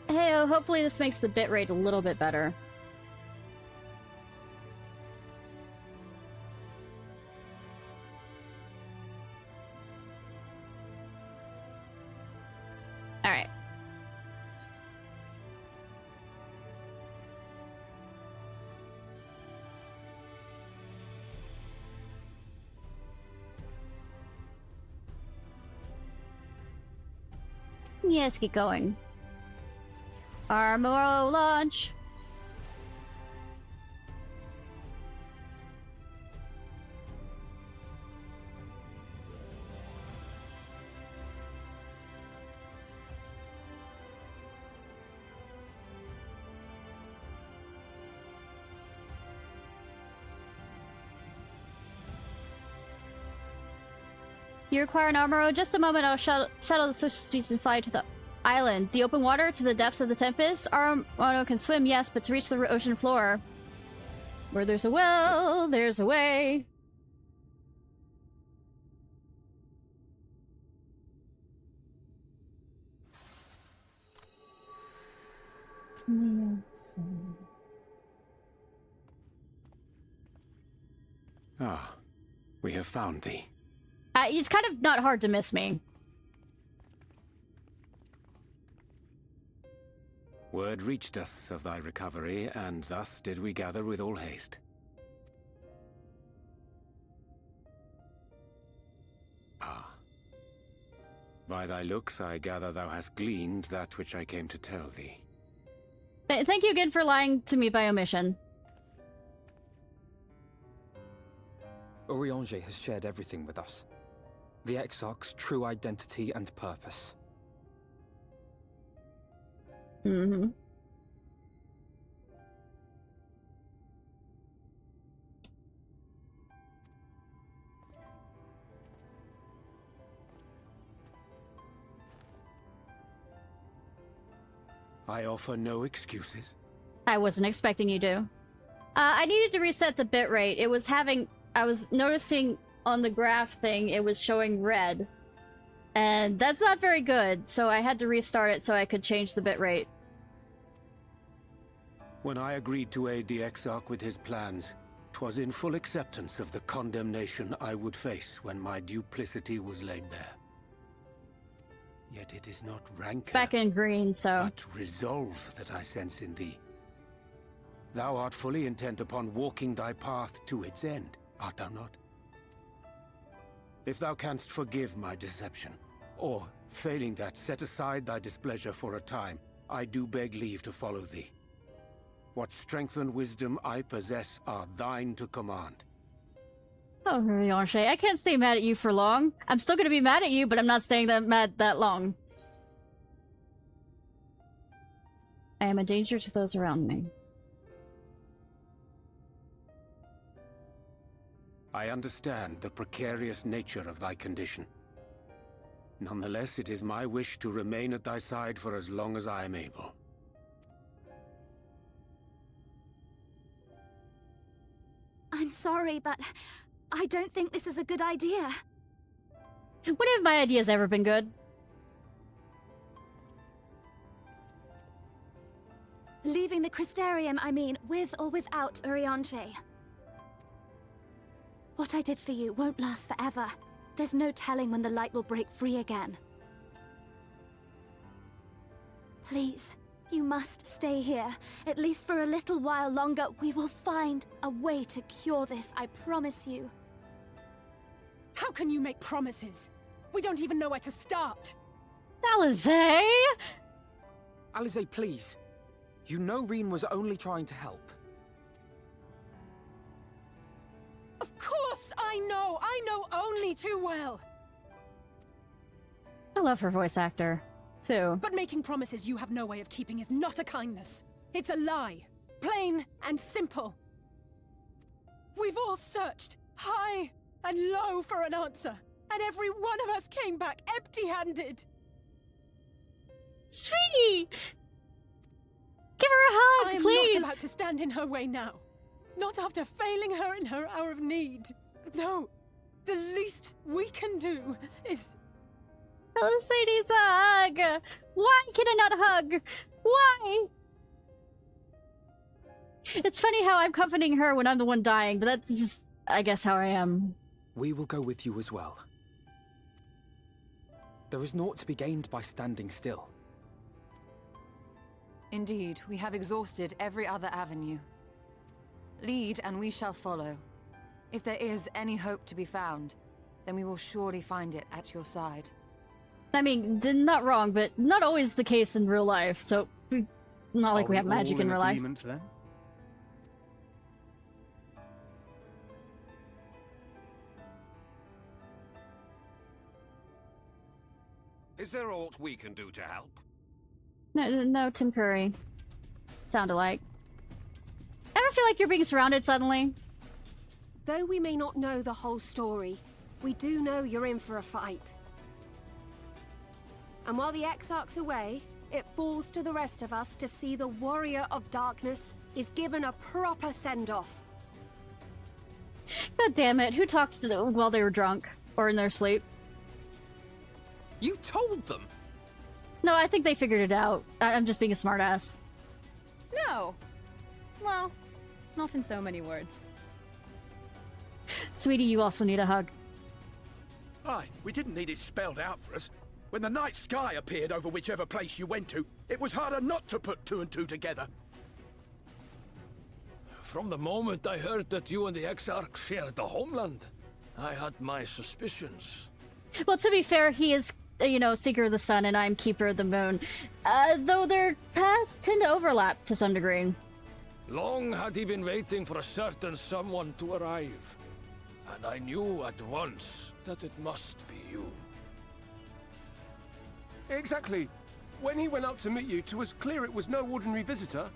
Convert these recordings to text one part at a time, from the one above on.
Hey, hopefully this makes the bitrate a little bit better. Alright. Yes, get going. Armoro launch. You require an armoro. Just a moment, I'll settle the social streets and fly to the island. The open water to the depths of the Tempest. Armoro can swim, yes, but to reach the ocean floor. Where there's a will, there's a way. Yes. Ah, we have found thee. It's kind of not hard to miss me. Word reached us of thy recovery, and thus did we gather with all haste. Ah. By thy looks, I gather thou hast gleaned that which I came to tell thee. Thank you again for lying to me by omission. Urianger has shared everything with us. The Exarch's true identity and purpose. Mm-hmm. I offer no excuses. I wasn't expecting you to. I needed to reset the bitrate. It was having... I was noticing on the graph thing, it was showing red. And that's not very good, so I had to restart it so I could change the bitrate. When I agreed to aid the Exarch with his plans, 'twas in full acceptance of the condemnation I would face when my duplicity was laid bare. Yet it is not rancor, It's back in green, so... but resolve that I sense in thee. Thou art fully intent upon walking thy path to its end, art thou not? If thou canst forgive my deception, or, failing that, set aside thy displeasure for a time, I do beg leave to follow thee. What strength and wisdom I possess are thine to command. Oh, Urianger, I can't stay mad at you for long. I'm still gonna be mad at you, but I'm not staying mad that long. I am a danger to those around me. I understand the precarious nature of thy condition. Nonetheless, it is my wish to remain at thy side for as long as I am able. I'm sorry, but I don't think this is a good idea. When have my ideas ever been good? Leaving the Crystarium, I mean, with or without Urianger. What I did for you won't last forever. There's no telling when the light will break free again. Please, you must stay here. At least for a little while longer. We will find a way to cure this, I promise you. How can you make promises? We don't even know where to start. Alize! Alize, please. You know Reen was only trying to help. Of course I know only too well. I love her voice actor, too. But making promises you have no way of keeping is not a kindness. It's a lie. Plain and simple. We've all searched high and low for an answer, and every one of us came back empty-handed. Sweetie! Give her a hug, please! I am not about to stand in her way now. Not after failing her in her hour of need. No, the least we can do is... Alice needs a hug! Why can I not hug? Why? It's funny how I'm comforting her when I'm the one dying, but that's just, I guess, how I am. We will go with you as well. There is naught to be gained by standing still. Indeed, we have exhausted every other avenue. Lead, and we shall follow. If there is any hope to be found, then we will surely find it at your side. I mean, not wrong, but not always the case in real life, so not like we have magic in real life. Then? Is there aught we can do to help? No, Tim Curry. Sound alike. I don't feel like you're being surrounded suddenly. Though we may not know the whole story, we do know you're in for a fight. And while the Exarch's away, it falls to the rest of us to see the Warrior of Darkness is given a proper send-off. God damn it, who talked to them while they were drunk? Or in their sleep? You told them! No, I think they figured it out. I'm just being a smartass. No. Well, not in so many words. Sweetie, you also need a hug. Aye, we didn't need it spelled out for us. When the night sky appeared over whichever place you went to, it was harder not to put two and two together. From the moment I heard that you and the Exarch shared the homeland, I had my suspicions. Well, to be fair, he is, Seeker of the Sun, and I'm Keeper of the Moon. Though their paths tend to overlap to some degree. Long had he been waiting for a certain someone to arrive, and I knew at once that it must be you. Exactly. When he went out to meet you, 'twas clear it was no ordinary visitor.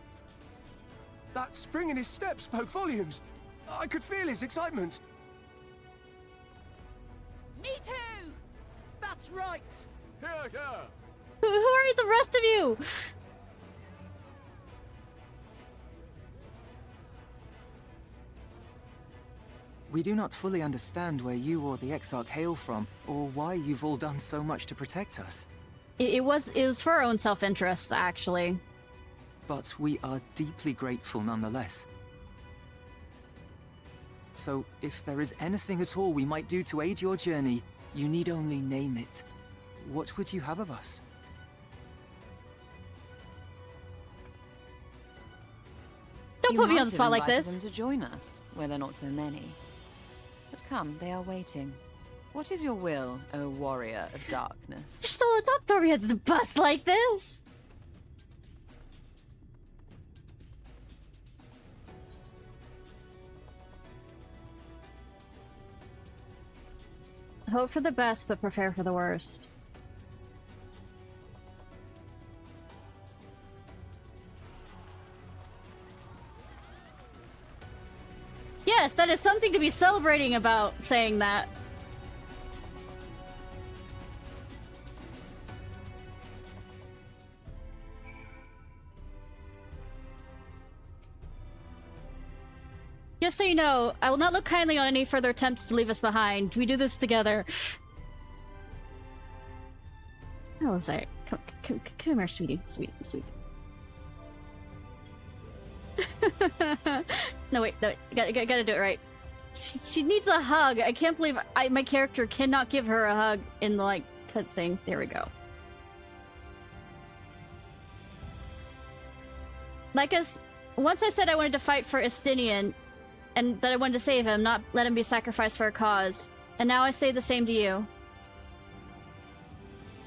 That spring in his step spoke volumes. I could feel his excitement. Me too! That's right! Here, here! Who are the rest of you? We do not fully understand where you or the Exarch hail from, or why you've all done so much to protect us. It was for our own self-interest, actually. But we are deeply grateful nonetheless. So, if there is anything at all we might do to aid your journey, you need only name it. What would you have of us? Don't put me on the spot like You might this. have invited them to join us, where there are not so many. But come, they are waiting. What is your will, O Warrior of Darkness? Stola, don't throw me under the bus like this! Hope for the best, but prepare for the worst. Yes, that is something to be celebrating about saying that. Just so you know, I will not look kindly on any further attempts to leave us behind. We do this together. How was I? Come here, sweetie. Sweet. No, wait. Gotta do it right. She needs a hug. I can't believe my character cannot give her a hug in the, cutscene. There we go. Once I said I wanted to fight for Estinian, and that I wanted to save him, not let him be sacrificed for a cause. And now I say the same to you.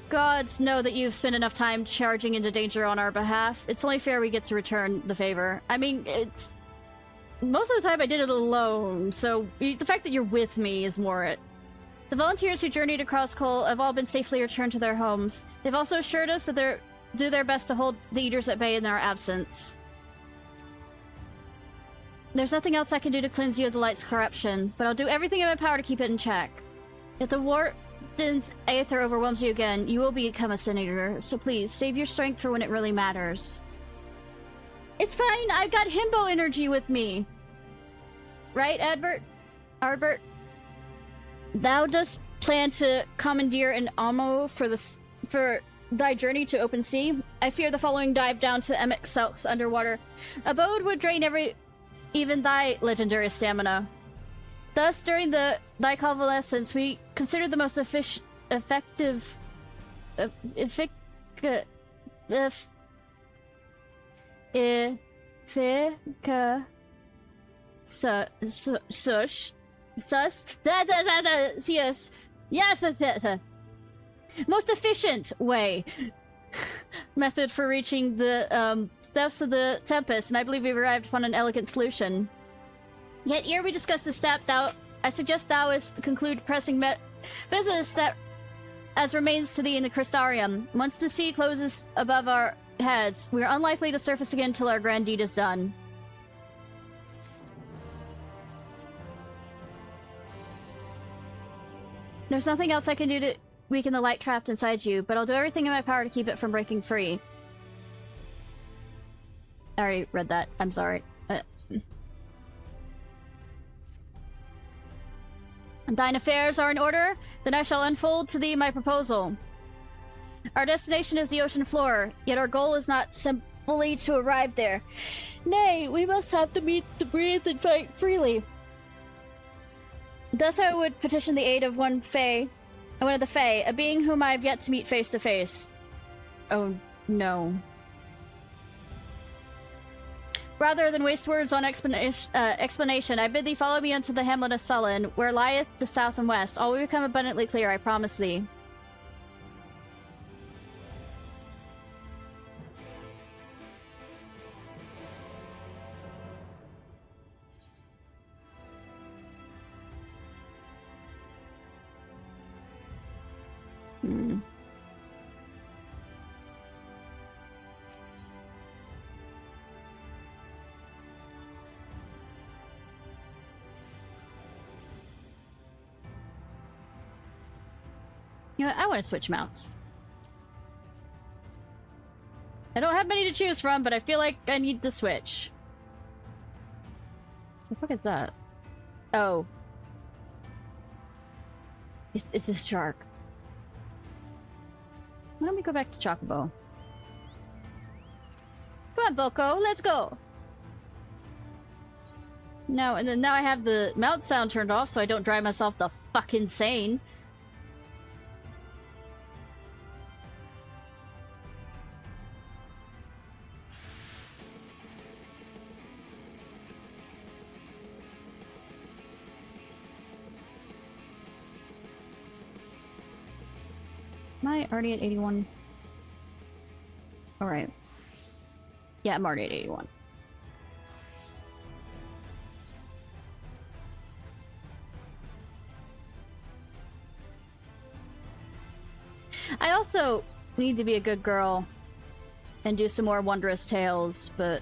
Gods know that you've spent enough time charging into danger on our behalf. It's only fair we get to return the favor. I mean, most of the time I did it alone, so the fact that you're with me is more it. The volunteers who journeyed across Cole have all been safely returned to their homes. They've also assured us that they'll do their best to hold the Eaters at bay in our absence. There's nothing else I can do to cleanse you of the light's corruption, but I'll do everything in my power to keep it in check. If the Warden's aether overwhelms you again, you will become a Sin Eater, so please, save your strength for when it really matters. It's fine, I've got himbo energy with me! Right, Ardbert? Thou dost plan to commandeer an ammo for thy journey to open sea, I fear the following dive down to Emic South underwater abode would drain even thy legendary stamina. Thus, during thy convalescence, we considered the most effective most efficient way method for reaching the depths of the Tempest, and I believe we've arrived upon an elegant solution. Yet ere we discuss this step, I suggest thou is conclude pressing business that as remains to thee in the Crystarium. Once the sea closes above our heads, we are unlikely to surface again till our grand deed is done. There's nothing else I can do to weaken the light trapped inside you, but I'll do everything in my power to keep it from breaking free. I already read that. I'm sorry. Thine affairs are in order? Then I shall unfold to thee my proposal. Our destination is the ocean floor, yet our goal is not simply to arrive there. Nay, we must have the means to breathe and fight freely. Thus I would petition the aid of one of the Fae, a being whom I have yet to meet face to face. Oh, no. Rather than waste words on explanation, I bid thee follow me unto the hamlet of Sullen, where lieth the south and west. All will become abundantly clear, I promise thee. You know what? I want to switch mounts. I don't have many to choose from, but I feel like I need to switch. What the fuck is that? Oh. It's a shark. Why don't we go back to Chocobo? Come on, Boko, let's go! No, and then now I have the mount sound turned off so I don't drive myself the fuck insane. Am I already at 81? Alright. Yeah, I'm already at 81. I also need to be a good girl and do some more Wondrous Tales, but...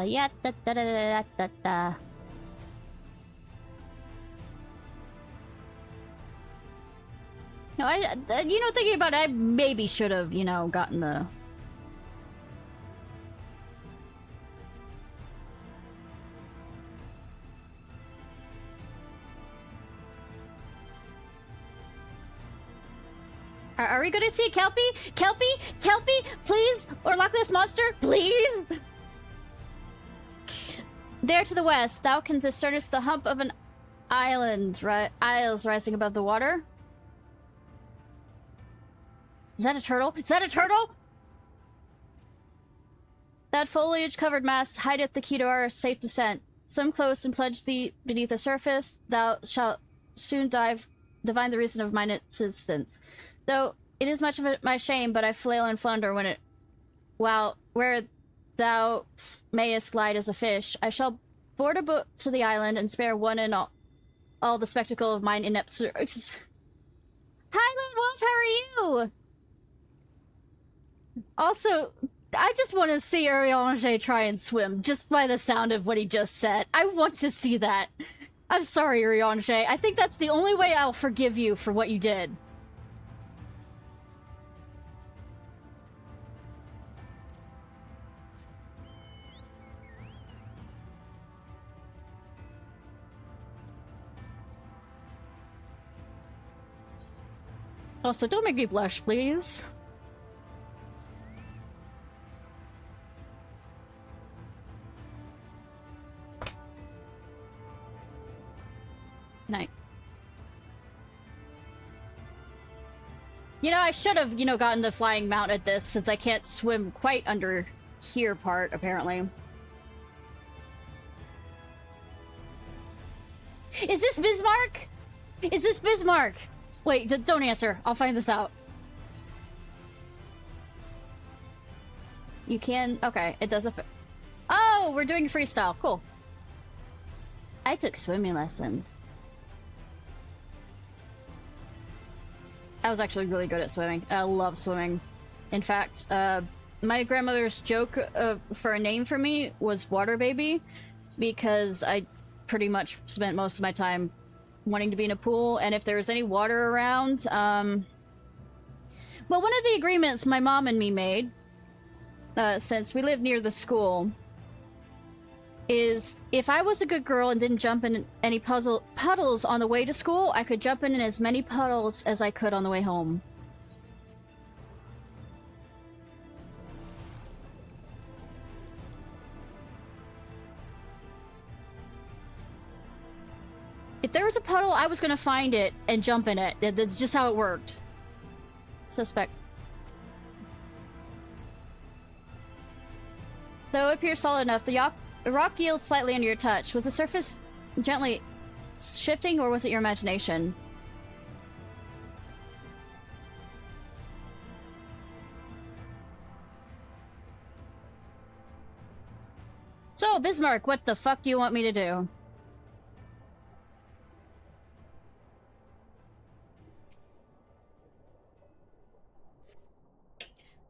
Yeah, No, thinking about it, I maybe should have, gotten the... Are we gonna see Kelpie? Kelpie? Kelpie? Please? Or Loch Ness Monster? Please? There to the west, thou can discernest the hump of an island, isles rising above the water. Is that a turtle? Is that a turtle? That foliage-covered mass hideth the key to our safe descent. Swim close and pledge thee beneath the surface. Thou shalt soon divine the reason of mine existence. Though it is much of my shame, but I flail and flounder when where thou mayest glide as a fish. I shall board a boat to the island and spare one and all the spectacle of mine inept service. Hi, Lone Wolf, how are you? Also, I just want to see Urianger try and swim, just by the sound of what he just said. I want to see that. I'm sorry, Urianger. I think that's the only way I'll forgive you for what you did. Also, don't make me blush, please. Night. You know, I should have, gotten the flying mount at this, since I can't swim quite under here part, apparently. Is this Bismarck? Is this Bismarck? Wait, don't answer. I'll find this out. You can... Okay, it does a... Oh, we're doing freestyle. Cool. I took swimming lessons. I was actually really good at swimming. I love swimming. In fact, my grandmother's joke for a name for me was Water Baby, because I pretty much spent most of my time wanting to be in a pool, and if there was any water around, well, one of the agreements my mom and me made, since we live near the school, is if I was a good girl and didn't jump in any puddles on the way to school, I could jump in as many puddles as I could on the way home. If there was a puddle, I was gonna find it and jump in it. That's just how it worked. Suspect. Though it appears solid enough, the rock yields slightly under your touch. Was the surface gently shifting, or was it your imagination? So, Bismarck, what the fuck do you want me to do?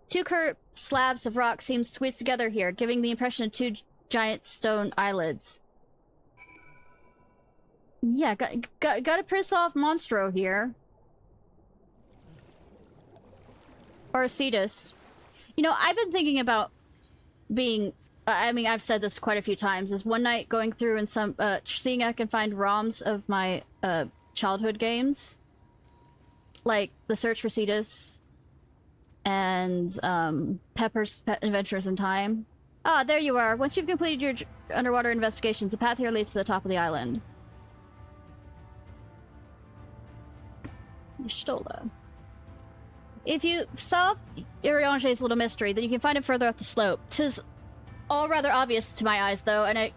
Two curved slabs of rock seem squeezed together here, giving the impression of two giant stone eyelids. Yeah, gotta piss off Monstro here. Or Cetus. You know, I've been thinking about being... I mean, I've said this quite a few times, is one night going through and seeing if I can find ROMs of my childhood games. Like The Search for Cetus. And Pepper's Pet Adventures in Time. Ah, there you are. Once you've completed your underwater investigations, the path here leads to the top of the island. Stola. If you solved Urianger's little mystery, then you can find him further up the slope. 'Tis all rather obvious to my eyes, though, and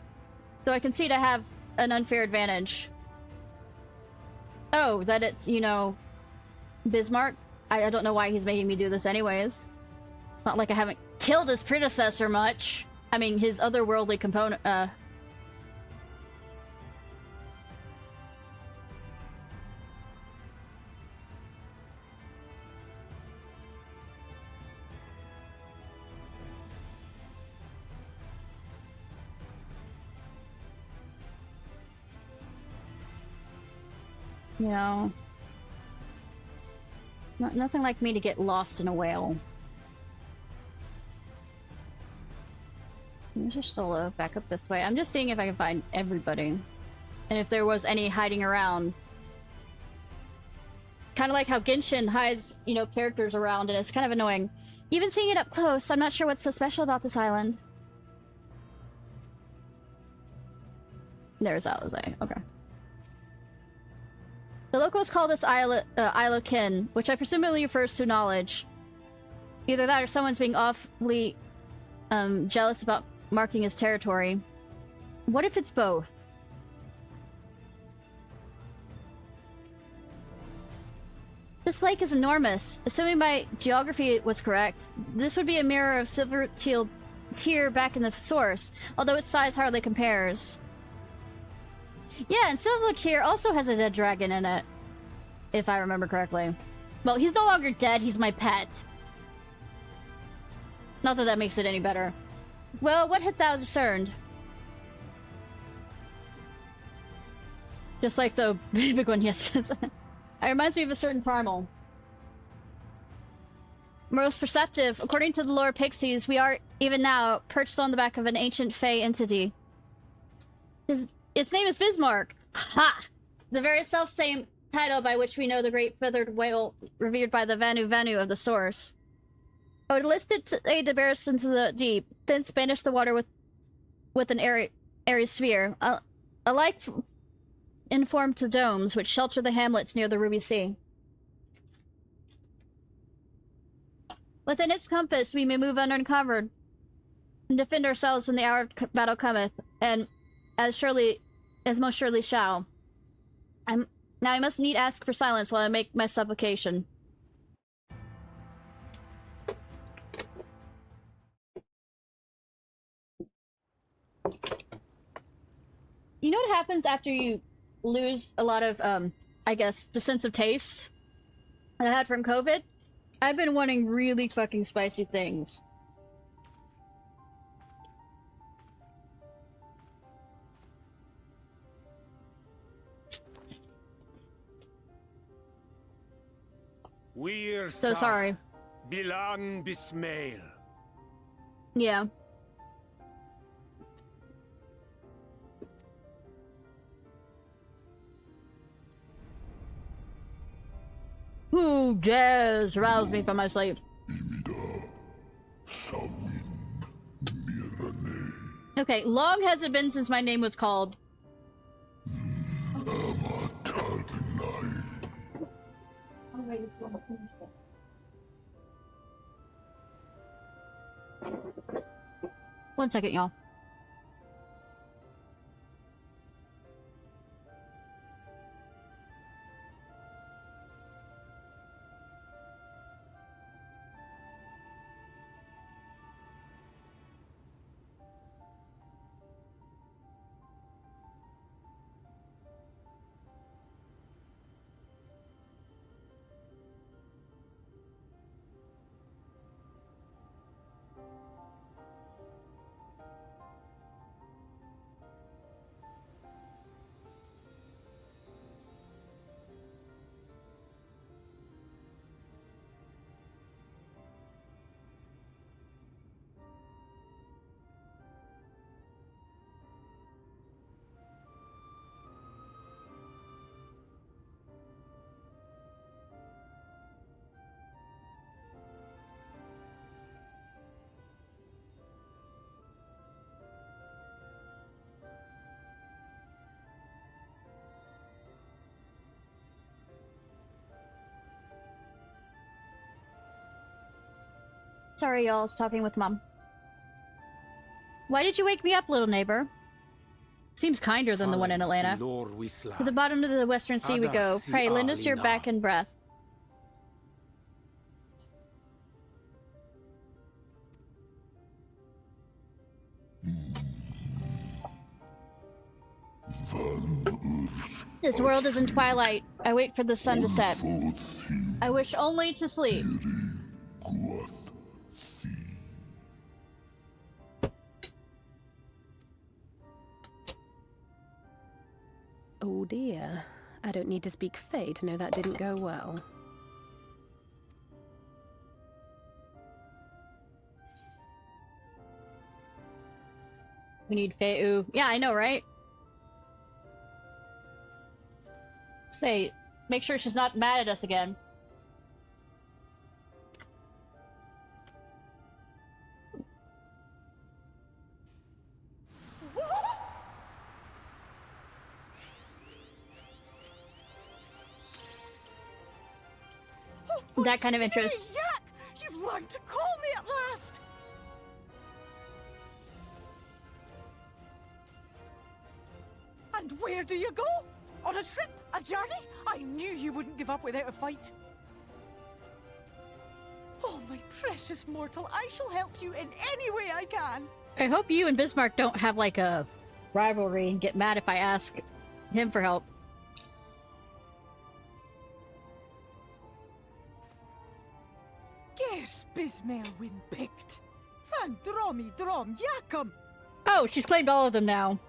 though I can see to have an unfair advantage. Oh, that it's, Bismarck? I don't know why he's making me do this anyways. It's not like I haven't killed his predecessor much. I mean, his otherworldly component, nothing like me to get lost in a whale. There's just still back up this way. I'm just seeing if I can find everybody. And if there was any hiding around. Kind of like how Genshin hides, characters around, and it's kind of annoying. Even seeing it up close, I'm not sure what's so special about this island. There's Alizé. Okay. The locals call this Isle of Kin, which I presumably refers to knowledge. Either that or someone's being awfully jealous about marking his territory. What if it's both? This lake is enormous. Assuming my geography was correct, this would be a mirror of Silver Tear back in the source, although its size hardly compares. Yeah, and Silverwitch here also has a dead dragon in it, if I remember correctly. Well, he's no longer dead, he's my pet. Not that that makes it any better. Well, what hast thou discerned? Just like the big one, yes. It reminds me of a certain primal. Most perceptive. According to the lore of Pixies, we are, even now, perched on the back of an ancient Fey entity. Its name is Bismarck. Ha! The very self-same title by which we know the great feathered whale revered by the Vanu of the source. I would list it to aid the bears into the deep, then banish the water with an airy sphere, alike informed to domes which shelter the hamlets near the Ruby Sea. Within its compass we may move uncovered, and defend ourselves when the hour of battle cometh, and as most surely shall. Now I must need ask for silence while I make my supplication. You know what happens after you lose a lot of, I guess, the sense of taste that I had from COVID? I've been wanting really fucking spicy things. We're so sorry. Bilan Bismail. Yeah. Who dares rouse me from my sleep? Okay, long has it been since my name was called. One second, y'all. Sorry, y'all. I was talking with Mom. Why did you wake me up, little neighbor? Seems kinder than the one in Atlanta. To the bottom of the Western Sea we go. Pray, lend us your back and breath. This world is in twilight. I wait for the sun to set. I wish only to sleep. Oh dear. I don't need to speak Fae to know that didn't go well. We need Fae. Yeah, I know, right? Say, make sure she's not mad at us again. That kind of interest. Yak! You've learned to call me at last! And where do you go? On a trip? A journey? I knew you wouldn't give up without a fight. Oh, my precious mortal, I shall help you in any way I can. I hope you and Bismarck don't have, like, a rivalry and get mad if I ask him for help. Gers Bismail win picked. Van Dromi Drom Yakum. Oh, she's claimed all of them now.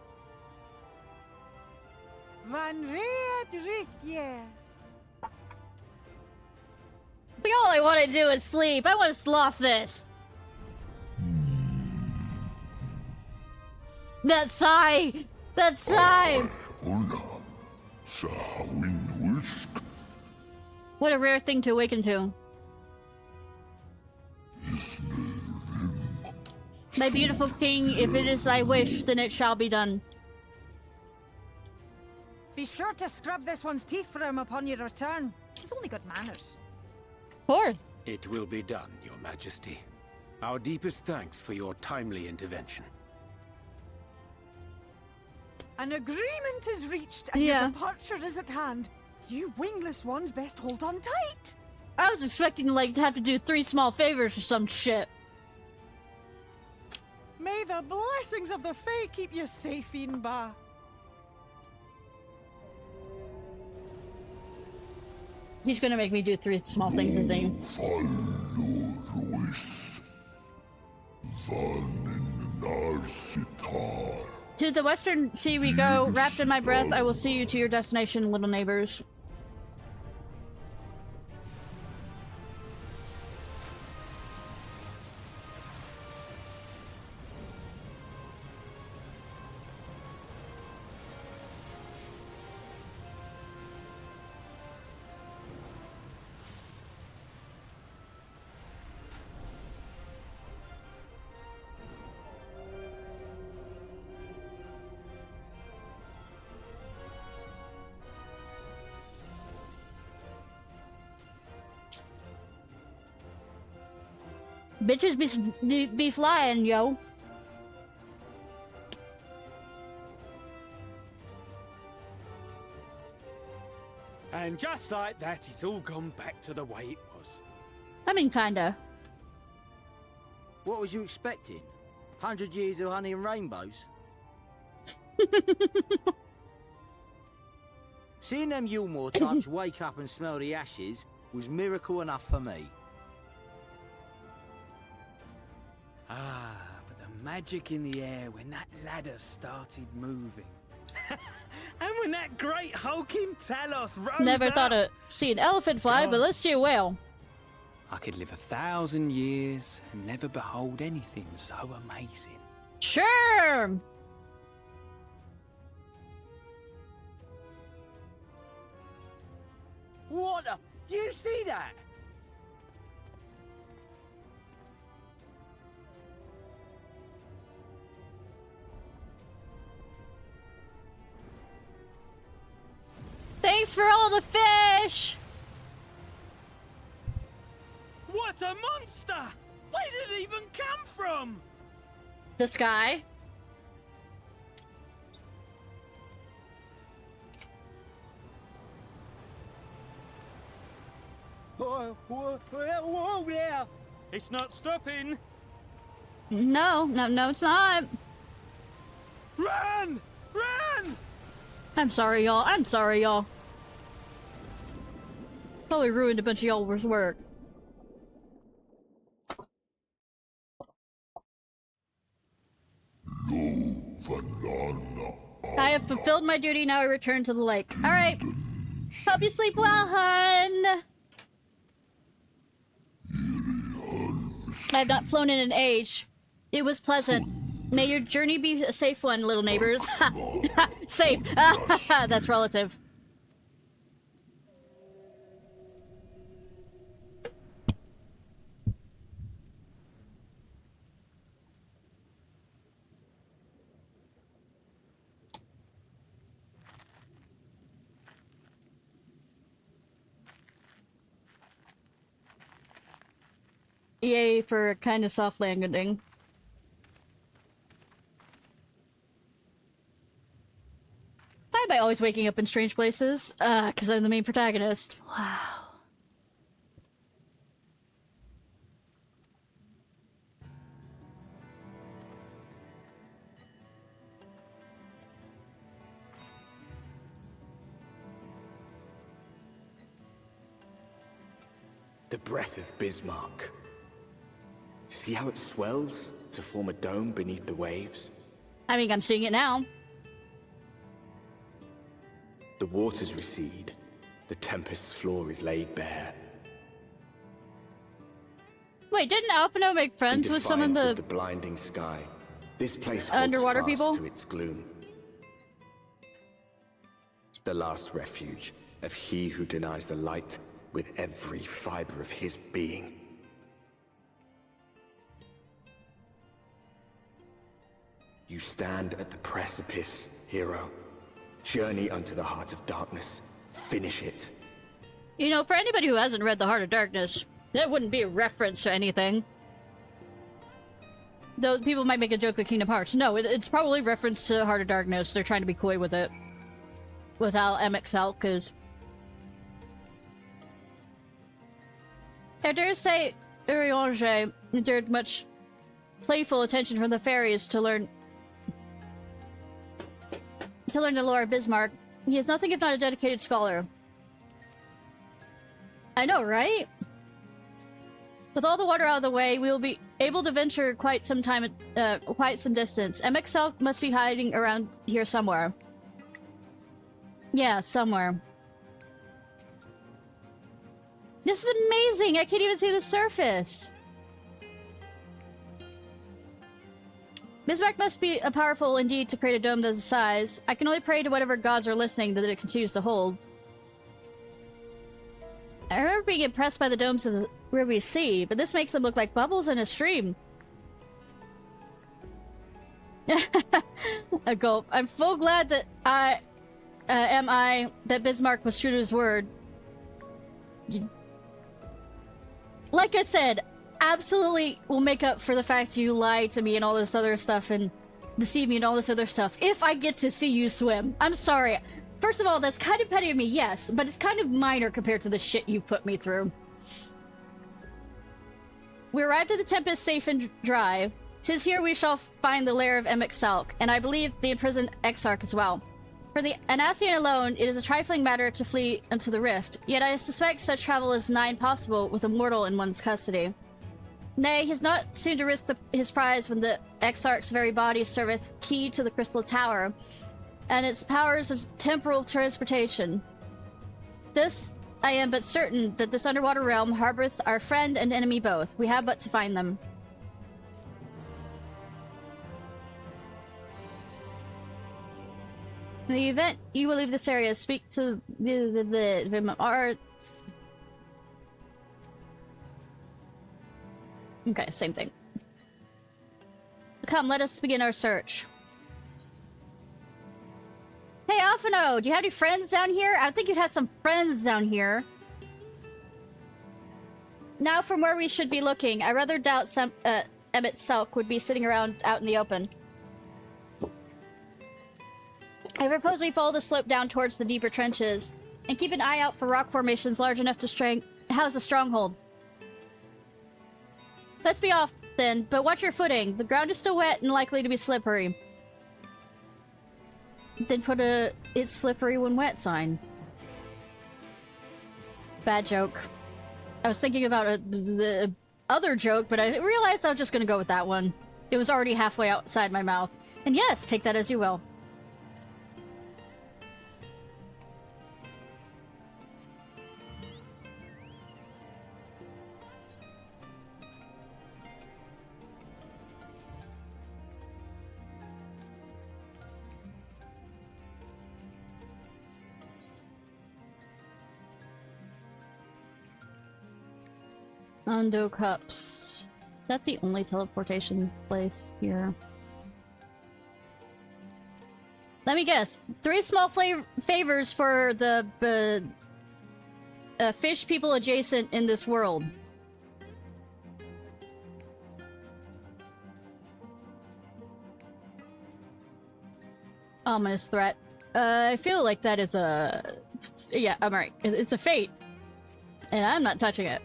Van Read Rithye. I think all I want to do is sleep. I want to sloth this. That sigh! That sigh! What a rare thing to awaken to. My beautiful king, if it is thy wish, then it shall be done. Be sure to scrub this one's teeth for him upon your return. He's only got manners. Poor. It will be done, your majesty. Our deepest thanks for your timely intervention. An agreement is reached and your departure is at hand. You wingless ones best hold on tight. I was expecting, like, to have to do 3 small favors or some shit. May the blessings of the Fae keep you safe, Inba. He's gonna make me do 3 small things, isn't he? To the western sea we go, wrapped in my breath, I will see you to your destination, little neighbors. Bitches be flying, yo. And just like that, it's all gone back to the way it was. I mean, kinda. What was you expecting? 100 years of honey and rainbows? Seeing them Yulmore types wake up and smell the ashes was miracle enough for me. Ah, but the magic in the air when that ladder started moving. And when that great hulking Talos rose Never up, thought to see an elephant fly, but let's see a whale. I could live 1,000 years and never behold anything so amazing. Sure! What the? Do you see that? Thanks for all the fish! What a monster! Where did it even come from? The sky. Whoa there! It's not stopping. No, it's not. Run! Run! I'm sorry, y'all. I'm sorry, y'all. Probably ruined a bunch of y'all's work. I have fulfilled my duty, now I return to the lake. Alright. Hope you sleep well, hun. I have not flown in an age. It was pleasant. May your journey be a safe one, little neighbors. Safe. That's relative. Yay for a kind of soft landing. Why am I always waking up in strange places? Because I'm the main protagonist. Wow. The breath of Bismarck. See how it swells to form a dome beneath the waves? I mean, I'm seeing it now. The waters recede. The tempest's floor is laid bare. Wait, didn't Alphino make friends with some of the blinding sky? This place holds underwater fast people? to its gloom. The last refuge of he who denies the light with every fiber of his being. You stand at the precipice, hero. Journey unto the heart of darkness. Finish it. You know, for anybody who hasn't read The Heart of Darkness, that wouldn't be a reference to anything. Though people might make a joke with Kingdom Hearts. No, it's probably reference to Heart of Darkness. They're trying to be coy with it. Without MXL, because... I dare say Urianger endured much playful attention from the fairies to learn the lore of Bismarck. He is nothing if not a dedicated scholar. I know, right? With all the water out of the way, we will be able to venture quite some distance. MXL must be hiding around here somewhere. Yeah, somewhere. This is amazing! I can't even see the surface! Bismarck must be powerful indeed to create a dome this size. I can only pray to whatever gods are listening that it continues to hold. I remember being impressed by the domes of the Ruby Sea, but this makes them look like bubbles in a stream. A gulp. I'm full glad that that Bismarck was true to his word. Like I said, absolutely will make up for the fact you lied to me and all this other stuff and deceive me and all this other stuff if I get to see you swim. I'm sorry. First of all, that's kind of petty of me, yes, but it's kind of minor compared to the shit you put me through. We arrived at the Tempest safe and dry. 'Tis here we shall find the lair of Emexalc, and I believe the imprisoned Exarch as well. For the Anassian alone, it is a trifling matter to flee into the rift, yet I suspect such travel is nigh impossible with a mortal in one's custody. Nay, he is not soon to risk his prize when the Exarch's very body serveth key to the Crystal Tower, and its powers of temporal transportation. This, I am but certain that this underwater realm harboureth our friend and enemy both. We have but to find them. In the event you will leave this area, speak to the Okay, same thing. Come, let us begin our search. Hey, Alphino, do you have any friends down here? I think you'd have some friends down here. Now from where we should be looking, I rather doubt some Emmett Selk would be sitting around out in the open. I propose we follow the slope down towards the deeper trenches, and keep an eye out for rock formations large enough to house a stronghold. Let's be off, then, but watch your footing. The ground is still wet and likely to be slippery. Then put a "it's slippery when wet" sign. Bad joke. I was thinking about the other joke, but I realized I was just gonna go with that one. It was already halfway outside my mouth. And yes, take that as you will. Undo Cups. Is that the only teleportation place here? Let me guess. 3 small favors for the fish people adjacent in this world. Ominous threat. I feel like that is a... Yeah, I'm right. It's a fate. And I'm not touching it.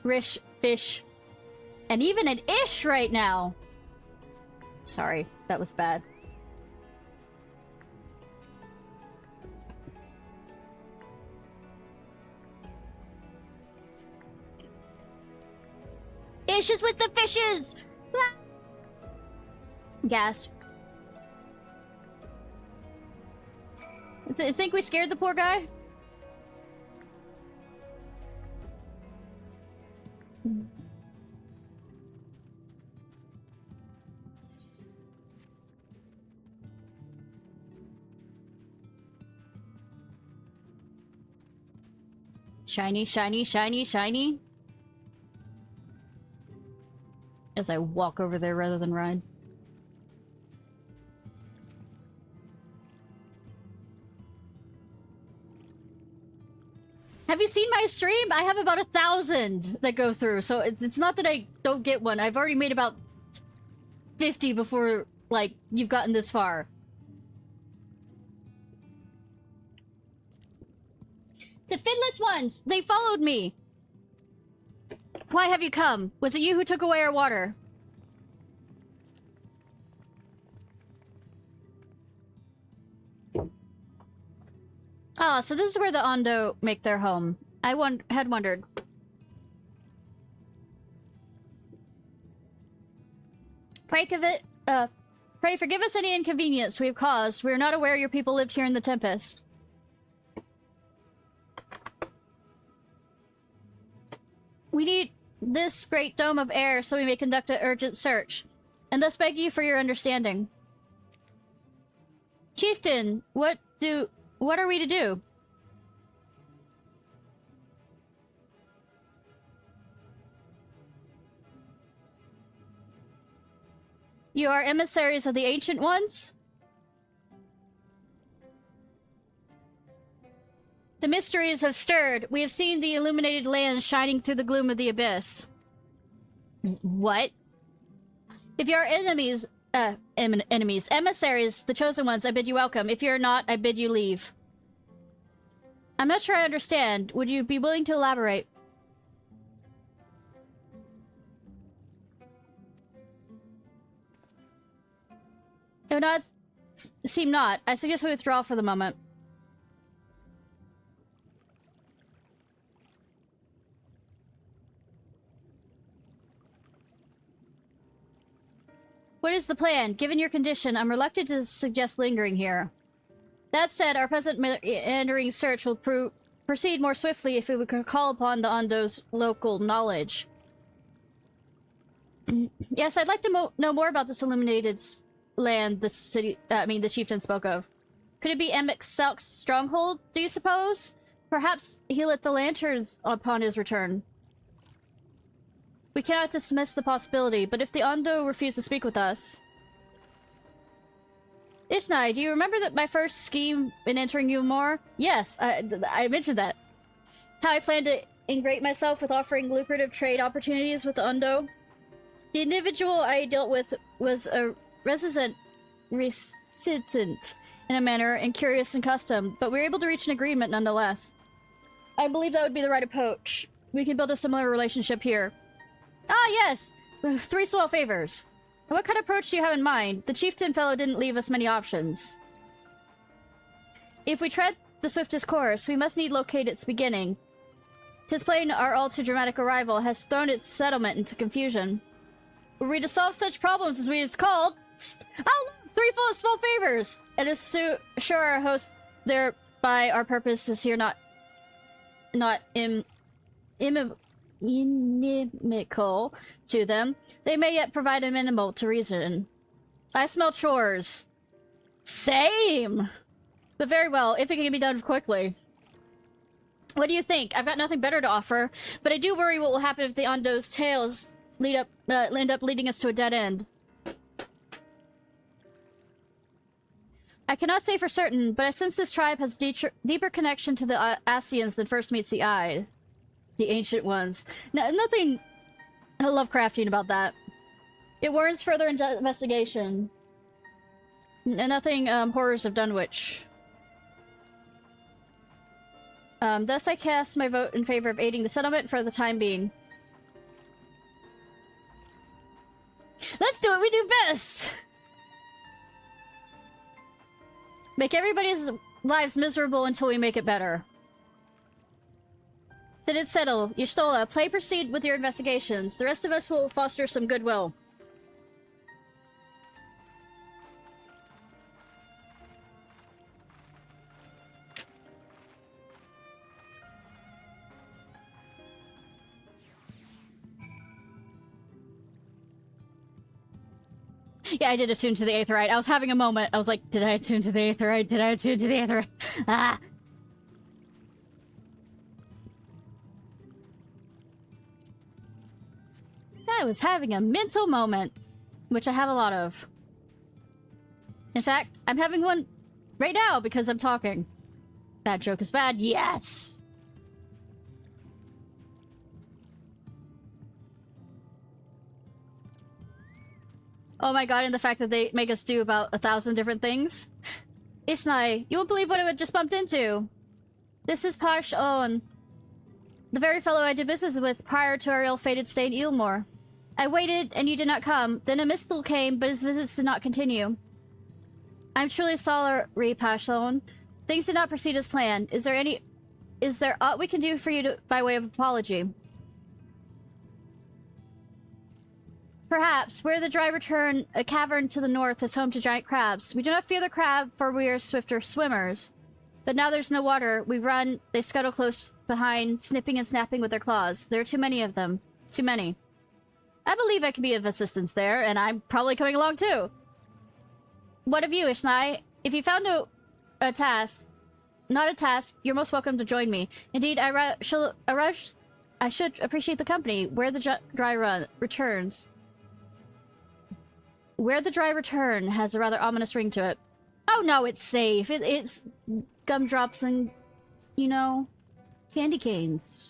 Rish, fish, and even an ish right now. Sorry, that was bad. Issues with the fishes! Ah! Gasp. Think we scared the poor guy? Shiny, shiny, shiny, shiny. As I walk over there rather than ride. Have you seen my stream? I have about 1,000 that go through, so it's not that I don't get one. I've already made about 50 before, like, you've gotten this far. The finless ones! They followed me! Why have you come? Was it you who took away our water? Ah, so this is where the Ondo make their home. I had wondered. Pray forgive us any inconvenience we have caused. We are not aware your people lived here in the Tempest. We need this great dome of air so we may conduct an urgent search, and thus beg you for your understanding. Chieftain, what are we to do? You are emissaries of the Ancient Ones? The mysteries have stirred. We have seen the illuminated lands shining through the gloom of the abyss. What? If you are enemies, emissaries, the chosen ones, I bid you welcome. If you're not, I bid you leave. I'm not sure I understand. Would you be willing to elaborate? It would not seem not. I suggest we withdraw for the moment. What is the plan? Given your condition, I'm reluctant to suggest lingering here. That said, our present meandering search will proceed more swiftly if we could call upon the Ondo's local knowledge. Yes, I'd like to know more about this illuminated land the chieftain spoke of. Could it be Emmek-Selk's stronghold, do you suppose? Perhaps he lit the lanterns upon his return. We cannot dismiss the possibility, but if the Ondo refuse to speak with us... Ishnai, do you remember that my first scheme in entering Umor? Yes, I mentioned that. How I planned to ingrate myself with offering lucrative trade opportunities with the Ondo? The individual I dealt with was a resident in a manner and curious in custom, but we were able to reach an agreement nonetheless. I believe that would be the right approach. We can build a similar relationship here. Ah, yes! 3 small favors. What kind of approach do you have in mind? The chieftain fellow didn't leave us many options. If we tread the swiftest course, we must need locate its beginning. 'Tis plain our all too dramatic arrival has thrown its settlement into confusion. Were we to solve such problems as it's called... Oh, 3 full small favors! And assure our host thereby our purpose is here not inimical to them. They may yet provide a minimal to reason. I smell chores. Same! But very well, if it can be done quickly. What do you think? I've got nothing better to offer, but I do worry what will happen if the Ondo's tales end up leading us to a dead end. I cannot say for certain, but I sense this tribe has deeper connection to the Asians than first meets the eye. The Ancient Ones. Nothing Lovecraftian about that. It warrants further investigation. Nothing Horrors of Dunwich. Thus I cast my vote in favor of aiding the settlement for the time being. Let's do what we do best! Make everybody's lives miserable until we make it better. Then it's settled. Y'shtola, play proceed with your investigations. The rest of us will foster some goodwill. Yeah, I did attune to the Aetheryte. I was having a moment. I was like, did I attune to the Aetheryte? Did I attune to the Aetheryte? Ah! I was having a mental moment, which I have a lot of. In fact, I'm having one right now because I'm talking. Bad joke is bad. Yes! Oh my god, and the fact that they make us do about 1,000 different things. Ishnai, you won't believe what I just bumped into. This is Parsh Owen, the very fellow I did business with prior to our ill-fated stay in Eelmore. I waited, and you did not come. Then a Mistle came, but his visits did not continue. I'm truly sorry, Parsh Owen. Things did not proceed as planned. Is there aught we can do for you by way of apology? Perhaps. Where the dry return, a cavern to the north is home to giant crabs. We do not fear the crab, for we are swifter swimmers. But now there's no water. We run, they scuttle close behind, snipping and snapping with their claws. There are too many of them. Too many. I believe I can be of assistance there, and I'm probably coming along too. What of you, Ishnai? If you found not a task, you're most welcome to join me. Indeed, I should appreciate the company. Where the dry returns. Where the dry return has a rather ominous ring to it. Oh no, it's safe. It's gumdrops and, you know, candy canes.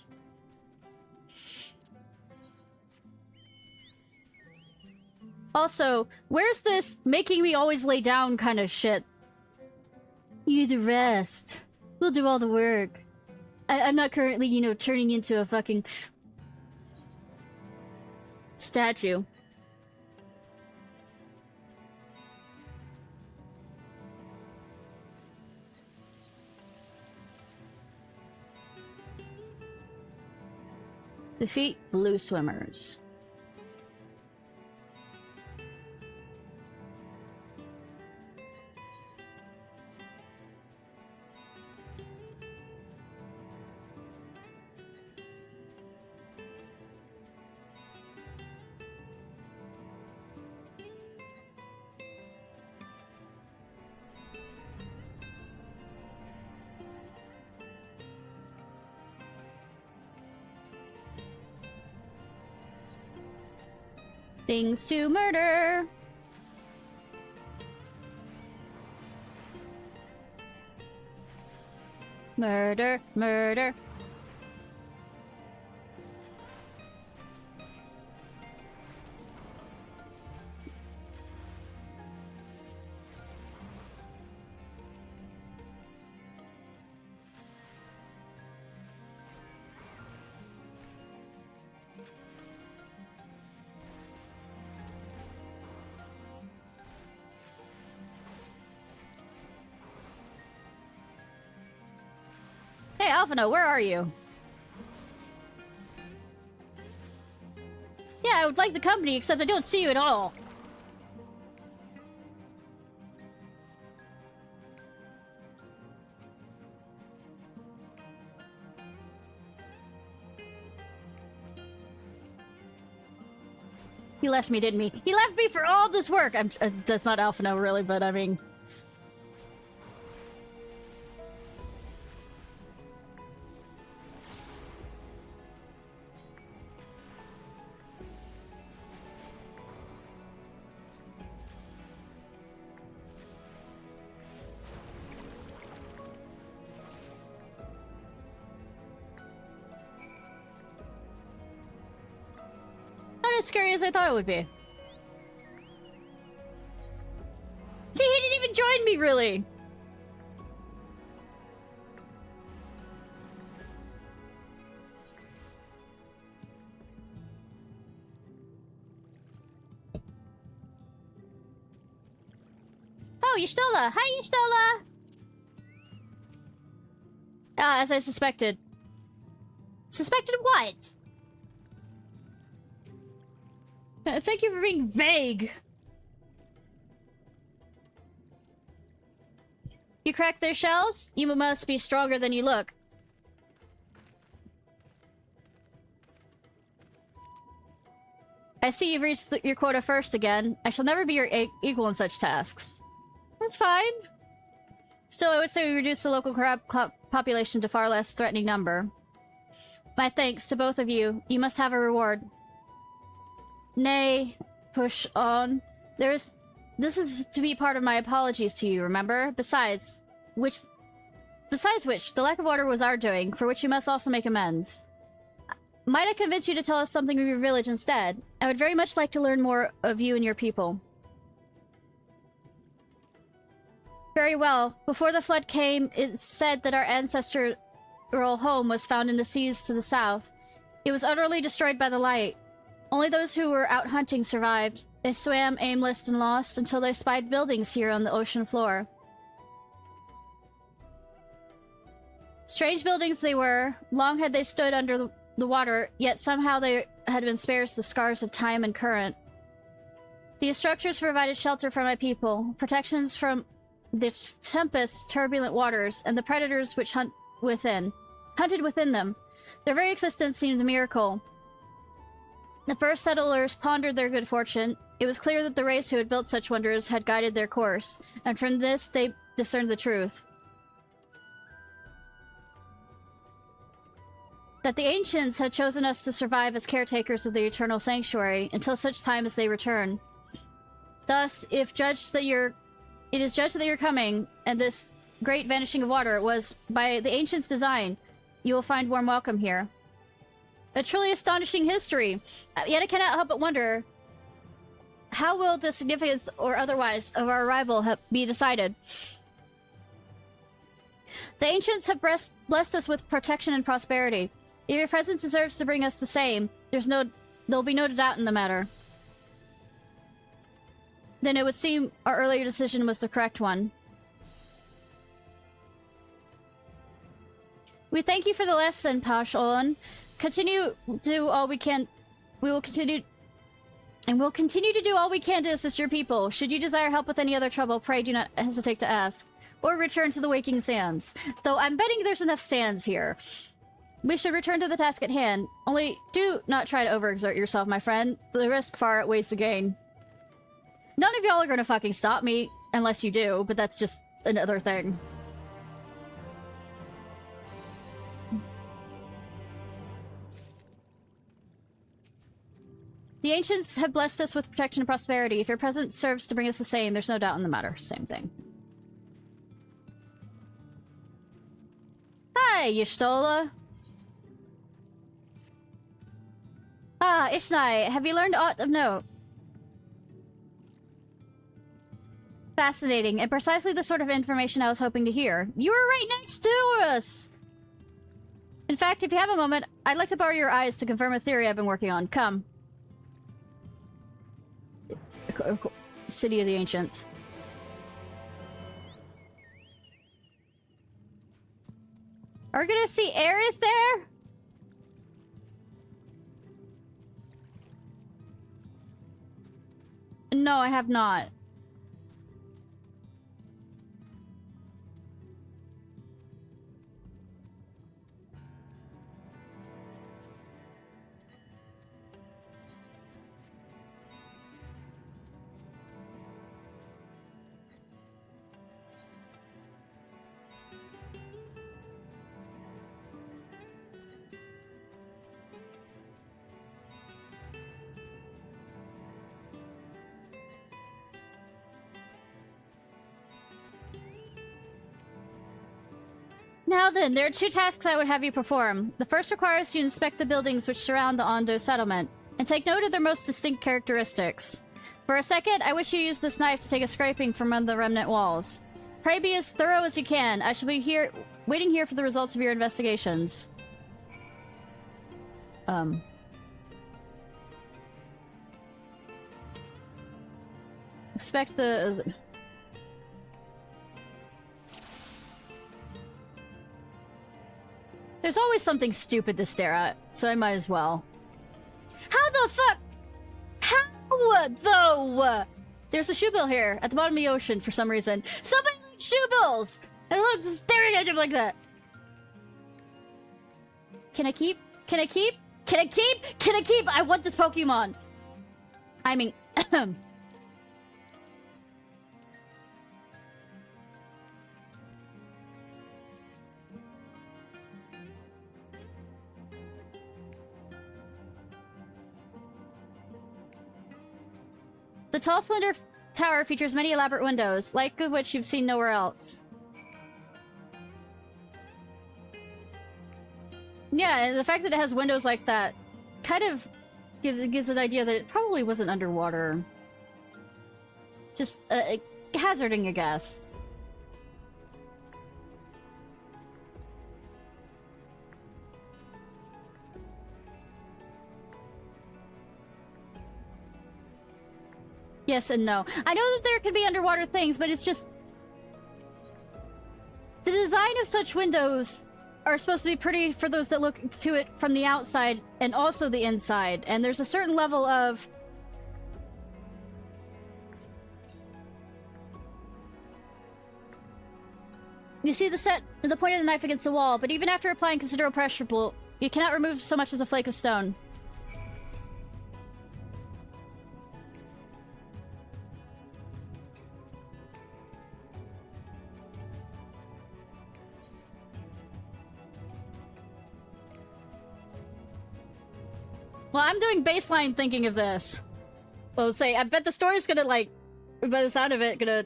Also, where's this making me always lay down kind of shit? You do the rest. We'll do all the work. I'm not currently, you know, turning into a fucking statue. Defeat blue swimmers. Things to murder. Murder, murder. Hey, Alphino, where are you? Yeah, I would like the company, except I don't see you at all. He left me, didn't he? He left me for all this work! That's not Alphino, really, but I mean... Not as scary as I thought it would be. See, he didn't even join me, really! Oh, Y'shtola! Hi, Y'shtola! Ah, as I suspected. Suspected what? Thank you for being vague. You cracked their shells? You must be stronger than you look. I see you've reached your quota first again. I shall never be your equal in such tasks. That's fine. Still, I would say we reduce the local crab population to far less threatening number. My thanks to both of you. You must have a reward. Nay, push on. This is to be part of my apologies to you, remember? Besides which, the lack of order was our doing, for which you must also make amends. Might I convince you to tell us something of your village instead? I would very much like to learn more of you and your people. Very well. Before the flood came, it said that our ancestral home was found in the seas to the south. It was utterly destroyed by the light. Only those who were out hunting survived. They swam aimless and lost until they spied buildings here on the ocean floor. Strange buildings they were. Long had they stood under the water, yet somehow they had been spared the scars of time and current. These structures provided shelter for my people, protections from the tempest's turbulent waters, and the predators which hunted within them. Their very existence seemed a miracle. The first settlers pondered their good fortune. It was clear that the race who had built such wonders had guided their course, and from this they discerned the truth. That the ancients had chosen us to survive as caretakers of the eternal sanctuary until such time as they return. Thus, it is judged that your coming, and this great vanishing of water was by the ancients' design, you will find warm welcome here. A truly astonishing history. Yet I cannot help but wonder, how will the significance or otherwise of our arrival be decided? The ancients have blessed us with protection and prosperity. If your presence deserves to bring us the same, there'll be no doubt in the matter. Then it would seem our earlier decision was the correct one. We thank you for the lesson, Pash Olin. Continue to do all we can. We'll continue to do all we can to assist your people. Should you desire help with any other trouble, pray do not hesitate to ask. Or return to the Waking Sands. Though I'm betting there's enough sands here. We should return to the task at hand. Only do not try to overexert yourself, my friend. The risk far outweighs the gain. None of y'all are gonna fucking stop me, unless you do, but that's just another thing. The ancients have blessed us with protection and prosperity. If your presence serves to bring us the same, there's no doubt in the matter. Same thing. Hi, Y'shtola. Ah, Ishnai, have you learned aught of note? Fascinating, and precisely the sort of information I was hoping to hear. You were right next to us! In fact, if you have a moment, I'd like to borrow your eyes to confirm a theory I've been working on. Come. City of the Ancients. Are we gonna see Aerith there? No, I have not. Now then, there are two tasks I would have you perform. The first requires you to inspect the buildings which surround the Ondo settlement, and take note of their most distinct characteristics. For a second, I wish you use this knife to take a scraping from one of the remnant walls. Pray be as thorough as you can. I shall be waiting here for the results of your investigations. Expect the... There's always something stupid to stare at, so I might as well. How the fuck? How, though? There's a shoe bill here, at the bottom of the ocean, for some reason. Somebody likes shoe bills! And look, staring at him like that. Can I keep? Can I keep? Can I keep? Can I keep? I want this Pokemon! I mean, the tall, slender tower features many elaborate windows, like of which you've seen nowhere else. Yeah, and the fact that it has windows like that kind of gives an idea that it probably wasn't underwater. Just hazarding a guess. Yes and no. I know that there could be underwater things, but it's just... The design of such windows are supposed to be pretty for those that look to it from the outside and also the inside. And there's a certain level of... You see the point of the knife against the wall, but even after applying considerable pressure, you cannot remove so much as a flake of stone. Well, I'm doing baseline thinking of this. Well, say, I bet the story's gonna, like, by the sound of it, gonna...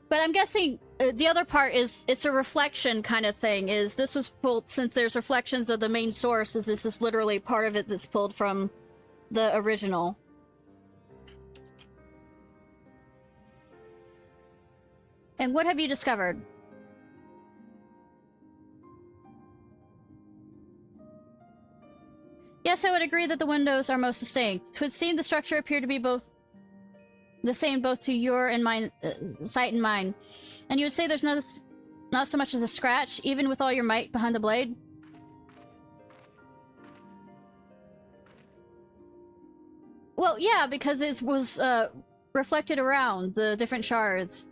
But I'm guessing the other part is it's a reflection kind of thing. Is this was pulled, since there's reflections of the main source, is this is literally part of it that's pulled from the original. And what have you discovered? Yes, I would agree that the windows are most distinct. It would seem the structure appeared to be the same both to your and mine sight and mine. And you would say there's not so much as a scratch, even with all your might behind the blade? Well, yeah, because it was reflected around the different shards.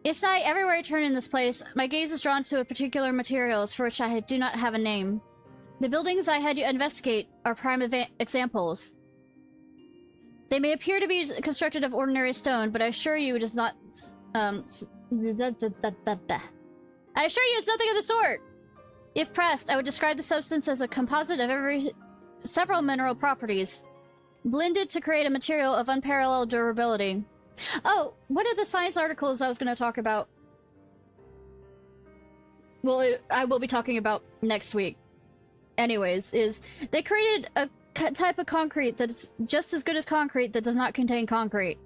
Ishnai, everywhere I turn in this place, my gaze is drawn to a particular materials for which I do not have a name. The buildings I had you investigate are prime examples. They may appear to be constructed of ordinary stone, but I assure you it is not... I assure you it's nothing of the sort! If pressed, I would describe the substance as a composite of several mineral properties, blended to create a material of unparalleled durability. Oh, one of the science articles I was going to talk about... Well, I will be talking about next week. Anyways, is they created a type of concrete that's just as good as concrete that does not contain concrete.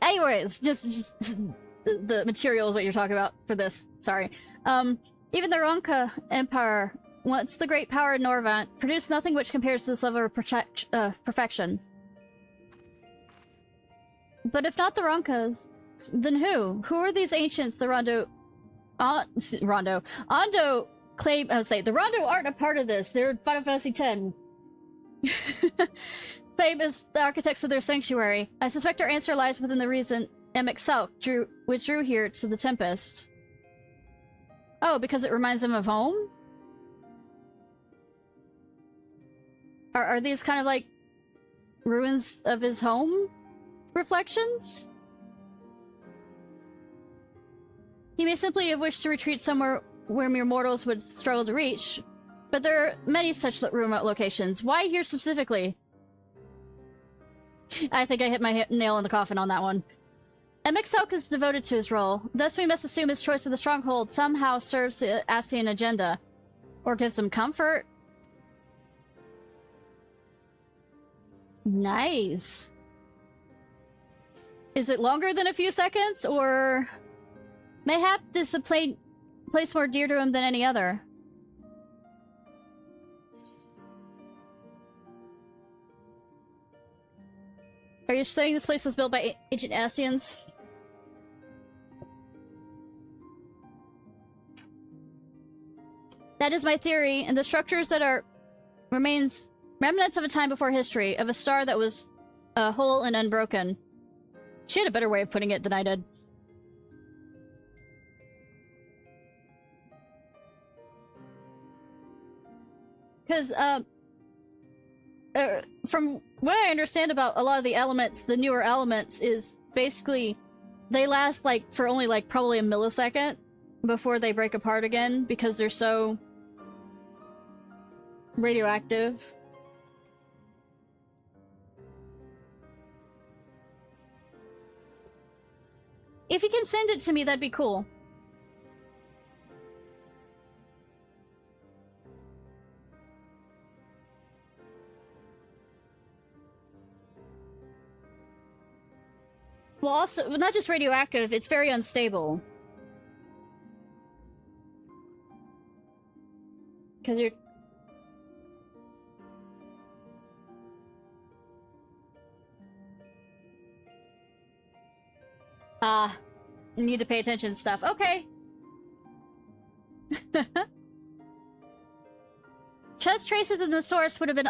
Anyways, just the material is what you're talking about for this. Sorry. Even the Ronka Empire, once the great power in Norvant, produced nothing which compares to this level of perfection. But if not the Ronkas, then who? Who are these ancients the Ondo claim... I would say, the Rondo aren't a part of this. They're Final Fantasy X. Claim as the architects of their sanctuary. I suspect our answer lies within the reason MX which drew here to the Tempest. Oh, because it reminds him of home? Are these kind of like ruins of his home reflections? He may simply have wished to retreat somewhere where mere mortals would struggle to reach, but there are many such remote locations. Why here specifically? I think I hit my nail in the coffin on that one. MX is devoted to his role, thus we must assume his choice of the stronghold somehow serves the Asian agenda. Or gives him comfort. Nice. Is it longer than a few seconds, or... Mayhap this is a place more dear to him than any other. Are you saying this place was built by ancient Asians? That is my theory, and the structures that are remains remnants of a time before history, of a star that was whole and unbroken. She had a better way of putting it than I did. Because, from what I understand about a lot of the elements, the newer elements, is basically they last, like, for only, like, probably a millisecond before they break apart again, because they're so radioactive. If you can send it to me, that'd be cool. Well, also, not just radioactive, it's very unstable. Because you're... need to pay attention to stuff. Okay. Chest traces in the source would have been,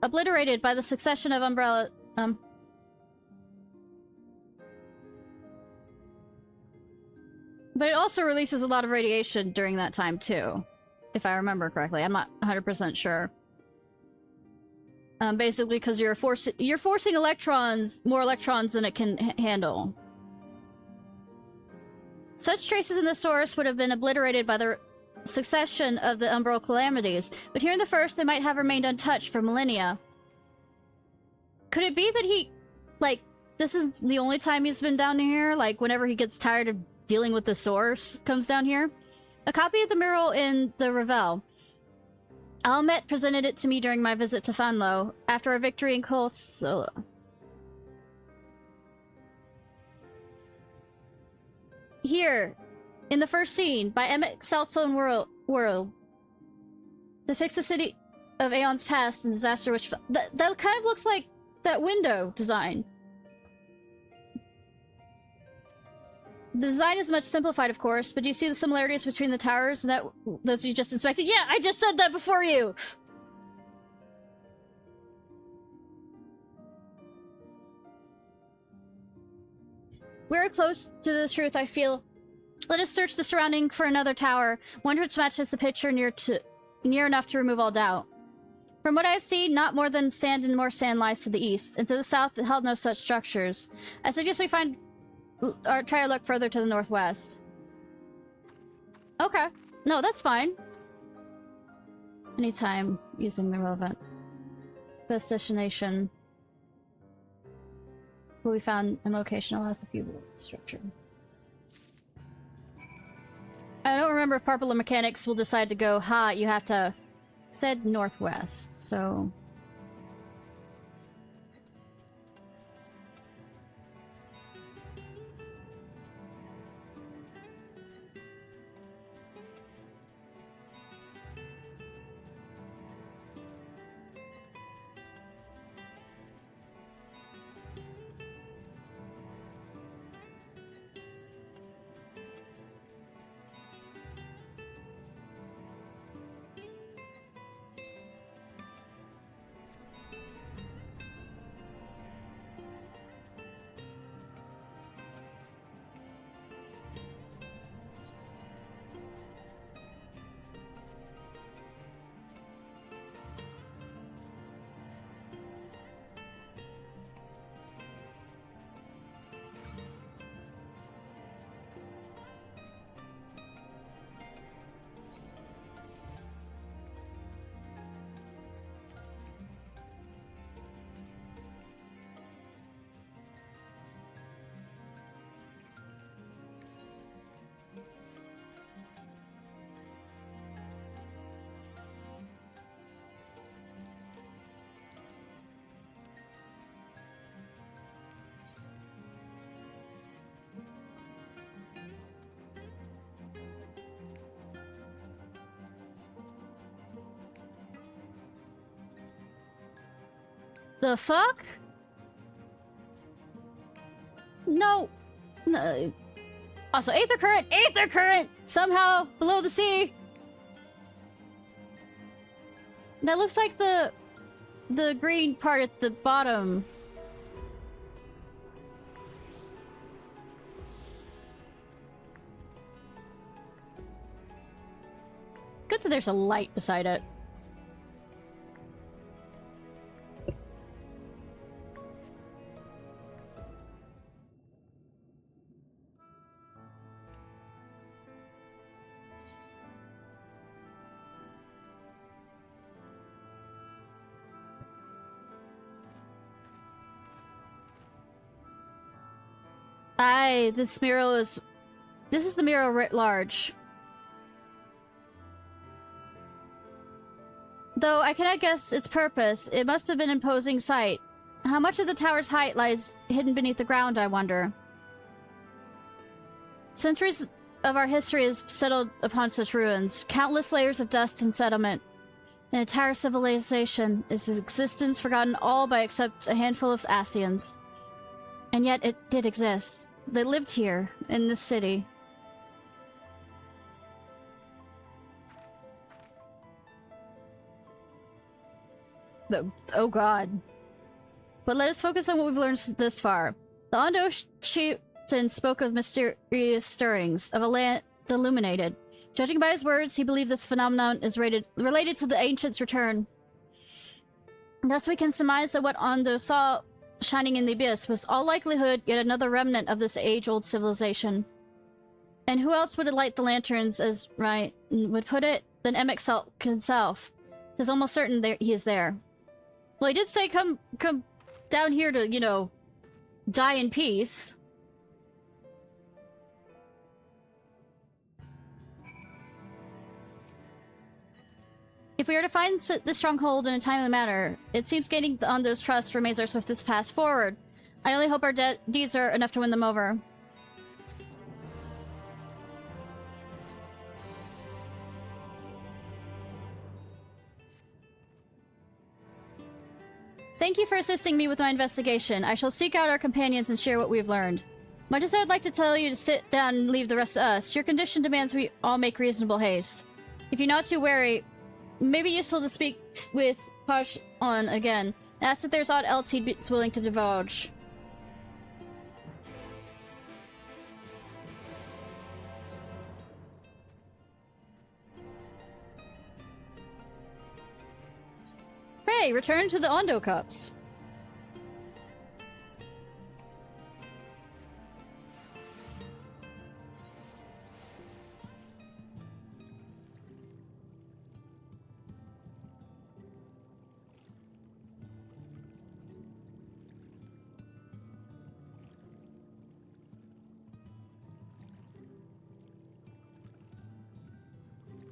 obliterated by the succession of umbrella... But it also releases a lot of radiation during that time, too. If I remember correctly. I'm not 100% sure. Basically, because you're forcing electrons, more electrons than it can handle. Such traces in the source would have been obliterated by the succession of the umbral calamities, but here in the first, they might have remained untouched for millennia. Could it be that he, like, this is the only time he's been down here? Like, whenever he gets tired of dealing with the source, comes down here? A copy of the mural in the Revel. Almet presented it to me during my visit to Fanlo, after our victory in Kolsola. Here, in the first scene, by Emmett Saltzone World, depicts the city of Aeon's past and disaster which... That kind of looks like that window design. The design is much simplified, of course, but do you see the similarities between the towers and those you just inspected? Yeah, I just said that before you! We're close to the truth, I feel. Let us search the surrounding for another tower, one which matches the picture near enough to remove all doubt. From what I have seen, not more than sand and more sand lies to the east, and to the south it held no such structures. I suggest we find... or try to look further to the northwest. Okay. No, that's fine. Anytime using the relevant destination will be found in location allows a few structure. I don't remember if Popular Mechanics will decide to go, you have to... said northwest, so... The fuck? No. Also, Aether current! Aether current! Somehow, below the sea! That looks like the green part at the bottom. Good that there's a light beside it. Aye, this is the mural writ large. Though I cannot guess its purpose, it must have been an imposing sight. How much of the tower's height lies hidden beneath the ground, I wonder? Centuries of our history has settled upon such ruins. Countless layers of dust and settlement. An entire civilization, its existence forgotten all by except a handful of Asians. And yet it did exist. They lived here, in this city. Oh god. But let us focus on what we've learned this far. The Ondo chieftain spoke of mysterious stirrings, of a land illuminated. Judging by his words, he believed this phenomenon is related to the ancients' return. Thus we can surmise that what Ondo saw shining in the abyss was all likelihood yet another remnant of this age-old civilization. And who else would light the lanterns, as Ryan would put it, than Emmett himself? It's almost certain he is there. Well, he did say come down here to, you know, die in peace. If we are to find the stronghold in a timely manner, it seems gaining the Ondo's trust remains our swiftest path forward. I only hope our deeds are enough to win them over. Thank you for assisting me with my investigation. I shall seek out our companions and share what we've learned. Much as I would like to tell you to sit down and leave the rest of us, your condition demands we all make reasonable haste. If you're not too wary, it may be useful to speak with Posh on again, and ask if there's aught else he's willing to divulge. Hey, return to the Ondo Cups.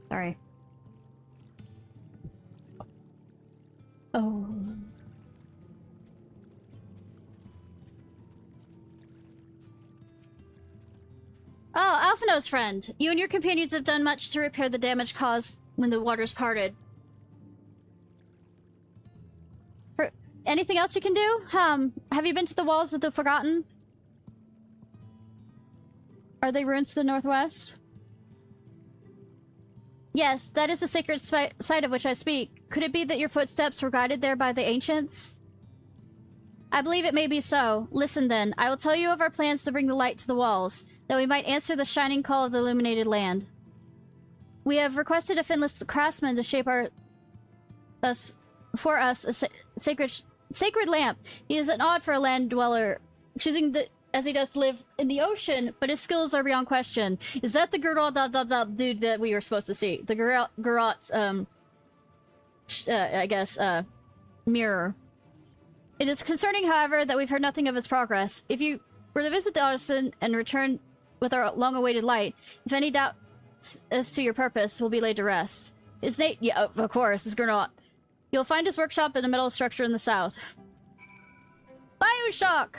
Sorry. Oh. Oh, Alphino's friend. You and your companions have done much to repair the damage caused when the waters parted. For anything else you can do? Have you been to the walls of the Forgotten? Are they ruins to the northwest? Yes, that is the sacred site of which I speak. Could it be that your footsteps were guided there by the ancients? I believe it may be so. Listen then, I will tell you of our plans to bring the light to the walls, that we might answer the shining call of the illuminated land. We have requested a finless craftsman to shape for us a sacred lamp. He is an odd for a land dweller, choosing as he does to live in the ocean, but his skills are beyond question. Is that the Geralt dude that we were supposed to see? The Geralt, I guess, mirror. It is concerning, however, that we've heard nothing of his progress. If you were to visit the artisan and return with our long-awaited light, if any doubt as to your purpose will be laid to rest. His name, yeah, of course, is Geralt. You'll find his workshop in a metal structure in the south. Bioshock!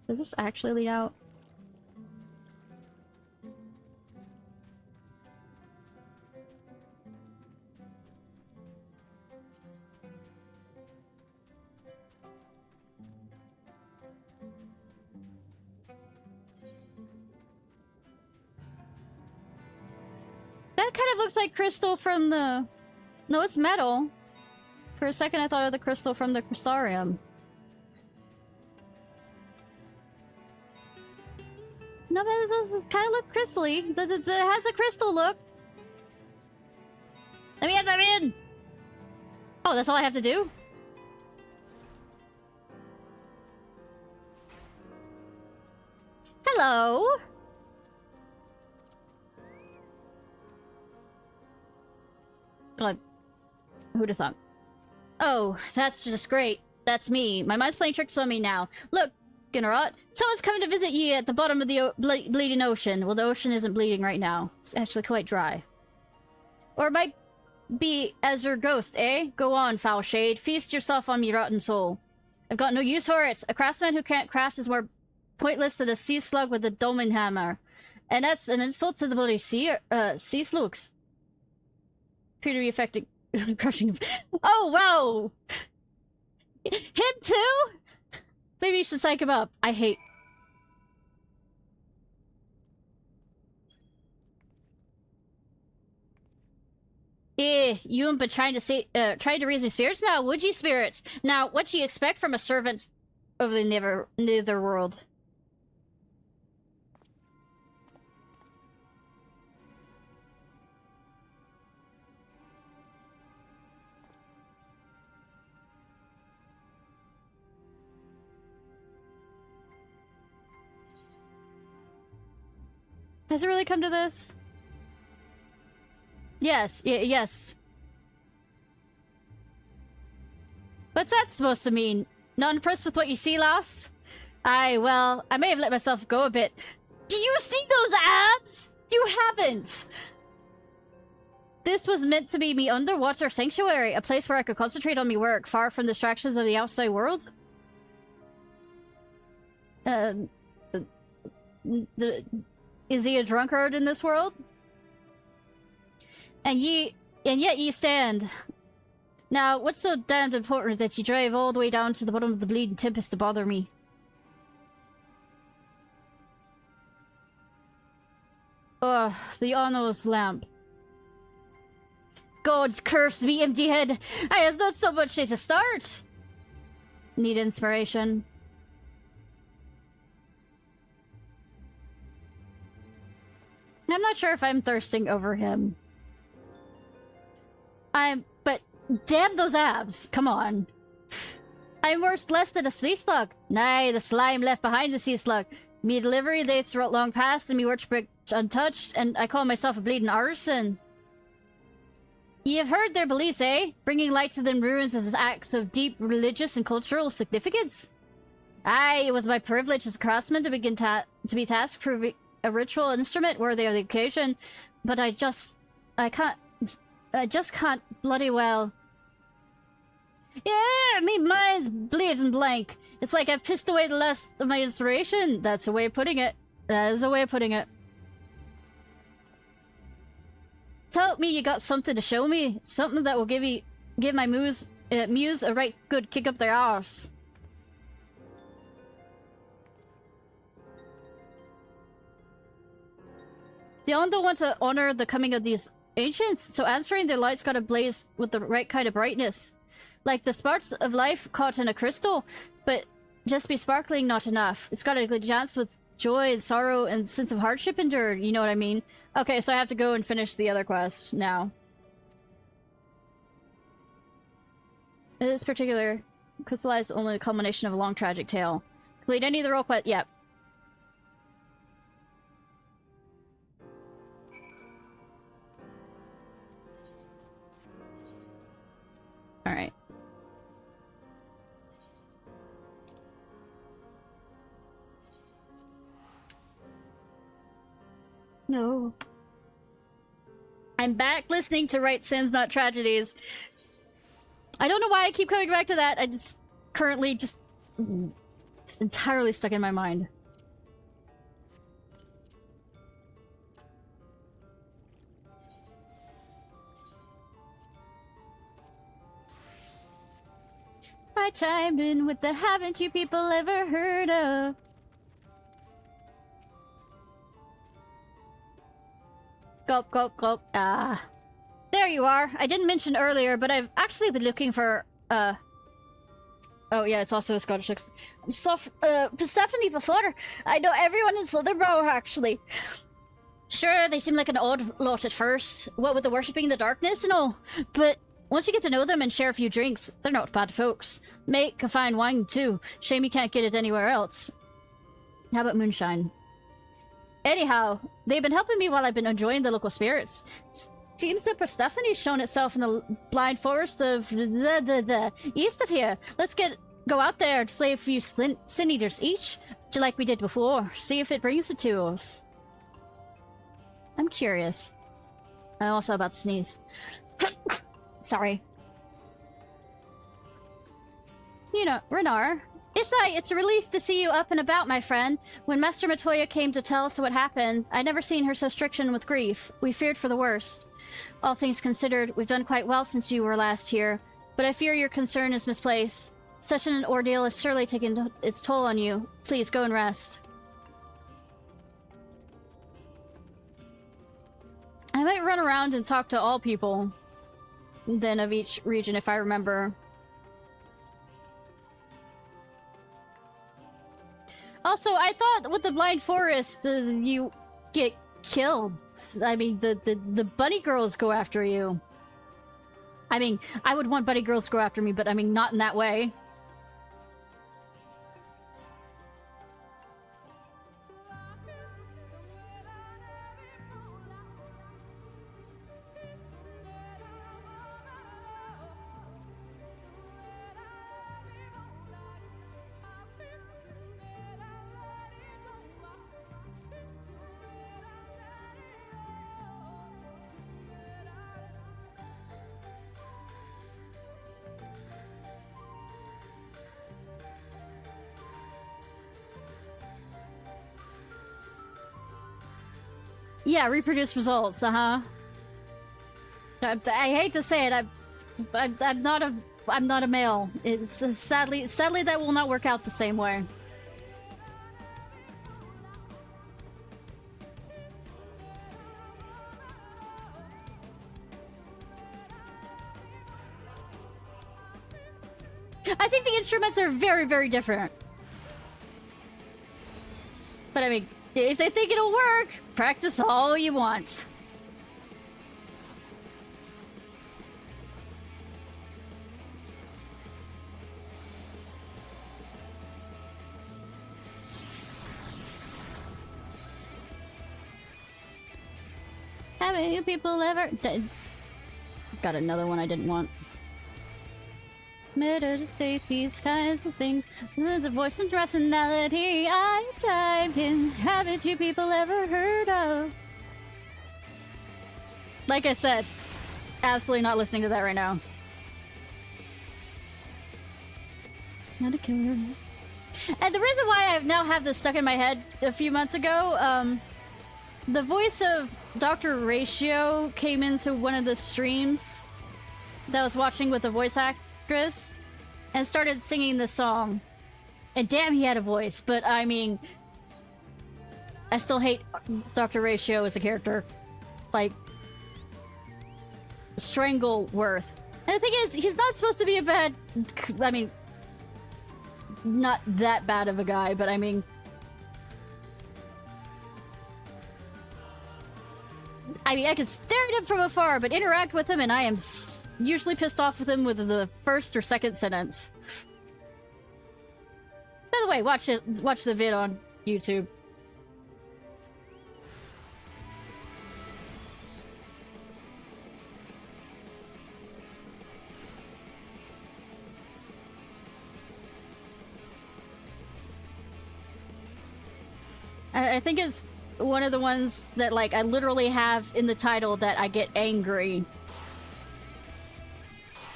Does this actually lead out? That kind of looks like crystal from the... No, it's metal. For a second I thought of the crystal from the Crystarium. No, but it kind of look crystally. It has a crystal look. Let me in! Oh, that's all I have to do? Hello! God. Who'd have thought? Oh, that's just great. That's me. My mind's playing tricks on me now. Look, Ginnerot, someone's coming to visit ye at the bottom of the bleeding ocean. Well, the ocean isn't bleeding right now. It's actually quite dry. Or it might be as your ghost, eh? Go on, foul shade. Feast yourself on me rotten soul. I've got no use for it. A craftsman who can't craft is more pointless than a sea slug with a dolmen hammer. And that's an insult to the bloody sea slugs. Appear to be affecting... crushing... Oh, wow! Him too? Maybe you should psych him up. I hate... you ain't been trying to raise me spirits now, would ye, spirits? Now, what do you expect from a servant of the nether world? Has it really come to this? Yes, yes. What's that supposed to mean? Not impressed with what you see, lass? Aye, well, I may have let myself go a bit. Do you see those abs? You haven't! This was meant to be me underwater sanctuary, a place where I could concentrate on me work, far from distractions of the outside world. Is he a drunkard in this world? And yet ye stand. Now, what's so damned important that you drive all the way down to the bottom of the bleeding tempest to bother me? Ugh, the Anno's lamp. God's curse me, empty head! I has not so much to start! Need inspiration. I'm not sure if I'm thirsting over him. But damn those abs! Come on. I'm worth less than a sea slug. Nay, the slime left behind the sea slug. Me delivery dates were long past and me workshop untouched, and I call myself a bleeding artisan. Ye have heard their beliefs, eh? Bringing light to them ruins as acts of deep religious and cultural significance. Aye, it was my privilege as a craftsman to begin to be tasked proving a ritual instrument worthy of the occasion, but I just can't bloody well. Yeah, me mind's bleeding blank. It's like I've pissed away the last of my inspiration. That's a way of putting it. That is a way of putting it. Tell me you got something to show me. Something that will give my muse a right good kick up their arse. The Ondo want to honor the coming of these ancients, so answering their light's gotta blaze with the right kind of brightness. Like the sparks of life caught in a crystal, but just be sparkling not enough. It's gotta dance with joy and sorrow and sense of hardship endured, you know what I mean? Okay, so I have to go and finish the other quest now. This particular crystallized only a culmination of a long tragic tale. Complete any of the role quest. Yep. Alright. No. I'm back listening to Right Sins, Not Tragedies. I don't know why I keep coming back to that. I just currently just... It's entirely stuck in my mind. I chimed in with the haven't you people ever heard of? Gulp, gulp, gulp. Ah. There you are. I didn't mention earlier, but I've actually been looking for, Oh yeah, it's also a Scottish accent. Persephone before. I know everyone in Southernborough, actually. Sure, they seem like an odd lot at first, what with the worshipping the darkness and all. But once you get to know them and share a few drinks, they're not bad folks. Make a fine wine, too. Shame you can't get it anywhere else. How about moonshine? Anyhow, they've been helping me while I've been enjoying the local spirits. Seems that Persephone's shown itself in the blind forest of the east of here. Let's go out there to slay a few sin eaters each, just like we did before. See if it brings the two of us. I'm curious. I'm also about to sneeze. Sorry. You know, Renar. Ishnai, it's a relief to see you up and about, my friend. When Master Matoya came to tell us what happened, I'd never seen her so stricken with grief. We feared for the worst. All things considered, we've done quite well since you were last here, but I fear your concern is misplaced. Such an ordeal has surely taken its toll on you. Please, go and rest. I might run around and talk to all people, then of each region if I remember. Also, I thought with the blind forest, you get killed. I mean, the bunny girls go after you. I mean, I would want bunny girls to go after me, but I mean, not in that way. Yeah, reproduce results, I hate to say it, I'm not a male. It's sadly that will not work out the same way. I think the instruments are very, very different. But I mean, if they think it'll work, practice all you want. Have you people ever... Got another one I didn't want. Meditate these kinds of things. The voice and rationality I typed in. Haven't you people ever heard of? Like I said, absolutely not listening to that right now. Not a killer. And the reason why I now have this stuck in my head a few months ago, the voice of Dr. Ratio came into one of the streams that I was watching with the voice actress and started singing the song. And damn, he had a voice, but I mean, I still hate Dr. Ratio as a character. Like, Strangleworth. And the thing is, he's not supposed to be a bad... I mean, not that bad of a guy, but I mean... I can stare at him from afar, but interact with him, and I am usually pissed off with him with the first or second sentence. By the way, watch the vid on YouTube. I think it's one of the ones that, like, I literally have in the title that I get angry.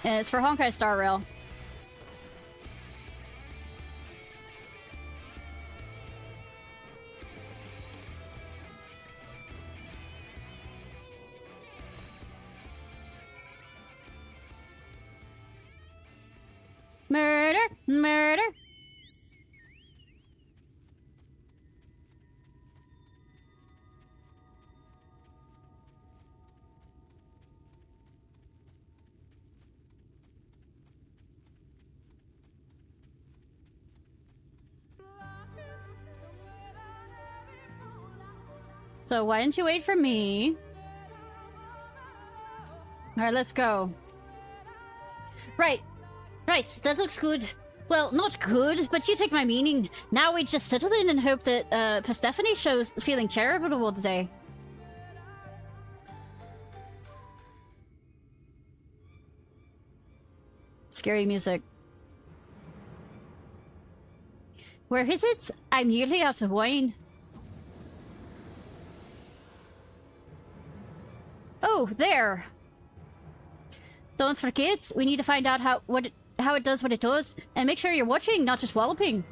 And it's for Honkai Star Rail. Murder! Murder! So why didn't you wait for me? Alright, let's go. Right. Right, that looks good. Well, not good, but you take my meaning. Now we just settle in and hope that Persephone shows feeling charitable today. Scary music. Where is it? I'm nearly out of wine. Oh, there. Don't forget, we need to find out how it does what it does, and make sure you're watching, not just walloping.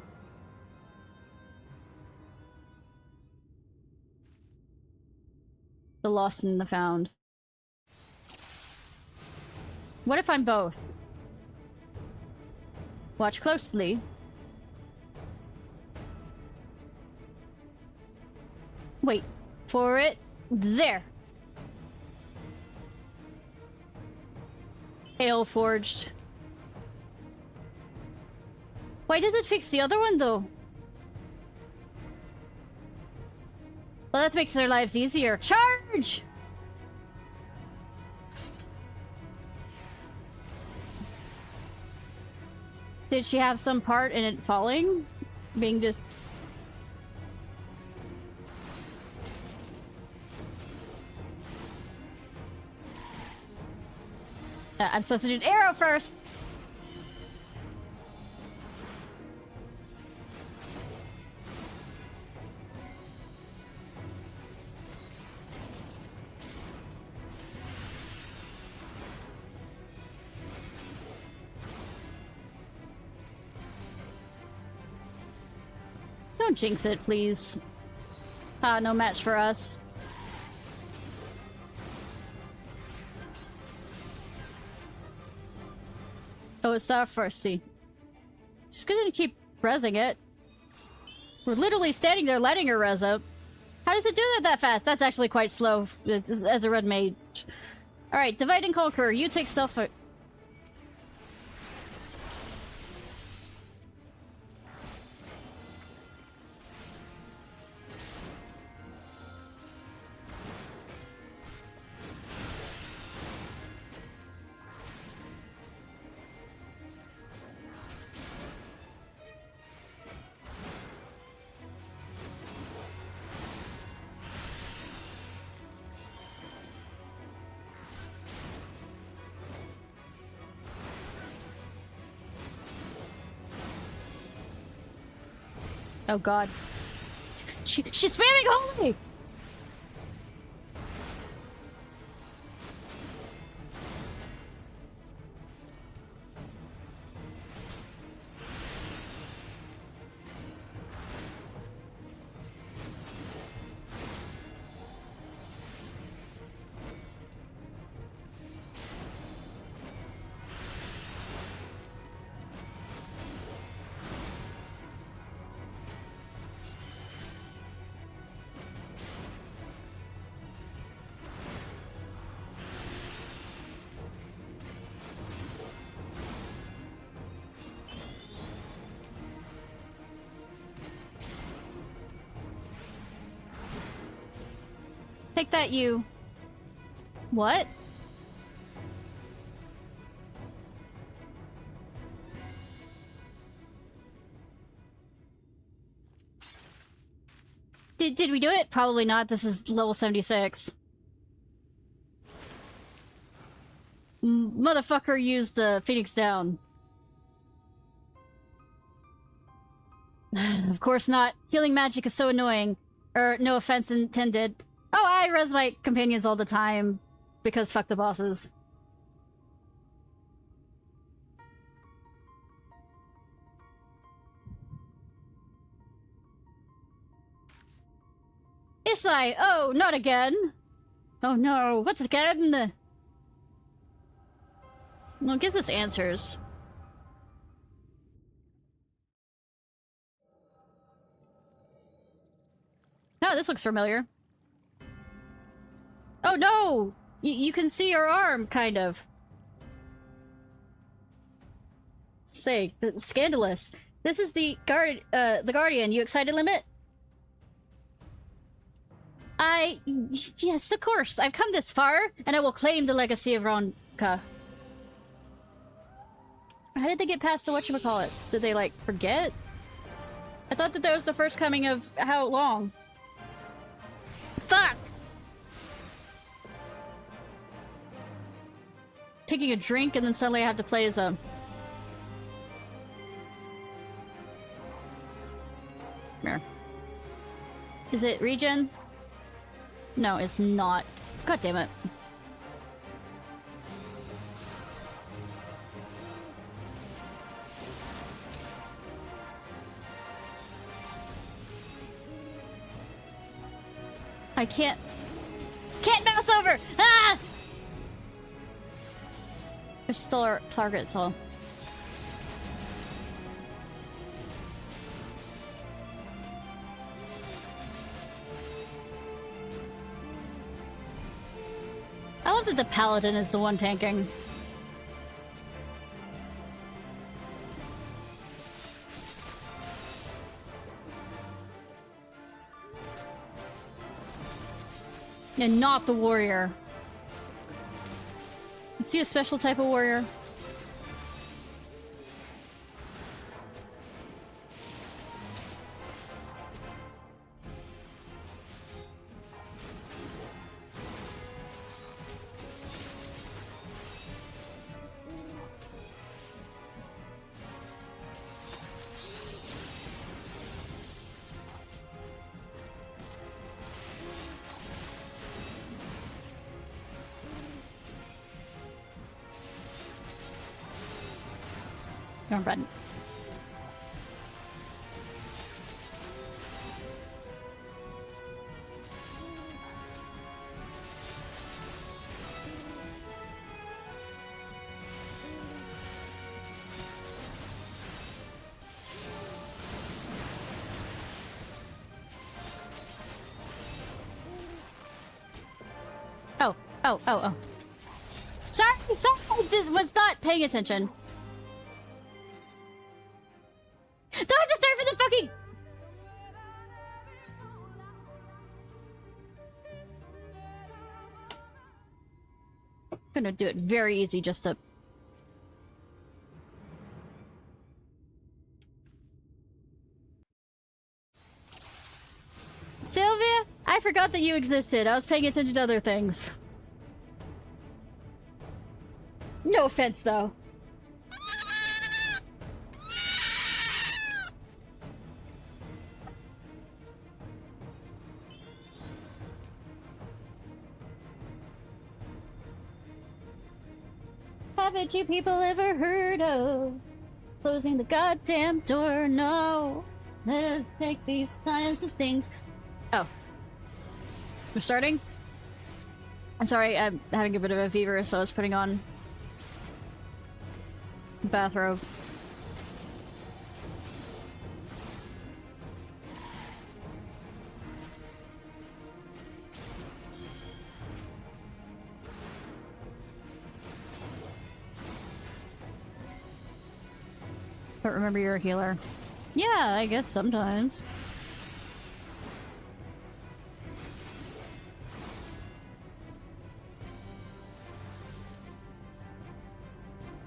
The lost and the found. What if I'm both? Watch closely. Wait for it. There. Ale forged. Why does it fix the other one though? Well, that makes their lives easier. Charge! Did she have some part in it falling? Being just... I'm supposed to do an arrow first! Don't jinx it, please. Ah, no match for us. Oh, it's our first see. Just gonna keep rezzing it. We're literally standing there letting her res up. How does it do that fast? That's actually quite slow as a red mage. Alright, divide and conquer. You take self... Oh god. She's spamming holy! Take that, you. What? Did we do it? Probably not. This is level 76. Motherfucker used Phoenix Down. Of course not. Healing magic is so annoying. No offense intended. Oh, I res my companions all the time. Because fuck the bosses. Ishnai! Oh, not again! Oh no, what's again? Well, it gives us answers. Oh, this looks familiar. Oh no! You can see her arm, kind of. Say, Scandalous. This is the Guardian. You excited, Limit? Yes, of course. I've come this far, and I will claim the legacy of Ronka. How did they get past the whatchamacallits? Did they, like, forget? I thought that was the first coming of how long? Fuck! Taking a drink, and then suddenly I have to play as a... Here. Is it regen? No, it's not. God damn it. I can't bounce over! Ah! There's still our target, so... I love that the paladin is the one tanking. And not the warrior. Is he a special type of warrior? Don't run. Oh. Sorry, I was not paying attention. Don't have to start for the fucking... I'm gonna do it very easy just to... Sylvia? I forgot that you existed. I was paying attention to other things. No offense, though. Haven't you people ever heard of closing the goddamn door? No. Let's take these kinds of things. Oh. We're starting? I'm sorry, I'm having a bit of a fever, so I was putting on a bathrobe. Don't remember you're a healer. Yeah, I guess sometimes.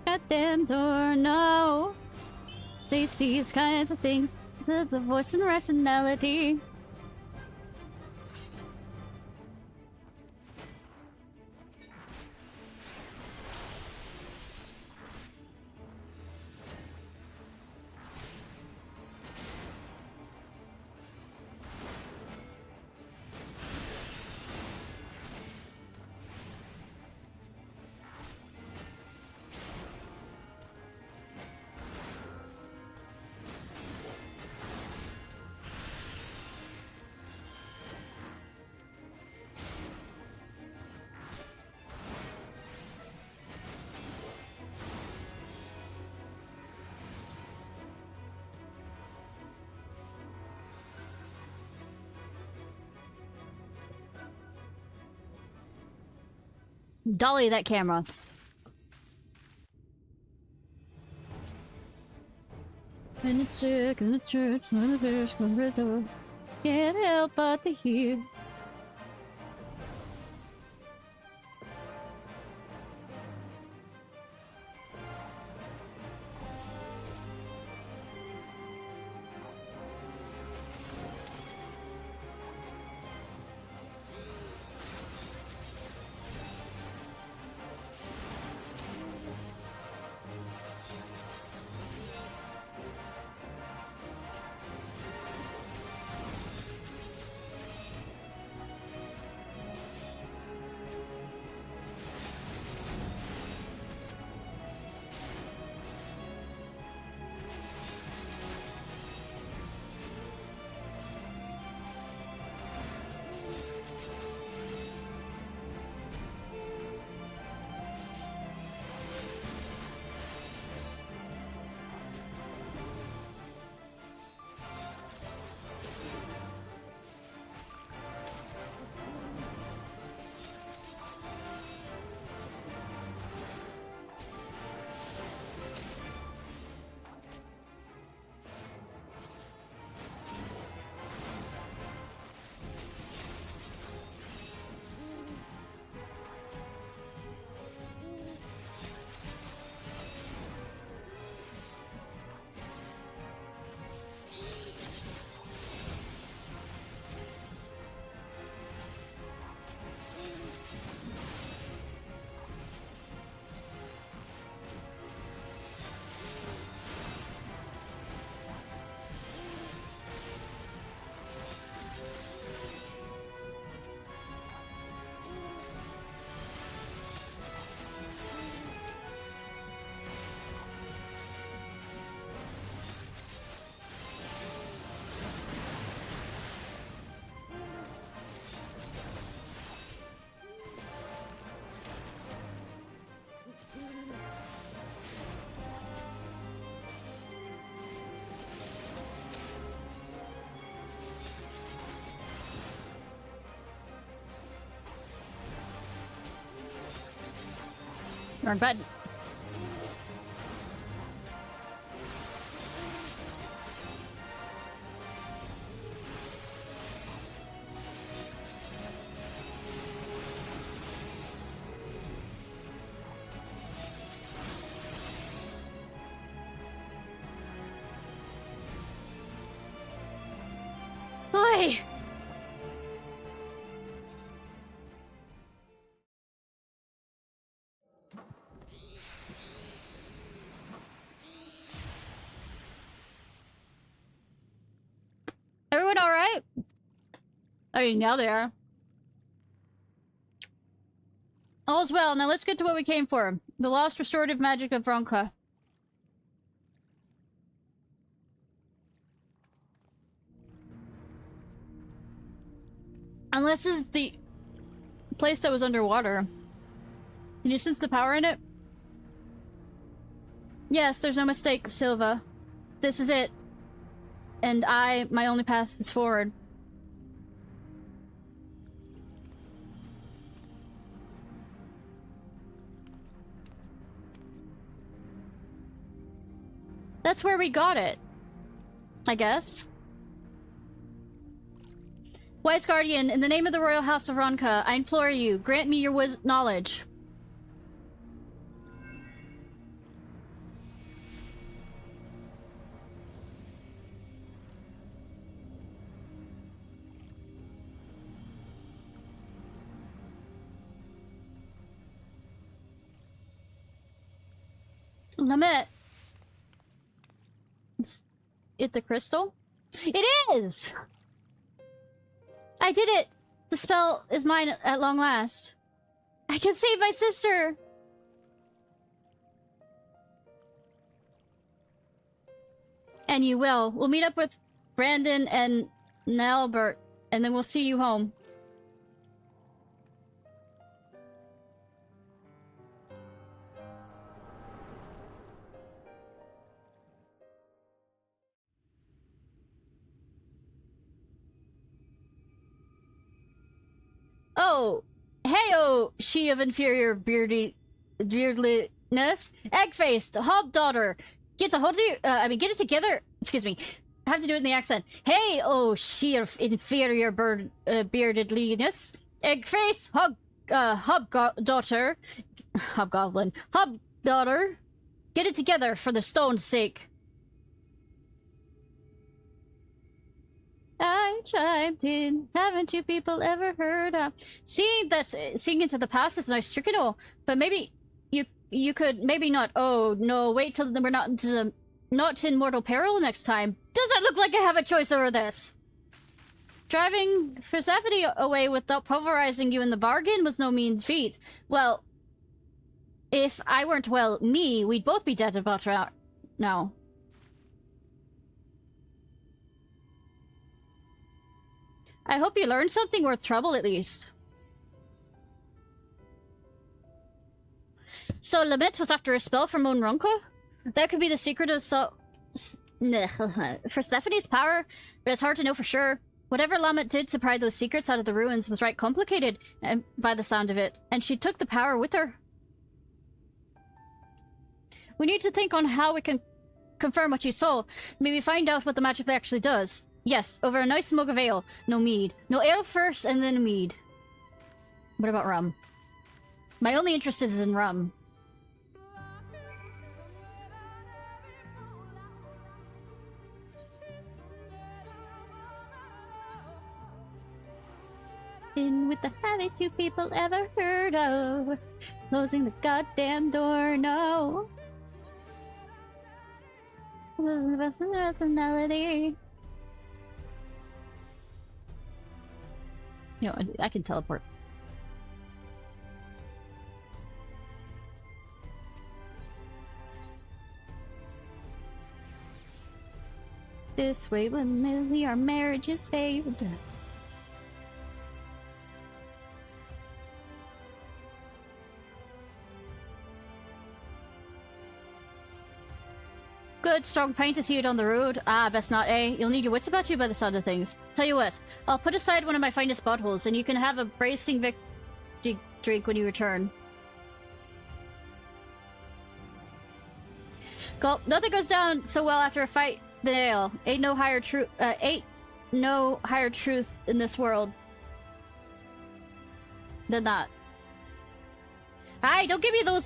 Goddamn door, no. They see these kinds of things. There's a voice and rationality. Dolly that camera. In the church, in the church, when the bears come red door. Can't help but to hear Wrong button. Oi! Everyone all right? I mean, now they are. All's well. Now let's get to what we came for. The lost restorative magic of Ronka. Unless this is the place that was underwater. Can you sense the power in it? Yes, there's no mistake, Silva. This is it. And my only path is forward. That's where we got it. I guess. Wise Guardian, in the name of the Royal House of Ronka, I implore you, grant me your knowledge. Limit. Is it the crystal? It is! I did it! The spell is mine at long last. I can save my sister! And you will. We'll meet up with Brandon and Nalbert, and then we'll see you home. Oh, hey-oh, she of inferior beardliness, egg-faced, hob-daughter, get it together, excuse me, I have to do it in the accent. Hey, oh, she of inferior beardedliness, egg-face, hobgoblin, hob-daughter, get it together for the stone's sake. I chimed in. Haven't you people ever heard of? Seeing into the past is nice trick and all, but maybe you could maybe not. Oh no! Wait till we're not in mortal peril next time. Does it look like I have a choice over this? Driving Persephone away without pulverizing you in the bargain was no mean feat. Well, if I weren't me, we'd both be dead about now. I hope you learned something worth trouble, at least. So Lament was after a spell from Ronka? That could be the secret of Persephone's power, but it's hard to know for sure. Whatever Lament did to pry those secrets out of the ruins was right complicated, by the sound of it, and she took the power with her. We need to think on how we can confirm what you saw. Maybe find out what the magic actually does. Yes, over a nice mug of ale. No mead. No ale first, and then mead. What about rum? My only interest is in rum. In with the habit you people ever heard of. Closing the goddamn door, no. That's a melody. You know, I can teleport. This way when Millie, our marriage is failed. Good, strong pint to see it on the road. Ah, best not, eh? You'll need your wits about you by the sound of things. Tell you what, I'll put aside one of my finest bottles, and you can have a bracing victory drink when you return. Go. Nothing goes down so well after a fight than ale. Ain't no higher truth in this world than that. Aye, don't give me those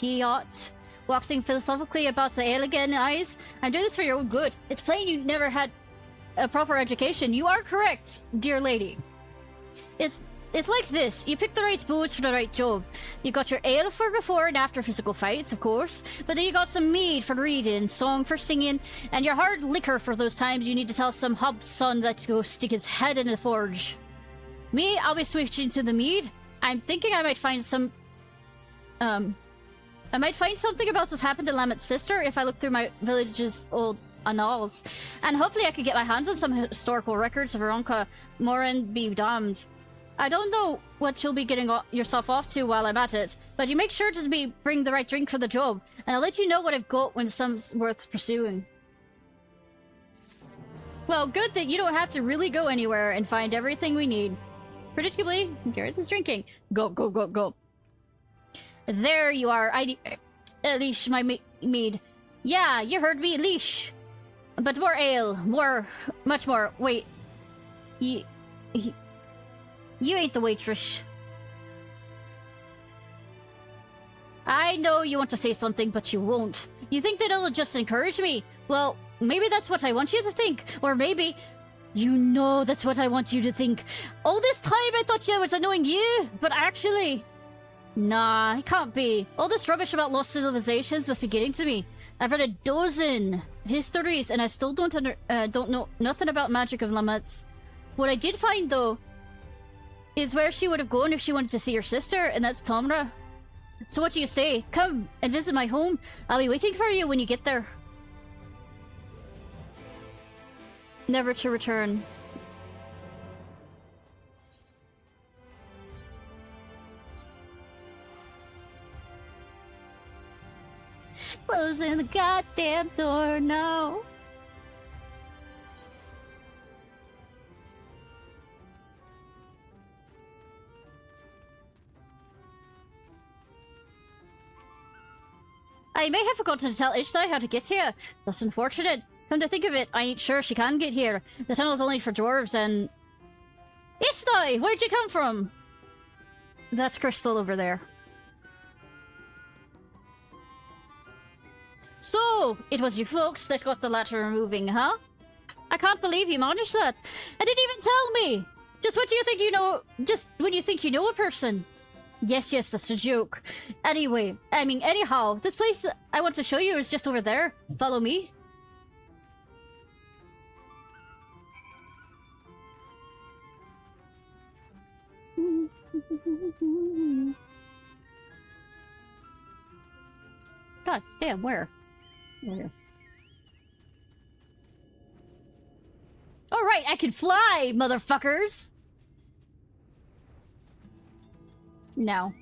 guyots waxing philosophically about the ale again, eyes. I'm doing this for your own good. It's plain you never had a proper education. You are correct, dear lady. It's like this. You pick the right booze for the right job. You got your ale for before and after physical fights, of course, but then you got some mead for reading, song for singing, and your hard liquor for those times you need to tell some hub son that to go stick his head in the forge. Me, I'll be switching to the mead. I'm thinking I might find some... I might find something about what's happened to Lamet's sister if I look through my village's old annals. And hopefully I could get my hands on some historical records of Veronica Morin be damned. I don't know what you'll be getting yourself off to while I'm at it, but you make sure to bring the right drink for the job, and I'll let you know what I've got when some's worth pursuing. Well, good that you don't have to really go anywhere and find everything we need. Predictably, Gareth is drinking. Go, go, go, go. There you are. Leash, my mead. Yeah, you heard me, leash. But more ale. Much more. Wait. You ain't the waitress. I know you want to say something, but you won't. You think that it'll just encourage me? Well, maybe that's what I want you to think. Or maybe... You know that's what I want you to think. All this time I thought I was annoying you, but actually... Nah, it can't be. All this rubbish about lost civilizations must be getting to me. I've read a dozen histories, and I still don't know nothing about magic of Lamet's. What I did find, though, is where she would have gone if she wanted to see her sister, and that's Tomra. So what do you say? Come and visit my home. I'll be waiting for you when you get there. Never to return. Closing the goddamn door now. I may have forgotten to tell Ishnai how to get here. That's unfortunate. Come to think of it, I ain't sure she can get here. The tunnel's only for dwarves and... Ishnai! Where'd you come from? That's Crystal over there. So, it was you folks that got the ladder moving, huh? I can't believe you managed that. And didn't even tell me! Just what do you think you know... Just when you think you know a person. Yes, that's a joke. Anyhow, this place I want to show you is just over there. Follow me. God damn, where? Alright, I can fly, motherfuckers! No.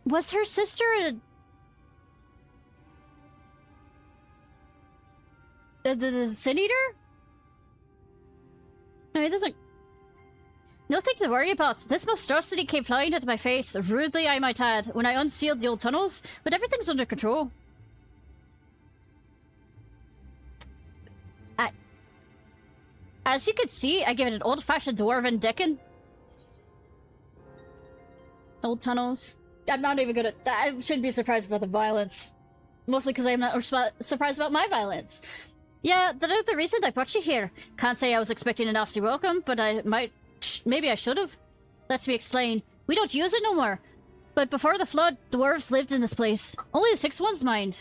Was her sister the Sin Eater? No, it doesn't... Nothing to worry about. This monstrosity came flying at my face, rudely I might add, when I unsealed the old tunnels, but everything's under control. As you can see, I gave it an old-fashioned dwarven decking. Old tunnels. I'm not even gonna... I shouldn't be surprised about the violence. Mostly because I'm not surprised about my violence. Yeah, that's the reason I brought you here. Can't say I was expecting a nasty welcome, but I might... Maybe I should have. Let me explain. We don't use it no more. But before the flood, dwarves lived in this place. Only the six ones mind.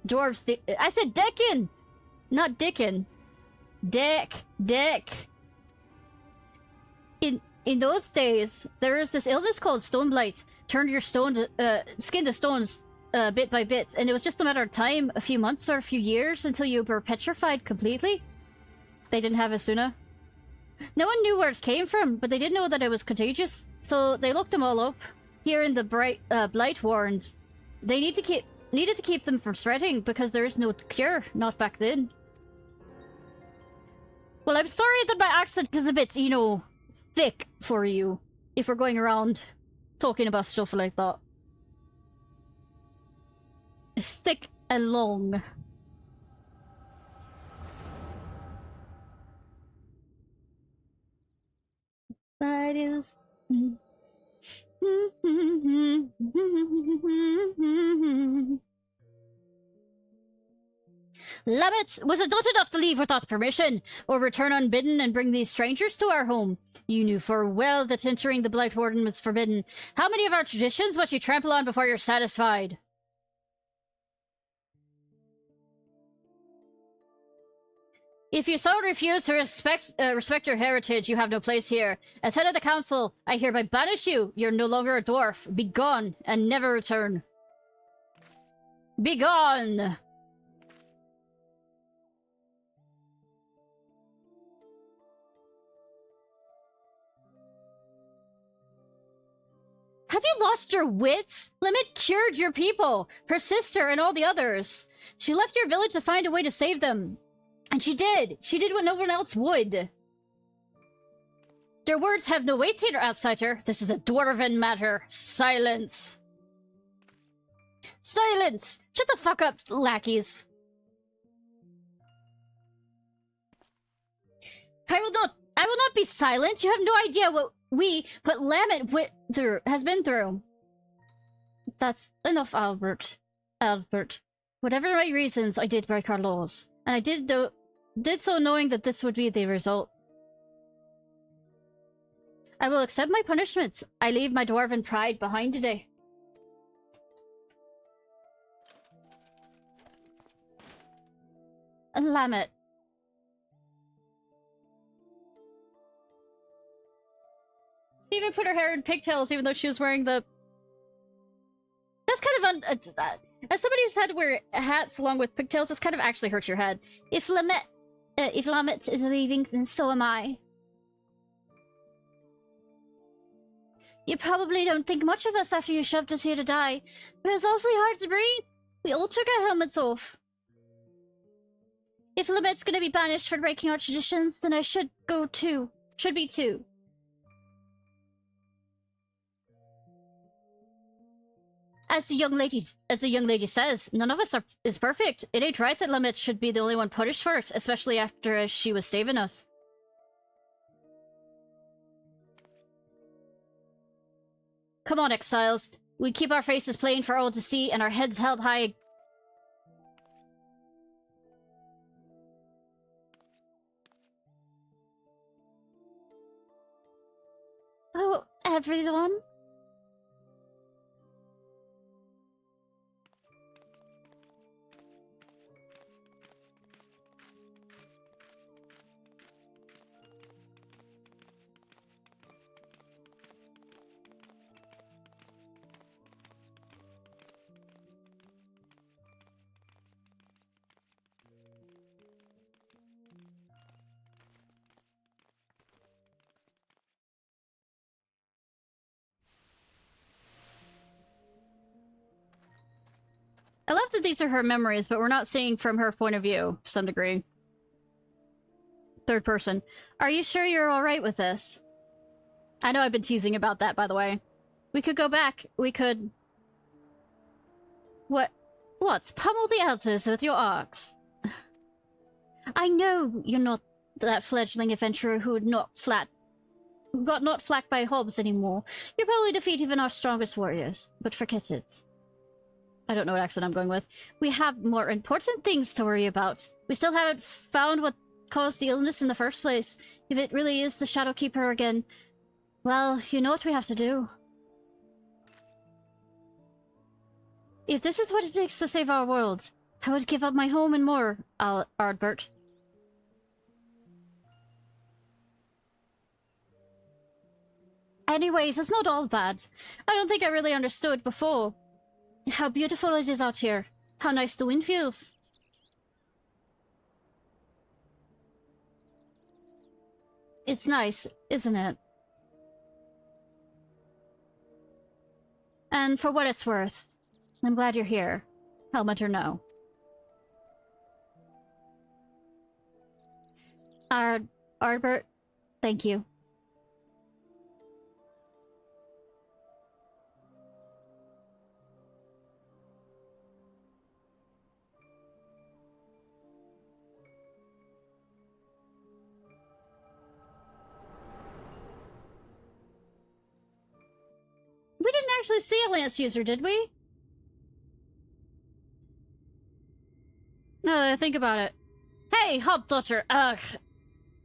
Dwarves... I said deckin! Not dickin. Deck. In those days, there was this illness called stone blight. Turned your skin to stones bit by bit, and it was just a matter of time, a few months or a few years, until you were petrified completely. They didn't have Asuna. No one knew where it came from, but they did know that it was contagious, so they looked them all up. Here in the blight warrens, they needed to keep them from spreading because there is no cure, not back then. Well, I'm sorry that my accent is a bit, you know, thick for you, if we're going around talking about stuff like that. It's thick and long. That is... Lamet was it not enough to leave without permission, or return unbidden and bring these strangers to our home? You knew full well that entering the Blight Warden was forbidden. How many of our traditions must you trample on before you're satisfied? If you so refuse to respect your heritage, you have no place here. As head of the council, I hereby banish you. You're no longer a dwarf. Be gone and never return. Be gone! Have you lost your wits? Limit cured your people, her sister and all the others. She left your village to find a way to save them. And she did. She did what no one else would. Their words have no weight here, outsider. This is a dwarven matter. Silence. Silence! Shut the fuck up, lackeys. I will not be silent. You have no idea what we, but Lamet has been through. That's enough, Albert. Whatever my reasons, I did break our laws. And I did so knowing that this would be the result. I will accept my punishment. I leave my dwarven pride behind today. And Lamet. She even put her hair in pigtails even though she was wearing the... That's kind of as somebody who's had to wear hats along with pigtails, this kind of actually hurts your head. If Lamet is leaving, then so am I. You probably don't think much of us after you shoved us here to die, but it was awfully hard to breathe. We all took our helmets off. If Lamet's gonna be banished for breaking our traditions, then I should go too. Should be too. As the young lady says, none of us is perfect. It ain't right that Lamet should be the only one punished for it, especially after she was saving us. Come on, exiles. We keep our faces plain for all to see and our heads held high. Oh, everyone. I love that these are her memories, but we're not seeing from her point of view, to some degree. Third person. Are you sure you're alright with this? I know I've been teasing about that, by the way. We could go back. We could... What? Pummel the elders with your arcs. I know you're not that fledgling adventurer who got not flacked by hobs anymore. You probably defeat even our strongest warriors, but forget it. I don't know what accent I'm going with. We have more important things to worry about. We still haven't found what caused the illness in the first place. If it really is the Shadowkeeper again, well, you know what we have to do. If this is what it takes to save our world, I would give up my home and more, Ardbert. Anyways, it's not all bad. I don't think I really understood before. How beautiful it is out here. How nice the wind feels. It's nice, isn't it? And for what it's worth, I'm glad you're here, helmet or no. Arbert, thank you. We didn't actually see a lance user, did we? No, think about it. Hey, Hobdaughter, ugh.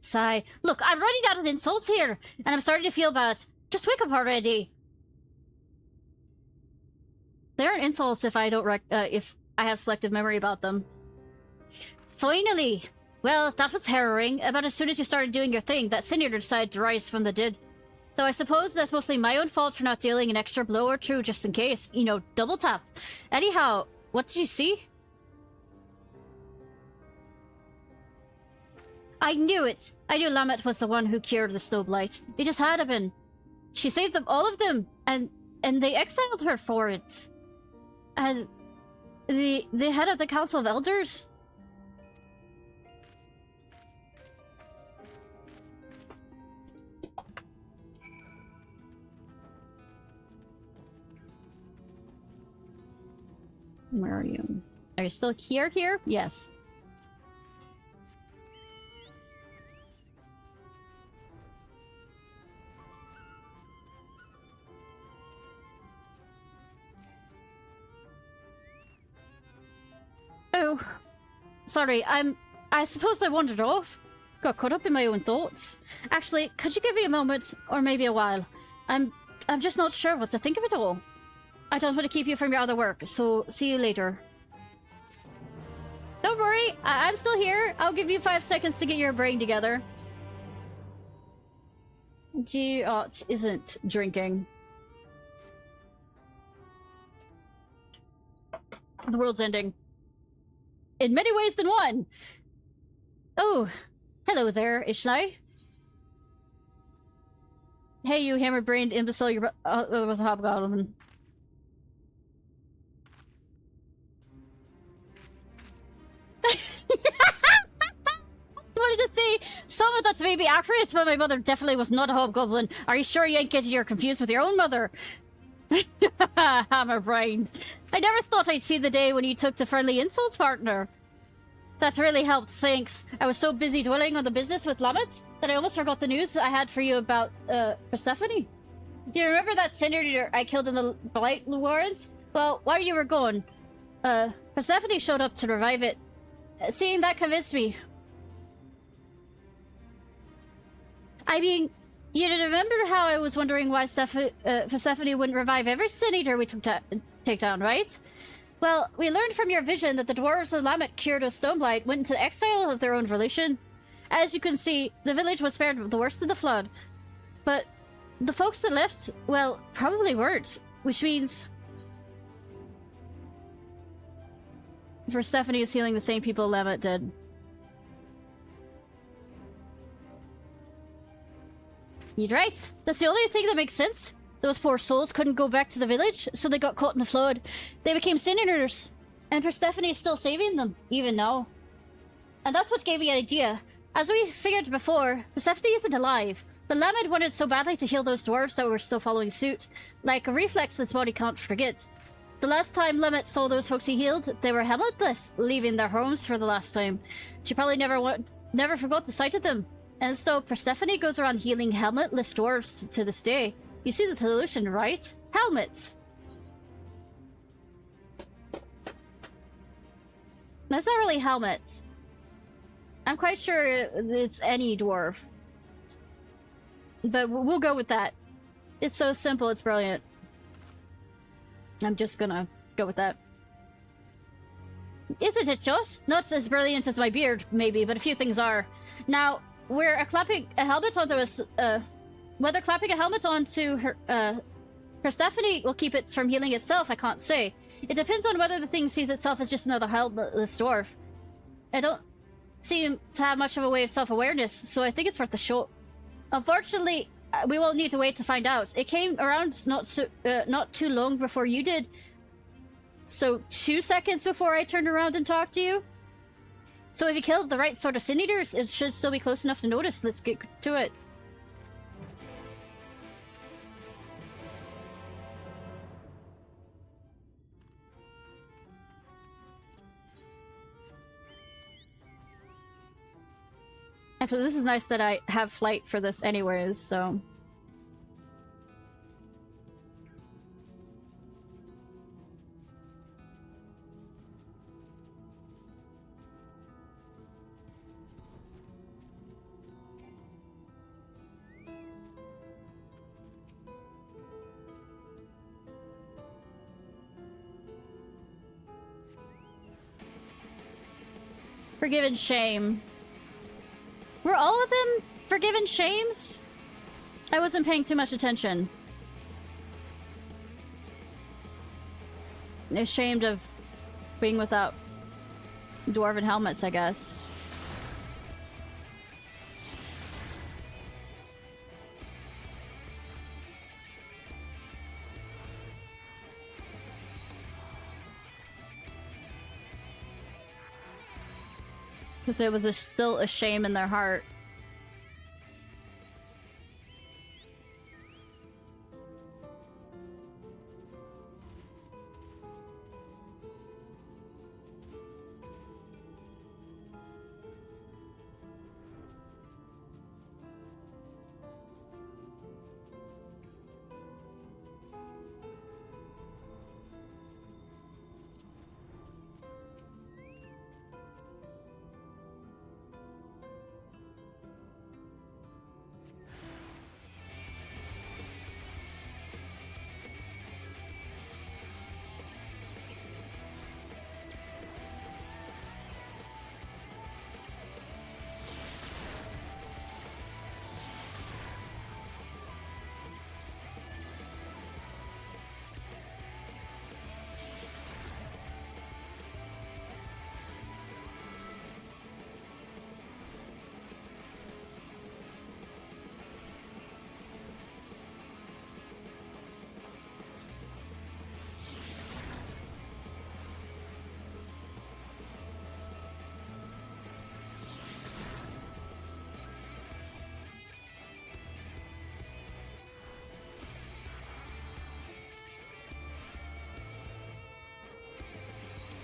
Sigh. Look, I'm running out of insults here, and I'm starting to feel bad. Just wake up already. They aren't insults if I don't if I have selective memory about them. Finally! Well, that was harrowing. About as soon as you started doing your thing, that Senator decided to rise from the dead. Though I suppose that's mostly my own fault for not dealing an extra blow or two just in case. You know, double tap. Anyhow, what did you see? I knew it! I knew Lamet was the one who cured the Snowblight. It just had to been. She saved them, all of them, and they exiled her for it. And the head of the Council of Elders? Where are you? Are you still here? Yes. Oh, sorry, I suppose I wandered off. Got caught up in my own thoughts. Actually, could you give me a moment, or maybe a while? I'm just not sure what to think of it all. I don't want to keep you from your other work, so see you later. Don't worry, I'm still here. I'll give you 5 seconds to get your brain together. G-Ot isn't drinking. The world's ending. In many ways than one! Oh, hello there, Ishnai. Hey, you hammer-brained imbecile, you're... Oh, it was a hobgoblin. Wanted to say, some of that's maybe accurate, but my mother definitely was not a hobgoblin. Are you sure you ain't getting her confused with your own mother? Hammer-brained. I never thought I'd see the day when you took the friendly insults partner. That really helped, thanks. I was so busy dwelling on the business with Lamet that I almost forgot the news I had for you about, Persephone. You remember that senator I killed in the Blight Warrens? Well, while you were gone, Persephone showed up to revive it. Seeing that convinced me. I mean, you remember how I was wondering why Persephone wouldn't revive every senator we take down, right? Well, we learned from your vision that the dwarves of Lamet cured of Stoneblight went into exile of their own volition. As you can see, the village was spared the worst of the flood. But the folks that left, well, probably weren't. Which means... Persephone is healing the same people Lamet did. You're right. That's the only thing that makes sense. Those poor souls couldn't go back to the village, so they got caught in the flood. They became senators, and Persephone is still saving them, even now. And that's what gave me an idea. As we figured before, Persephone isn't alive, but Lamed wanted so badly to heal those dwarves that were still following suit, like a reflex this body can't forget. The last time Lamed saw those folks he healed, they were helmetless, leaving their homes for the last time. She probably never forgot the sight of them, and so Persephone goes around healing helmetless dwarves to this day. You see the solution, right? Helmets! That's not really helmets. I'm quite sure it's any dwarf. But we'll go with that. It's so simple, it's brilliant. I'm just gonna go with that. Isn't it just? Not as brilliant as my beard, maybe, but a few things are. Now, whether clapping a helmet onto her, Persephone will keep it from healing itself, I can't say. It depends on whether the thing sees itself as just another helmetless dwarf. I don't seem to have much of a way of self-awareness, so I think it's worth a shot. Unfortunately, we won't need to wait to find out. It came around not too long before you did. So 2 seconds before I turned around and talked to you? So if you killed the right sort of sin eaters, it should still be close enough to notice. Let's get to it. Actually, this is nice that I have flight for this anyways, so... Forgiven shame. Were all of them forgiven shames? I wasn't paying too much attention. Ashamed of being without dwarven helmets, I guess. Because there was still a shame in their heart.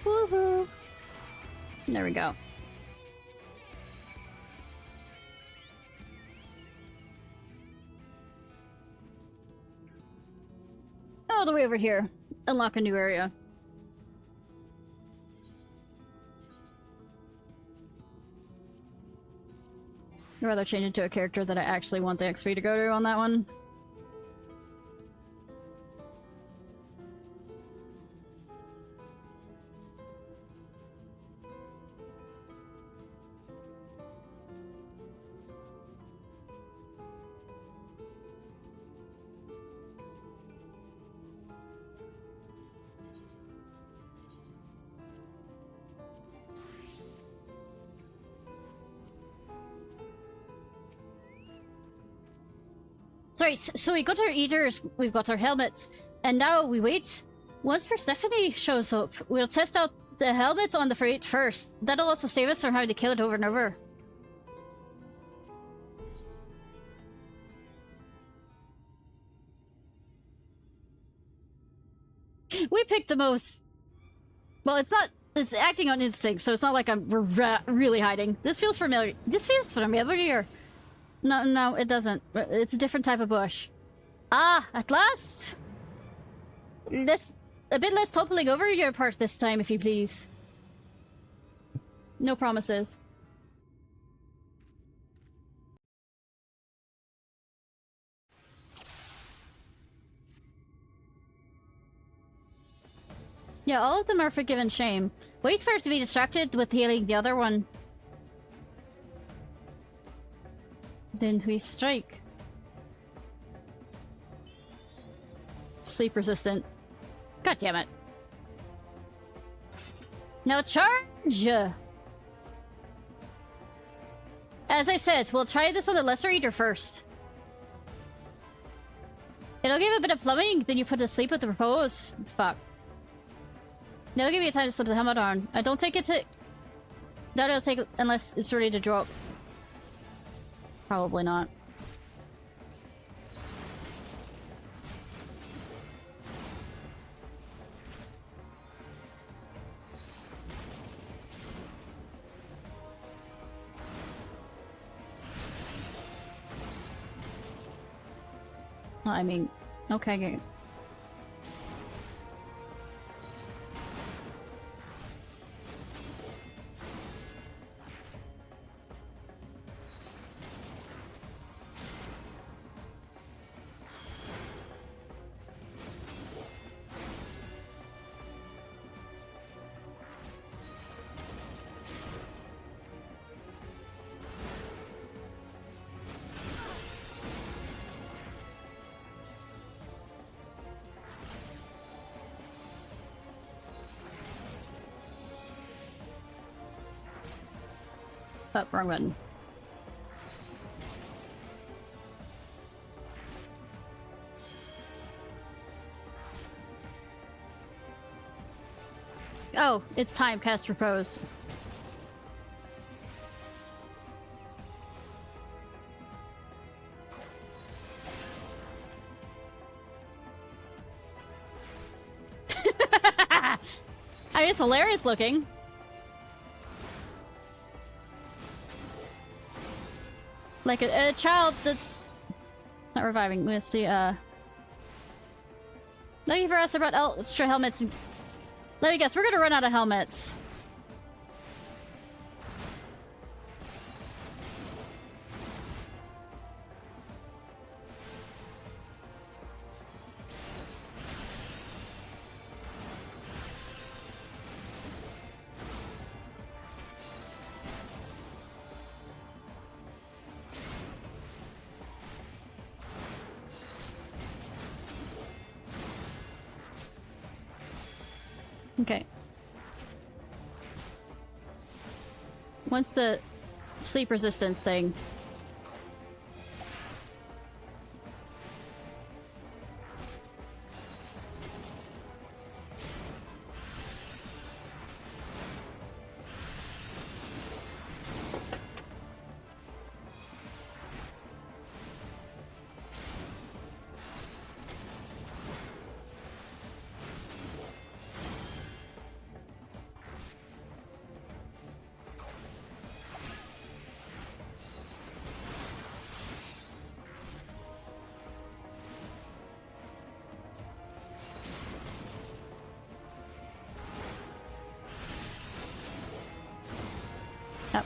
Woohoo! There we go. All the way over here. Unlock a new area. I'd rather change it to a character that I actually want the XP to go to on that one. Sorry, so we got our eaters, we've got our helmets, and now we wait. Once Persephone shows up, we'll test out the helmet on the freight first. That'll also save us from having to kill it over and over. We picked the most... Well, it's not... It's acting on instinct, so it's not like we're really hiding. This feels familiar. This feels familiar. No, it doesn't. It's a different type of bush. Ah, at last! A bit less toppling over your part this time, if you please. No promises. Yeah, all of them are forgiven shame. Wait for it to be distracted with healing the other one. Then we strike. Sleep resistant. God damn it. Now charge! As I said, we'll try this on the lesser eater first. It'll give a bit of plumbing, then you put to sleep with the repose. Fuck. It'll give you time to slip the helmet on. I don't take it to... No, it'll take unless it's ready to drop. Probably not. I mean, okay. Oh, wrong button. Oh, it's time. Cast Repose. I mean, it's hilarious looking. Like a child that's... It's not reviving. Let's see, Looking for us about extra helmets. Let me guess, we're gonna run out of helmets. Okay. Once the sleep resistance thing.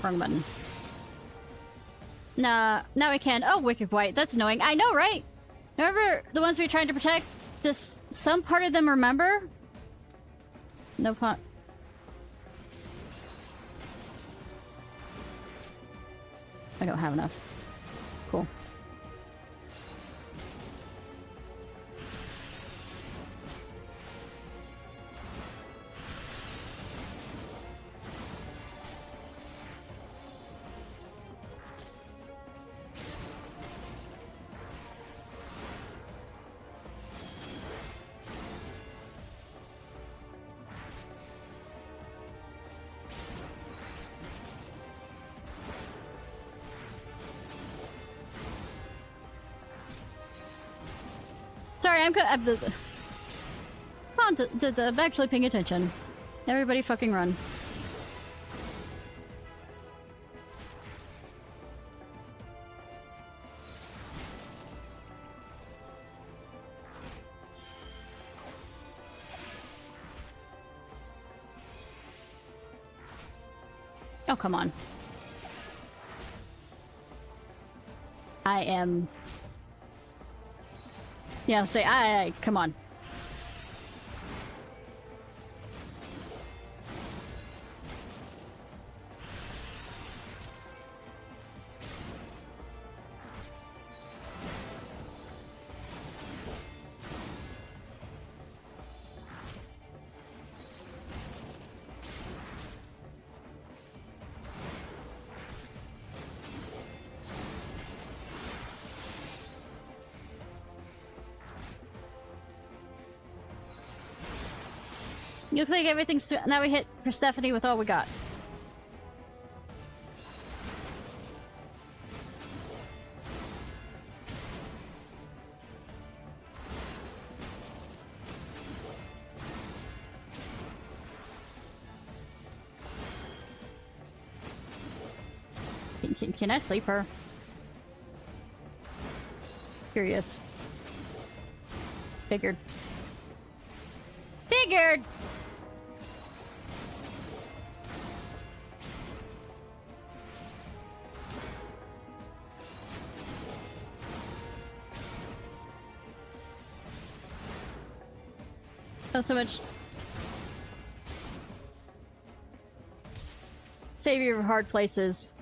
Wrong button. Nah, now we can. Oh, Wicked White. That's annoying. I know, right? Remember the ones we were trying to protect? Does some part of them remember? No pot. I don't have enough. Cool. Sorry, I'm I'm actually paying attention. Everybody fucking run. Oh, come on. I am... Yeah, say, come on. Looks like everything's... Now we hit Persephone with all we got. Can I sleep her? Curious. Figured. Figured! Not so much. Savior of hard places.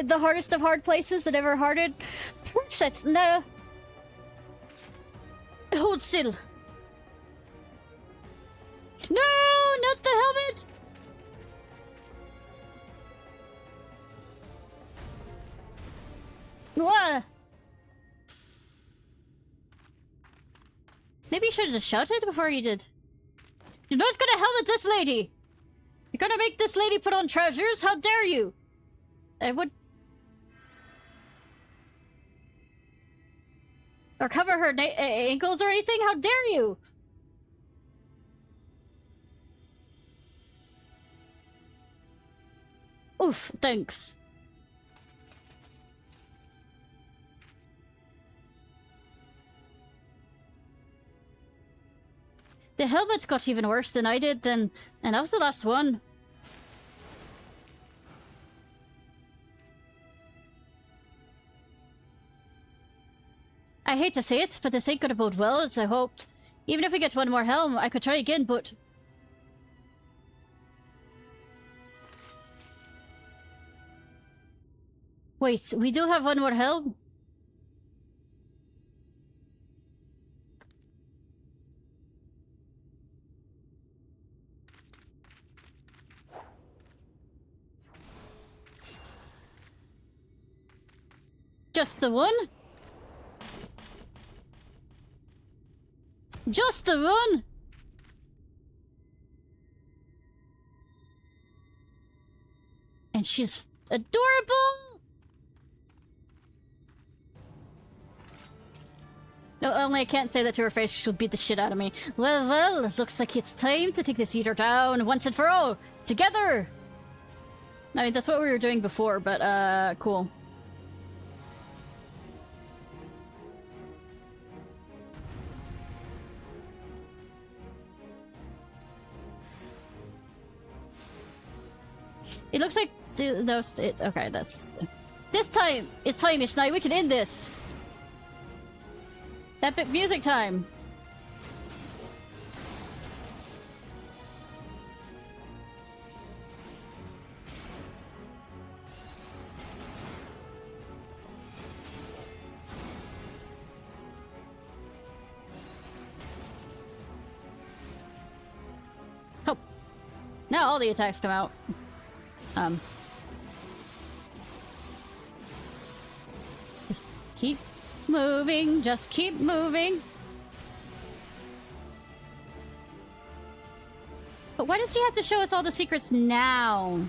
The hardest of hard places that ever hearted. Princess, no. Hold still. No, not the helmet. What? Maybe you should have just shouted before you did. You're not gonna helmet this lady! You're gonna make this lady put on trousers? How dare you! I would... Or cover her ankles or anything? How dare you! Oof, thanks. The helmet got even worse than I did then, and that was the last one. I hate to say it, but this ain't gonna bode well as I hoped. Even if we get one more helm, I could try again, but... Wait, we do have one more helm? Just the one? Just the one? And she's adorable! No, only I can't say that to her face, she'll beat the shit out of me. Well, it looks like it's time to take this eater down once and for all! Together! I mean, that's what we were doing before, but, cool. It looks like okay, that's this time. It's time, Ishnai. We can end this. That bit music time. Oh, now all the attacks come out. Just keep moving, just keep moving. But why does she have to show us all the secrets now?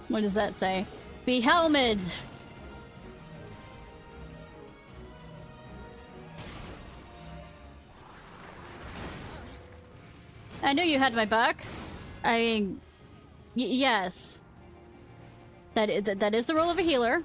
What does that say? Be helmeted! I knew you had my back. I mean, yes. That is the role of a healer.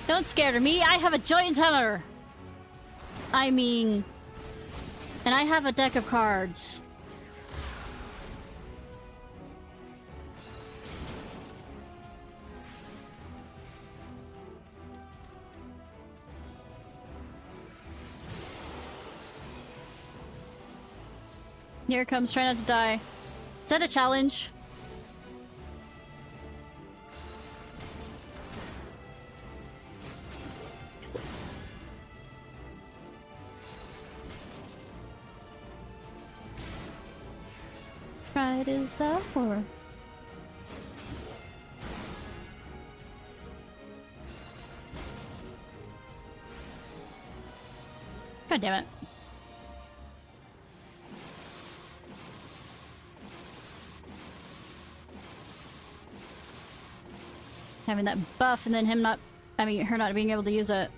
Don't scare me, I have a giant hammer! I mean... And I have a deck of cards. Here it comes, try not to die. Is that a challenge? Pride is a whore. God damn it. Having that buff and then him not, I mean, her not being able to use it.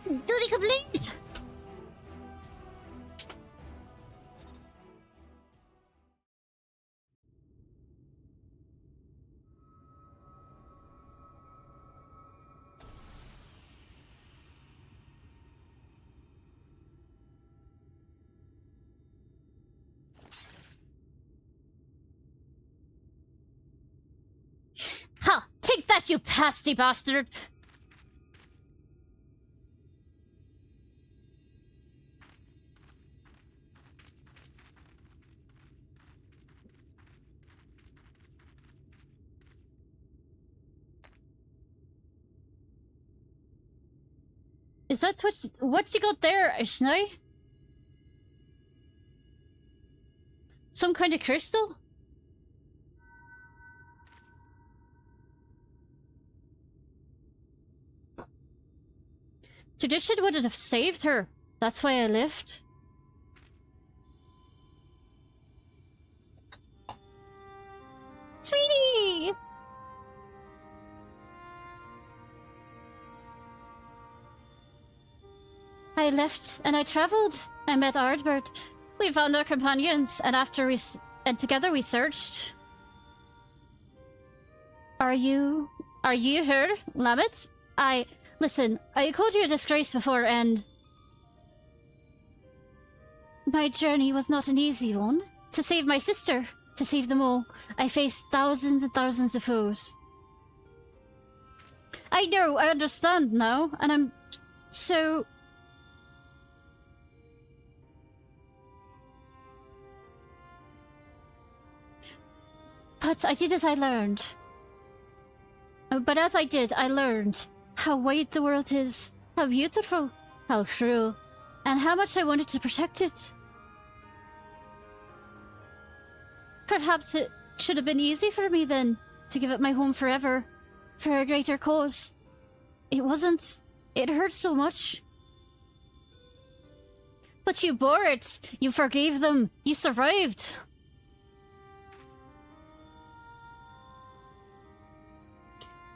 Duty complete! Ha! Take that, you pasty bastard! Is that what you got there, Ishnai? Some kind of crystal? Tradition wouldn't have saved her. That's why I left. Sweetie! I left and I traveled. I met Ardbert. We found our companions, and together we searched. Are you her, Lamet? Listen, I called you a disgrace before, and my journey was not an easy one. To save my sister, to save them all, I faced thousands and thousands of foes. I know, I understand now, and I'm so... But I did as I learned. But as I did, I learned how wide the world is, how beautiful, how cruel, and how much I wanted to protect it. Perhaps it should have been easy for me then, to give up my home forever, for a greater cause. It wasn't. It hurt so much. But you bore it. You forgave them. You survived.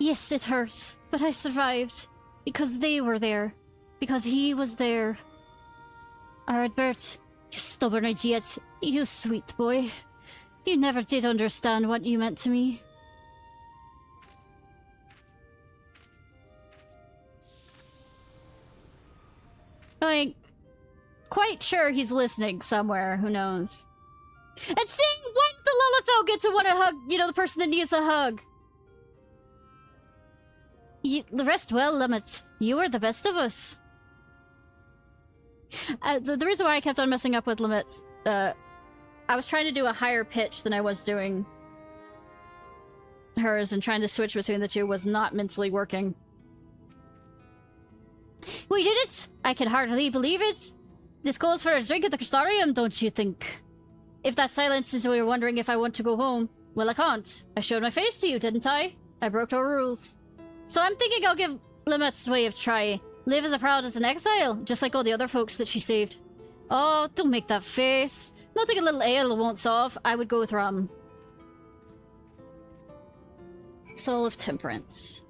Yes, it hurts, but I survived. Because they were there. Because he was there. Ardbert, you stubborn idiot. You sweet boy. You never did understand what you meant to me. Like, quite sure he's listening somewhere, who knows. And see, why does the Lullafell get to want to hug, you know, the person that needs a hug? The rest well, Limits. You are the best of us. The reason why I kept on messing up with Limits, I was trying to do a higher pitch than I was doing hers, and trying to switch between the two was not mentally working. We did it! I can hardly believe it! This calls for a drink at the Crystarium, don't you think? If that silence is why you're wondering if I want to go home, well, I can't. I showed my face to you, didn't I? I broke our rules. So I'm thinking I'll give Limet's way of try. Live as proud as an exile, just like all the other folks that she saved. Oh, don't make that face. Nothing a little ale won't solve. I would go with rum. Soul of Temperance.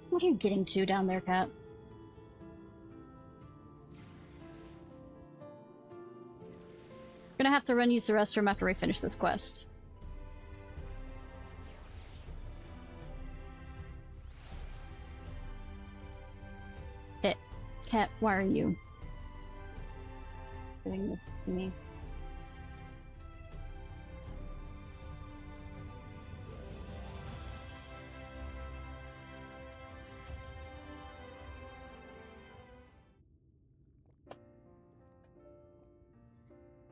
What are you getting to down there, Cat? Gonna have to run use the restroom after we finish this quest. Why are you doing this to me?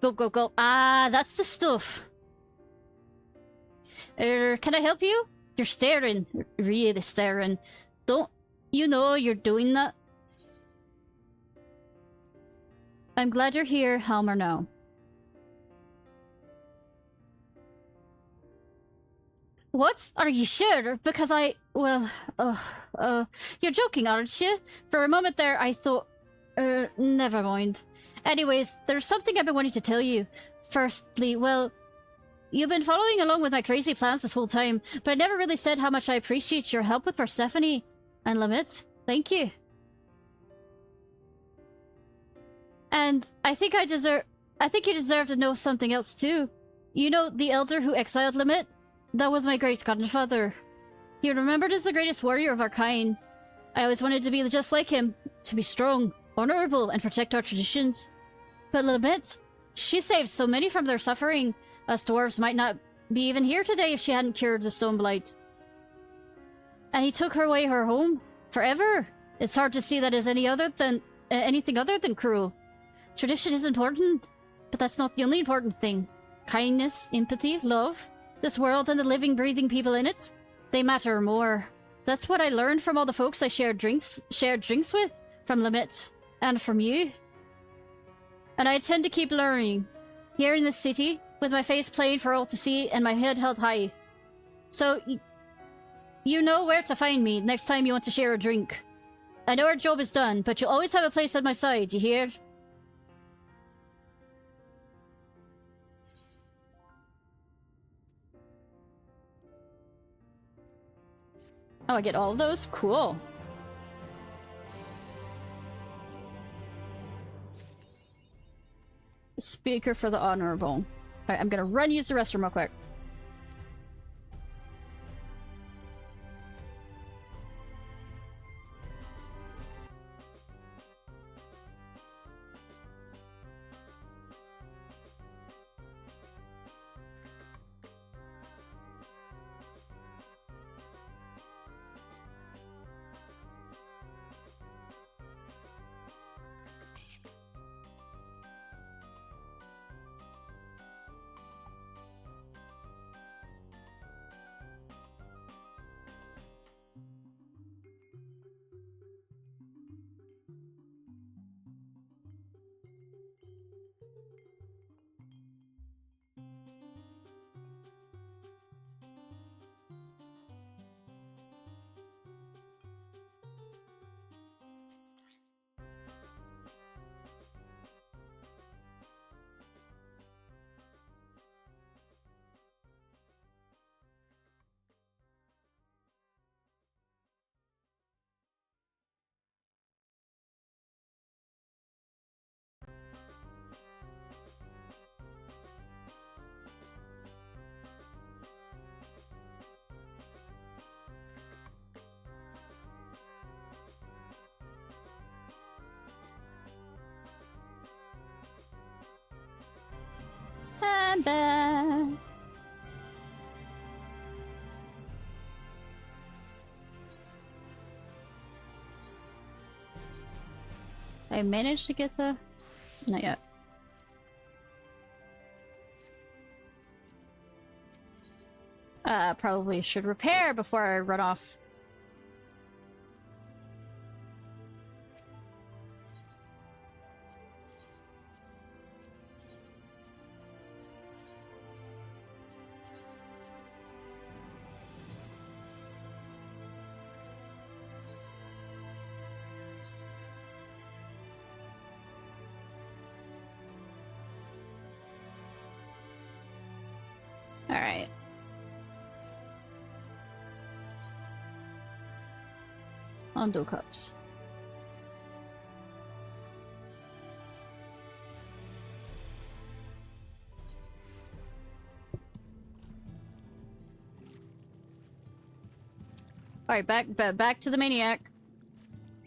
Go, go, go. Ah, that's the stuff. Can I help you? You're staring. Really staring. Don't you know you're doing that? I'm glad you're here, Helmer now. What? Are you sure? Because well, you're joking, aren't you? For a moment there, I thought, never mind. Anyways, there's something I've been wanting to tell you. Firstly, well, you've been following along with my crazy plans this whole time, but I never really said how much I appreciate your help with Persephone and Limit. Thank you. And I think you deserve to know something else too. You know the elder who exiled Limit? That was my great-grandfather. He remembered as the greatest warrior of our kind. I always wanted to be just like him, to be strong, honorable, and protect our traditions. But Limit, she saved so many from their suffering. Us dwarves might not be even here today if she hadn't cured the stone blight. And he took her away her home, forever. It's hard to see that as anything other than cruel. Tradition is important, but that's not the only important thing. Kindness, empathy, love. This world and the living, breathing people in it, they matter more. That's what I learned from all the folks I shared drinks with, from Limit, and from you. And I intend to keep learning, here in this city, with my face plain for all to see and my head held high. So, you know where to find me next time you want to share a drink. I know our job is done, but you'll always have a place at my side, you hear? Oh, I get all of those? Cool. Speaker for the honorable. Alright, I'm gonna run use the restroom real quick. I'm back. I managed to get the... Not yet. Probably should repair before I run off. Alright. Undo cups. Alright, back to the maniac.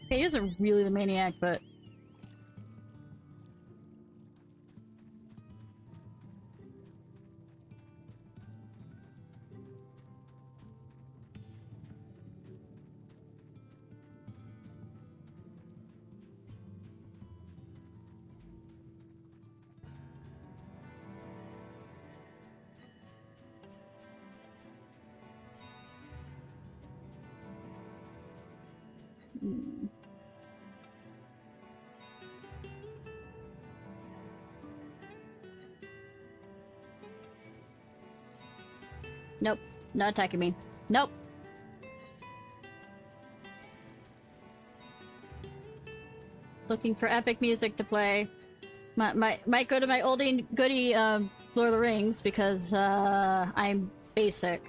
Okay, he isn't really the maniac, but Nope, not attacking me. Nope. Looking for epic music to play. Might go to my oldie goodie Lord of the Rings because I'm basic.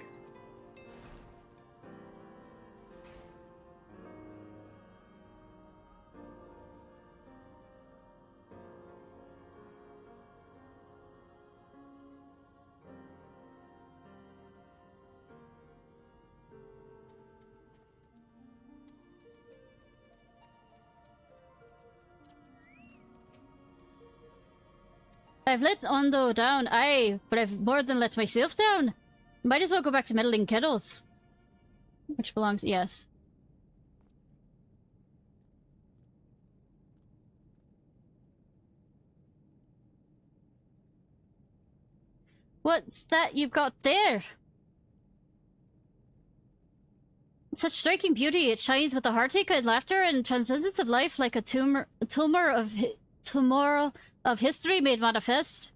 I've let Ondo down, aye, but I've more than let myself down. Might as well go back to meddling kettles. Which belongs, yes. What's that you've got there? Such striking beauty, it shines with a heartache and laughter and transcendence of life like a tumor of history made manifest.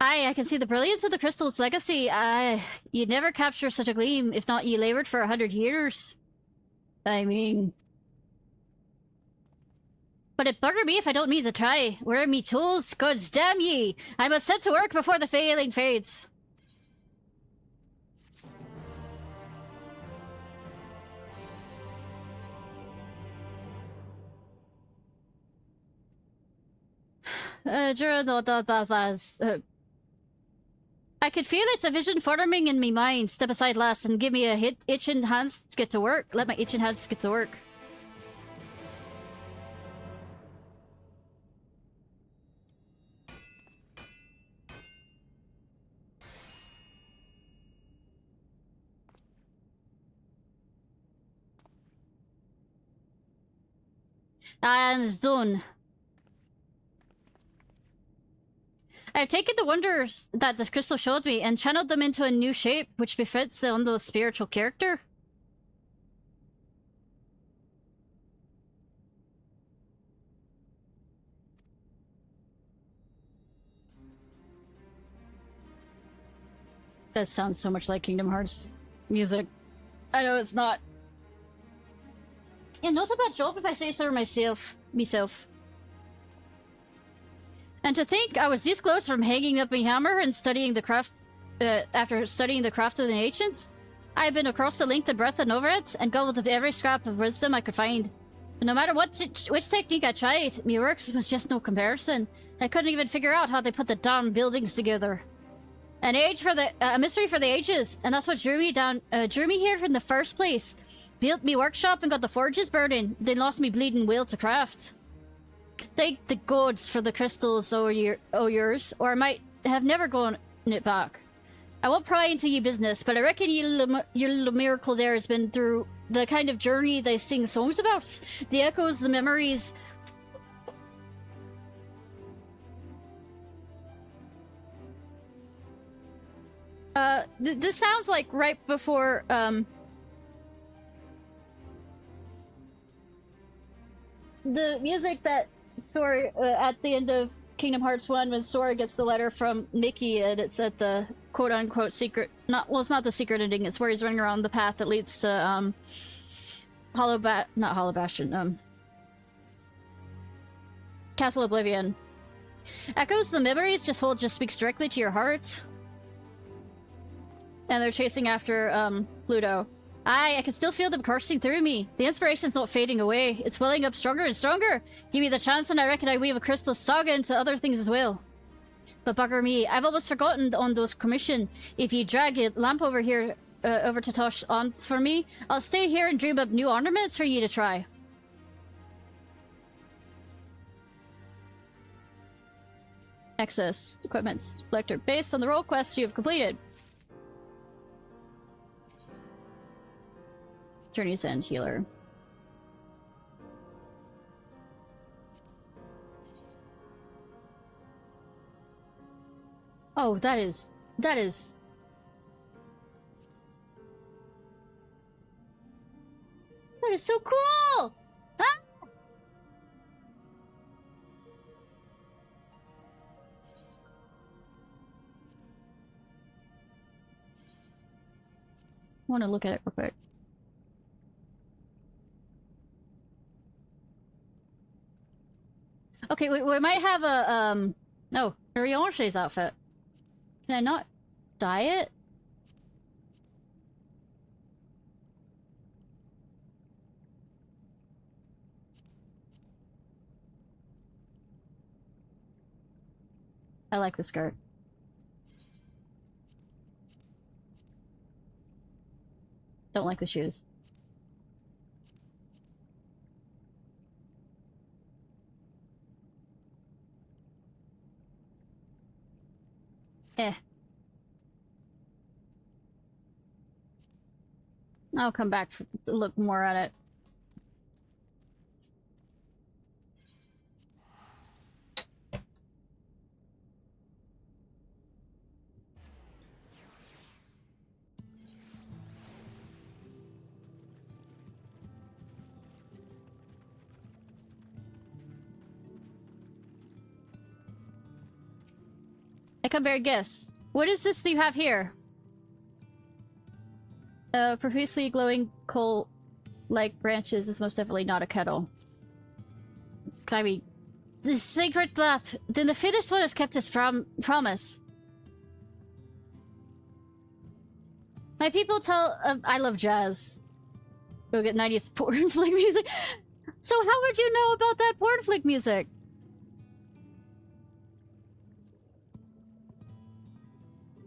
Aye, I can see the brilliance of the crystal's legacy. Aye, you'd never capture such a gleam, if not ye labored for 100 years. I mean... But it bugger me if I don't mean to try. Where are me tools? Gods damn ye! I must set to work before the failing fades. I could feel it, a vision forming in me mind. Step aside, lass, and give me a itching hands to get to work. Let my itching hands get to work. And it's done. I've taken the wonders that the crystal showed me and channeled them into a new shape, which befits the Undo's spiritual character. That sounds so much like Kingdom Hearts music. I know it's not. Yeah, not a bad job if I say so myself. And to think I was this close from hanging up my hammer and studying the craft, after studying the craft of the ancients. I have been across the length and breadth and over it, and gobbled up every scrap of wisdom I could find. But no matter which technique I tried, me works was just no comparison. I couldn't even figure out how they put the damn buildings together. A mystery for the ages, and that's what drew me here in the first place. Built me workshop and got the forges burning, then lost me bleeding will to craft. Thank the gods for the crystals, yours, or I might have never gone it back. I won't pry into your business, but I reckon your little miracle there has been through the kind of journey they sing songs about. The echoes, the memories. This sounds like right before, the music that Sora, at the end of Kingdom Hearts 1, when Sora gets the letter from Mickey and it's at the quote-unquote secret, it's not the secret ending, it's where he's running around the path that leads to, not Hollow Bastion, Castle Oblivion. Echoes the memories just speaks directly to your heart. And they're chasing after, Pluto. Aye, I can still feel them coursing through me. The inspiration's not fading away. It's welling up stronger and stronger. Give me the chance and I reckon I weave a crystal saga into other things as well. But bugger me, I've almost forgotten on those commission. If you drag a lamp over here, over to Tosh on for me, I'll stay here and dream up new ornaments for you to try. Access equipment selector based on the role quests you have completed. Journey's End healer. Oh, that is... That is so cool! Ah! I want to look at it real quick. Okay, we might have a, no, Rianche's outfit. Can I not dye it? I like the skirt. Don't like the shoes. Eh. I'll come back to look more at it. I can bear gifts. What is this you have here? Profusely glowing coal-like branches is most definitely not a kettle. I mean, the sacred lamp. Then the finished one has kept its promise. My people tell. I love jazz. Go get 90s porn flick music. So how would you know about that porn flick music?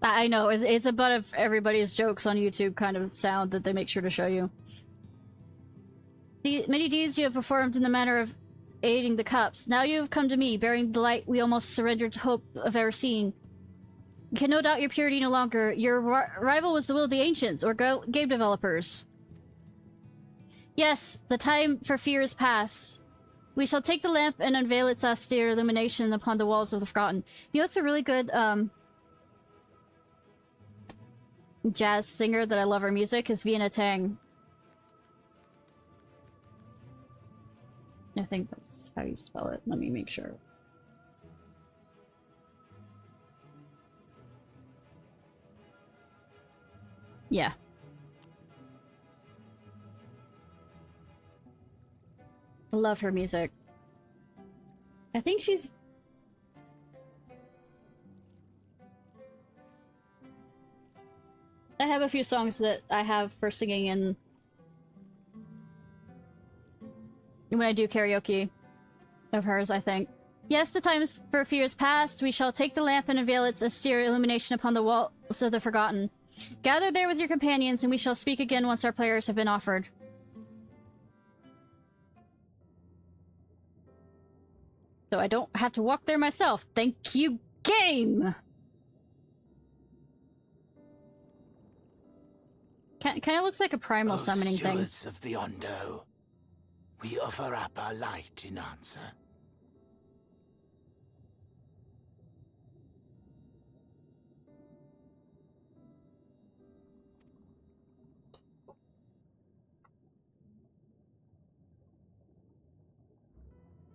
I know, it's a butt of everybody's jokes on YouTube kind of sound that they make sure to show you. The many deeds you have performed in the manner of aiding the cups. Now you have come to me, bearing the light we almost surrendered to hope of ever seeing. You can no doubt your purity no longer. Your rival was the will of the ancients, or game developers. Yes, the time for fear is past. We shall take the lamp and unveil its austere illumination upon the walls of the Forgotten. You know, it's a really good, jazz singer that I love her music is Vienna Tang. I think that's how you spell it. Let me make sure. Yeah. I love her music. I think she's... I have a few songs that I have for singing in when I do karaoke of hers, I think. Yes, the times for fear is past. We shall take the lamp and unveil its austere illumination upon the walls of the Forgotten. Gather there with your companions, and we shall speak again once our players have been offered. So I don't have to walk there myself. Thank you, game! Kind of looks like a primal summoning thing. Stewards of the Ondo, we offer up our light in answer.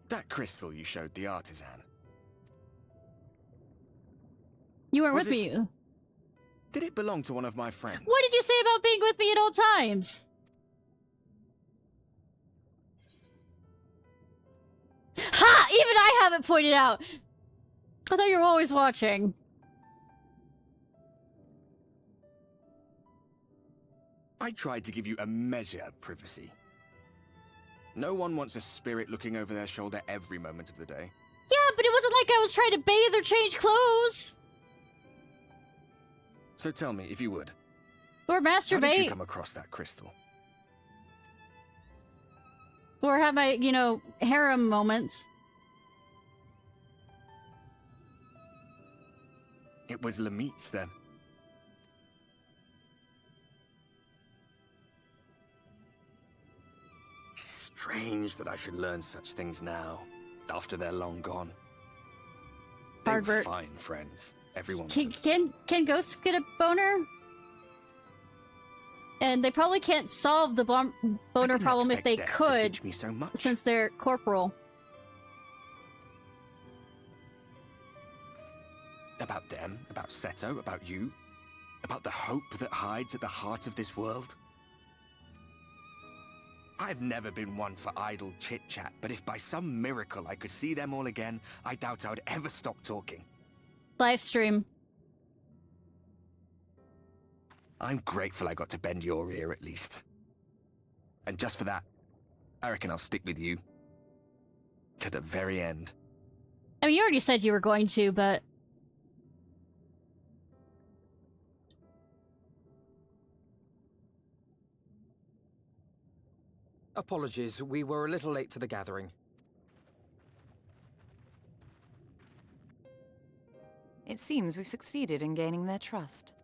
That crystal you showed the artisan. You weren't with me. Did it belong to one of my friends? What did you say about being with me at all times? Ha! Even I have it pointed out! I thought you were always watching. I tried to give you a measure of privacy. No one wants a spirit looking over their shoulder every moment of the day. Yeah, but it wasn't like I was trying to bathe or change clothes! So tell me, if you would. Or masturbate. How did you come across that crystal? Or have my, you know, harem moments. It was Lamit's then. Strange that I should learn such things now, after they're long gone. They were fine friends. everyone. Can ghosts get a boner? And they probably can't solve the boner problem if they could, since they're corporal. About them, about Seto, about you, about the hope that hides at the heart of this world. I've never been one for idle chit-chat, but if by some miracle I could see them all again, I doubt I would ever stop talking. Live stream. I'm grateful I got to bend your ear at least. And just for that, I reckon I'll stick with you. To the very end. I mean, you already said you were going to, but... Apologies, we were a little late to the gathering. It seems we succeeded in gaining their trust.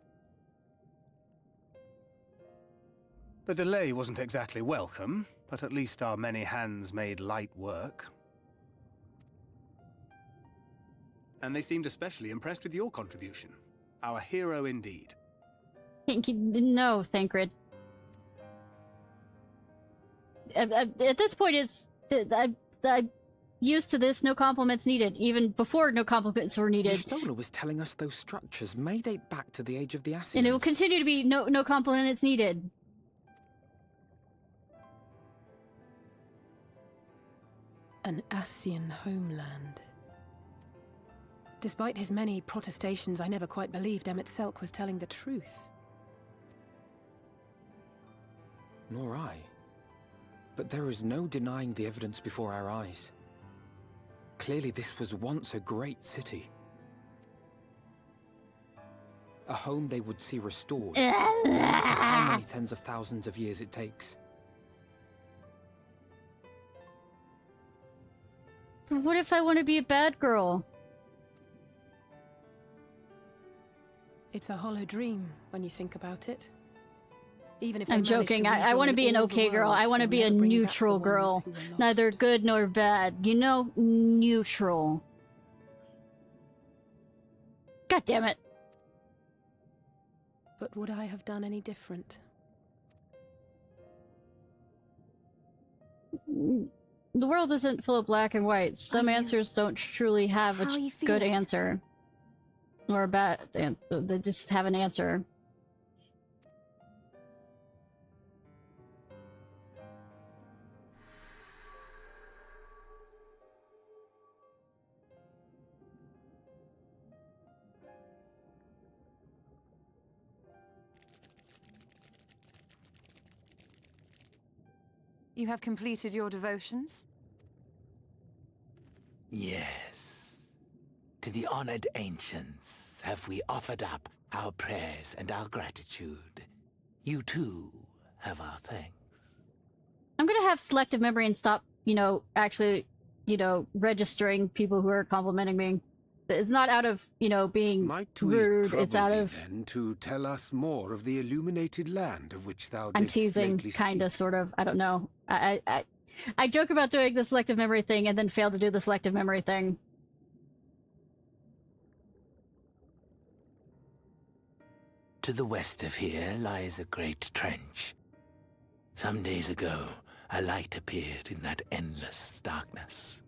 The delay wasn't exactly welcome, but at least our many hands made light work. And they seemed especially impressed with your contribution. Our hero indeed. Thank you. No, Thancred. At this point, it's... I'm used to this, no compliments needed. Even before no compliments were needed. Stola was telling us those structures may date back to the age of the Assyrians. And it will continue to be no compliments needed. An Assyrian homeland. Despite his many protestations, I never quite believed Emmett Selk was telling the truth. Nor I. But there is no denying the evidence before our eyes. Clearly this was once a great city. A home they would see restored, no matter how many tens of thousands of years it takes. But what if I want to be a bad girl? It's a hollow dream when you think about it. Even if I'm joking. I want to be an okay girl. I want to be a neutral girl. Neither good nor bad. You know, neutral. God damn it. But would I have done any different? The world isn't full of black and white. Some answers don't truly have a good answer. Or a bad answer. They just have an answer. You have completed your devotions? Yes. To the honored ancients have we offered up our prayers and our gratitude. You too have our thanks. I'm gonna have selective memory and stop, actually, registering people who are complimenting me. It's not out of, being rude, it's out of... then to tell us more of the illuminated land of which thou I'm didst teasing, lately kinda, sort of, I don't know. I joke about doing the selective memory thing and then fail to do the selective memory thing. To the west of here lies a great trench. Some days ago, a light appeared in that endless darkness.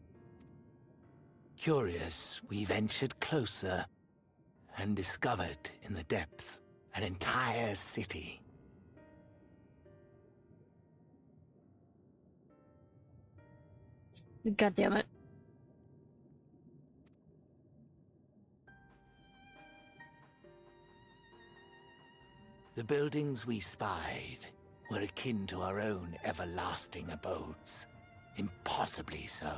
Curious, we ventured closer and discovered in the depths an entire city. God damn it. The buildings we spied were akin to our own everlasting abodes. Impossibly so.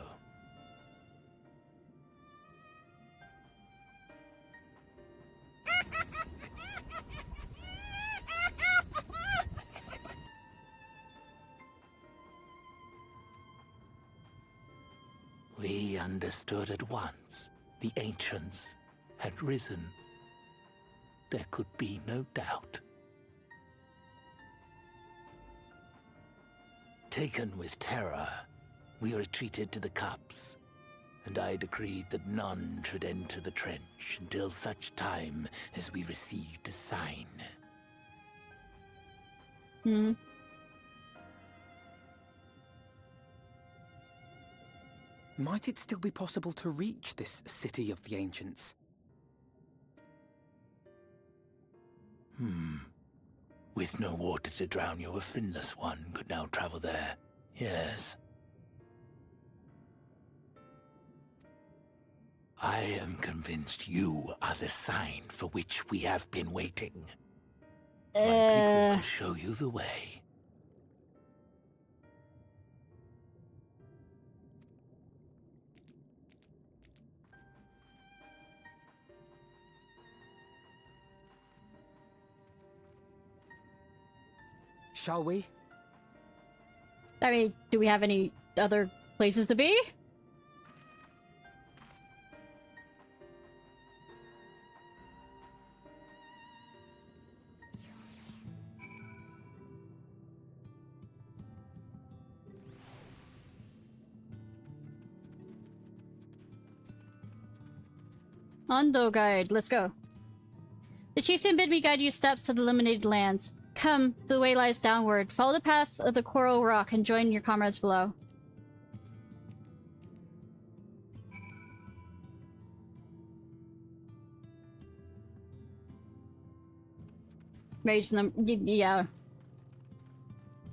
We understood at once the ancients had risen. There could be no doubt. Taken with terror, we retreated to the cups and I decreed that none should enter the trench until such time as we received a sign. Hmm. Might it still be possible to reach this city of the ancients? With no water to drown you, a finless one could now travel there. Yes. I am convinced you are the sign for which we have been waiting. My people will show you the way. Shall we? I mean, do we have any other places to be? Ondo guide, let's go. The chieftain bid me guide you steps to the eliminated lands. Come, the way lies downward. Follow the path of the coral rock and join your comrades below. Rage them, yeah.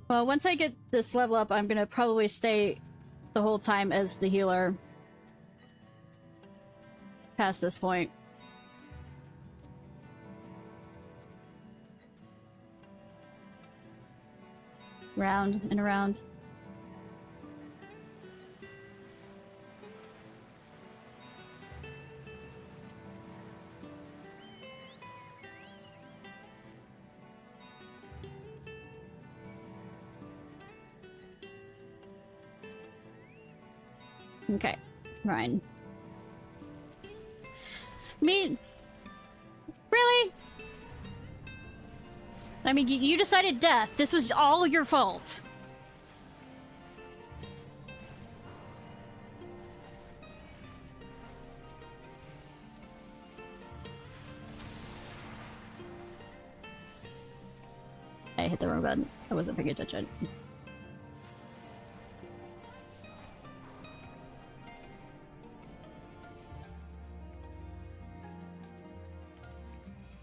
Well, once I get this level up, I'm gonna probably stay the whole time as the healer. Past this point. Round and around. Okay, Ryan. Me? Really? I mean, you decided death. This was all your fault. I hit the wrong button. I wasn't paying attention.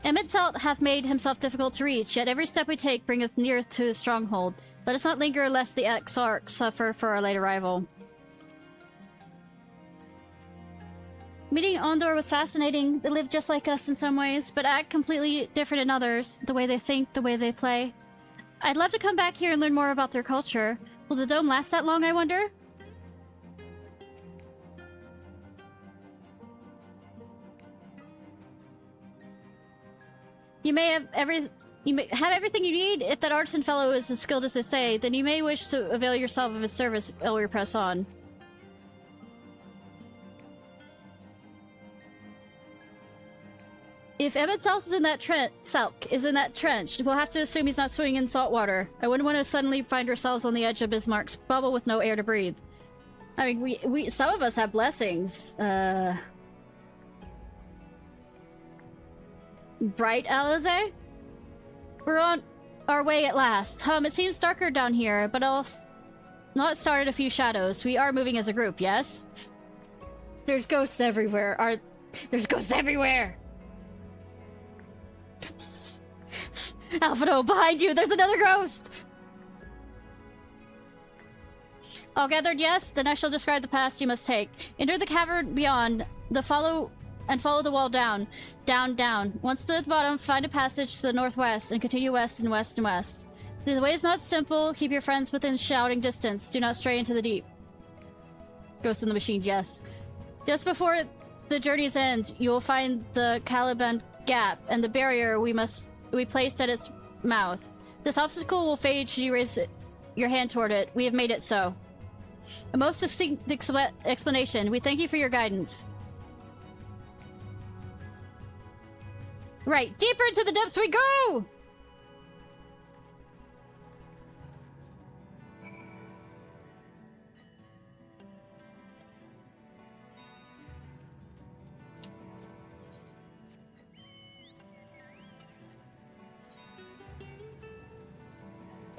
Emet hath made himself difficult to reach, yet every step we take bringeth near to his stronghold. Let us not linger lest the Exarch suffer for our late arrival. Meeting Ondor was fascinating. They live just like us in some ways, but act completely different in others. The way they think, the way they play. I'd love to come back here and learn more about their culture. Will the dome last that long, I wonder? You may have everything you need. If that artisan fellow is as skilled as they say, then you may wish to avail yourself of its service while we press on. If Emmett South is in that trench, we'll have to assume he's not swimming in salt water. I wouldn't want to suddenly find ourselves on the edge of Bismarck's bubble with no air to breathe. I mean, we some of us have blessings. Bright Alize? We're on our way at last. It seems darker down here, but I'll not started a few shadows. We are moving as a group, yes? There's ghosts everywhere. There's ghosts everywhere! Alphado, behind you! There's another ghost! All gathered, yes? Then I shall describe the path you must take. Enter the cavern beyond. Follow the wall down. Down, down. Once to the bottom, find a passage to the northwest, and continue west and west and west. The way is not simple. Keep your friends within shouting distance. Do not stray into the deep. Ghost in the machine, yes. Just before the journey's end, you will find the Caliban Gap, and the barrier we placed at its mouth. This obstacle will fade should you raise your hand toward it. We have made it so. A most succinct explanation. We thank you for your guidance. Right, deeper into the depths we go!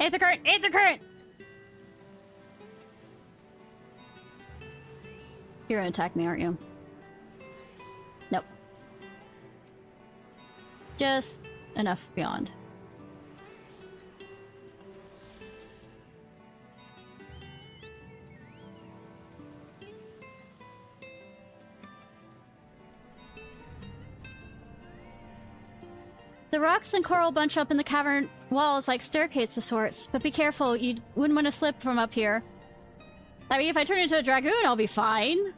Aether current! Aether current! You're gonna attack me, aren't you? Nope. Just enough beyond. The rocks and coral bunch up in the cavern walls like staircases of sorts, but be careful, you wouldn't want to slip from up here. I mean, if I turn into a dragoon, I'll be fine.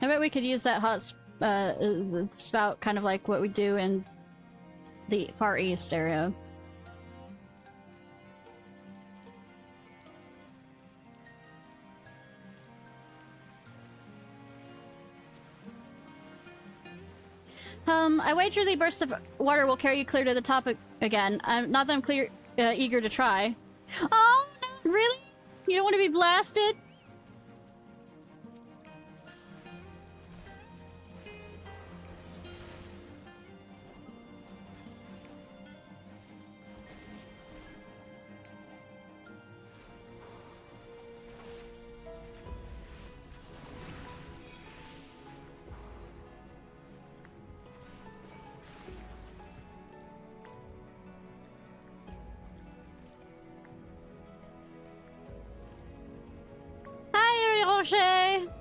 I bet we could use that hot spout kind of like what we do in the Far East area. I wager the burst of water will carry you clear to the top again. Not that I'm eager to try. Oh, no, really? You don't want to be blasted?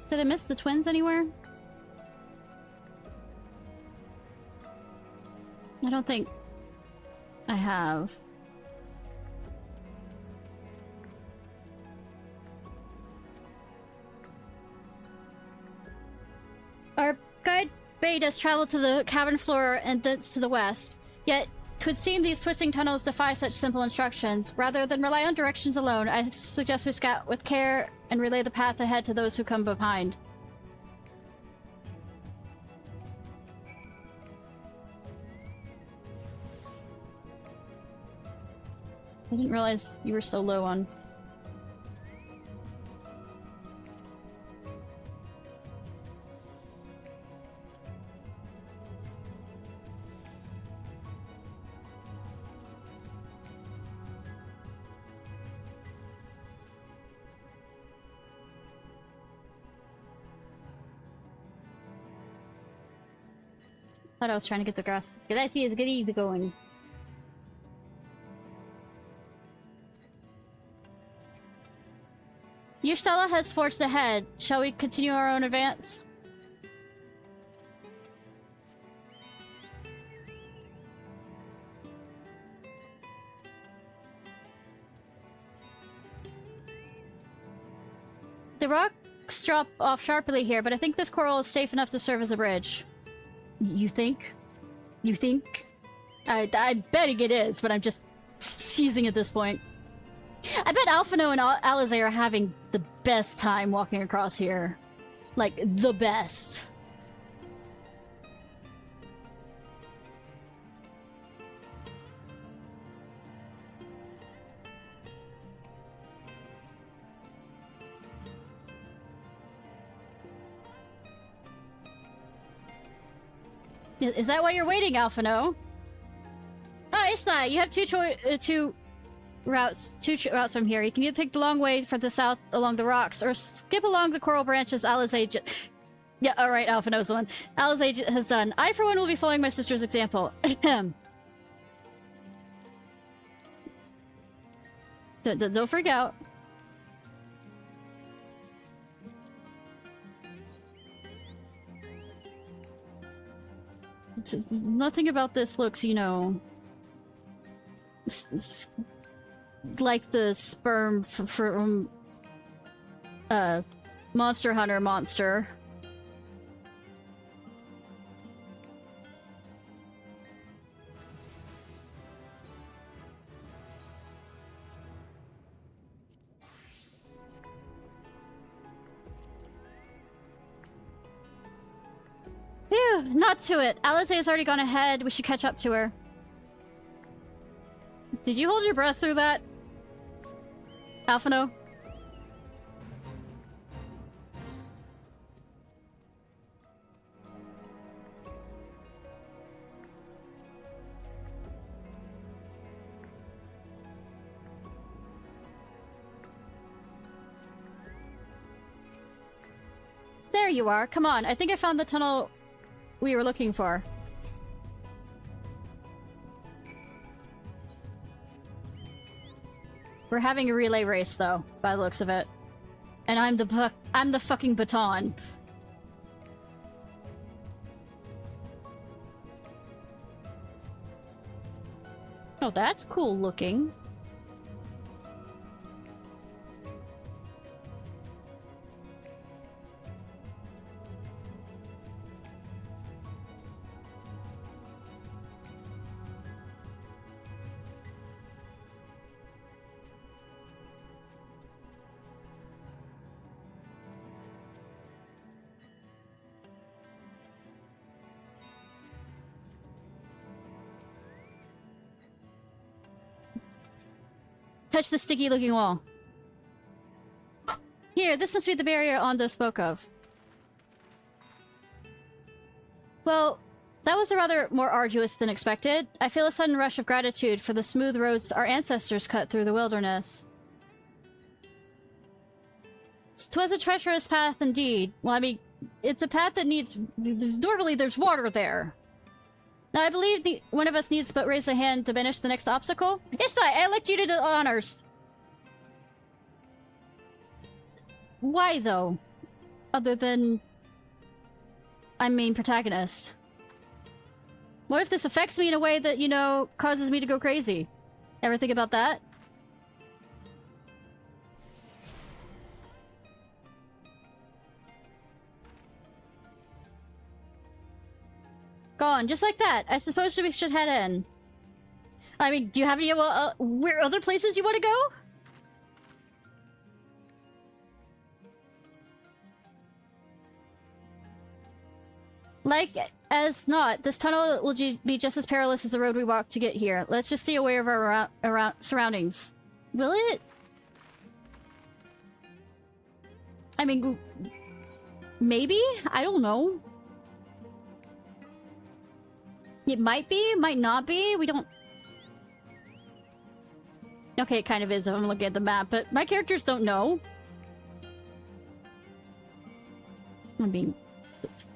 Did I miss the twins anywhere? I don't think I have. Our guide bade us travel to the cavern floor and thence to the west. Yet, 'twould seem these twisting tunnels defy such simple instructions. Rather than rely on directions alone, I suggest we scout with care and relay the path ahead to those who come behind. I didn't realize you were so low on... Thought I was trying to get the grass. Get easy going. Ystella has forged ahead. Shall we continue our own advance? The rocks drop off sharply here, but I think this coral is safe enough to serve as a bridge. You think? You think? I'm betting it is, but I'm just teasing at this point. I bet Alphino and Alizé are having the best time walking across here. Like, the best. Is that why you're waiting, Alphino? Oh, Ishnai, you have two routes from here. You can either take the long way from the south along the rocks, or skip along the coral branches Alizé yeah, alright, Alphino's the one. Alizé has done. I, for one, will be following my sister's example. Don't freak out. Nothing about this looks, you know... like the sperm from Monster Hunter monster. Phew. Not to it. Alize has already gone ahead. We should catch up to her. Did you hold your breath through that? Alphino? There you are. Come on. I think I found the tunnel we were looking for. We're having a relay race, though, by the looks of it. And I'm the fucking baton. Oh, that's cool looking. Touch the sticky-looking wall. Here, this must be the barrier Ondo spoke of. Well, that was rather more arduous than expected. I feel a sudden rush of gratitude for the smooth roads our ancestors cut through the wilderness. 'Twas a treacherous path indeed. Well, I mean, it's a path that needs... Normally there's water there. Now, I believe one of us needs but raise a hand to banish the next obstacle. Ishnai, I elect you to the honors. Why, though? Other than... I'm main protagonist. What if this affects me in a way that, you know, causes me to go crazy? Ever think about that? Gone, just like that. I suppose we should head in. I mean, do you have any where other places you want to go? Like as not, this tunnel will be just as perilous as the road we walked to get here. Let's just stay aware of our around surroundings. Will it? I mean, maybe? I don't know. It might be, it might not be, we don't... Okay, it kind of is if I'm looking at the map, but my characters don't know. I'm being...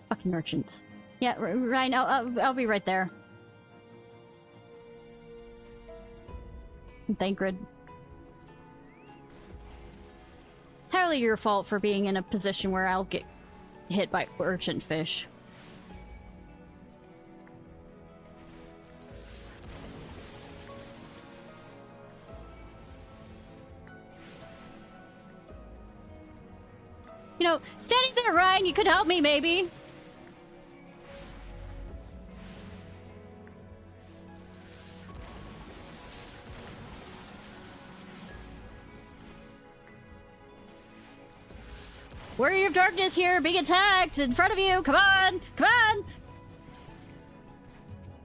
fucking merchants. Yeah, Ryan, I'll be right there. Thancred. Entirely your fault for being in a position where I'll get hit by urchin fish. You know, standing there, Ryan, you could help me, maybe. Warrior of Darkness here, being attacked in front of you. Come on, come on.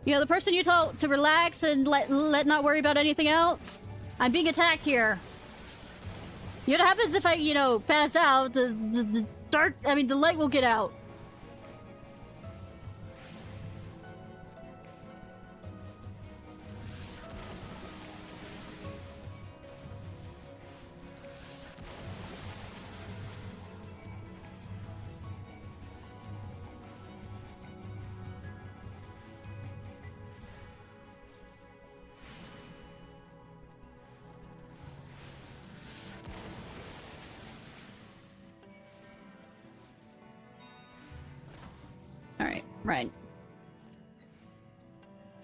You know, the person you told to relax and let not worry about anything else. I'm being attacked here. You know what happens if I, you know, pass out? The dark, I mean, the light will get out. Alright, right.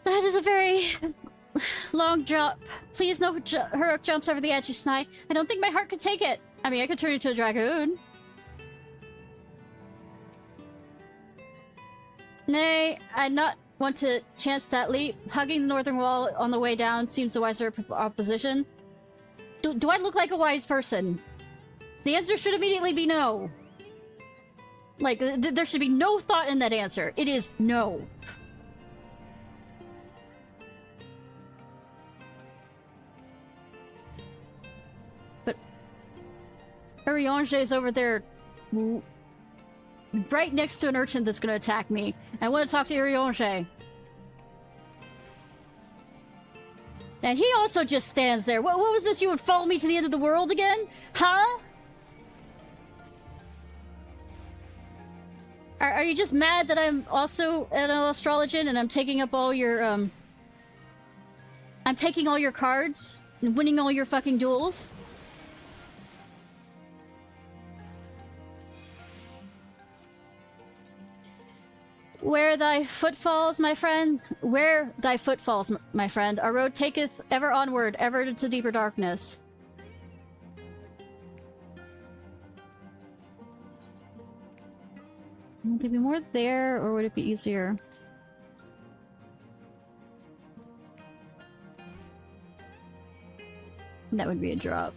That is a very long jump. Please no heroic jumps over the edge, Ishnai. I don't think my heart could take it. I mean, I could turn into a dragoon. Nay, I'd not want to chance that leap. Hugging the northern wall on the way down seems the wiser opposition. Do I look like a wise person? The answer should immediately be no. Like, there should be no thought in that answer. It is no. But Urianger is over there right next to an urchin that's gonna attack me. I want to talk to Urianger. And he also just stands there. What was this? You would follow me to the end of the world again? Huh? Are you just mad that I'm also an astrologian and I'm taking up all your, I'm taking all your cards and winning all your fucking duels? Where thy footfalls, my friend? Where thy footfalls, my friend? Our road taketh ever onward, ever into deeper darkness. Would there be more there, or would it be easier? That would be a drop.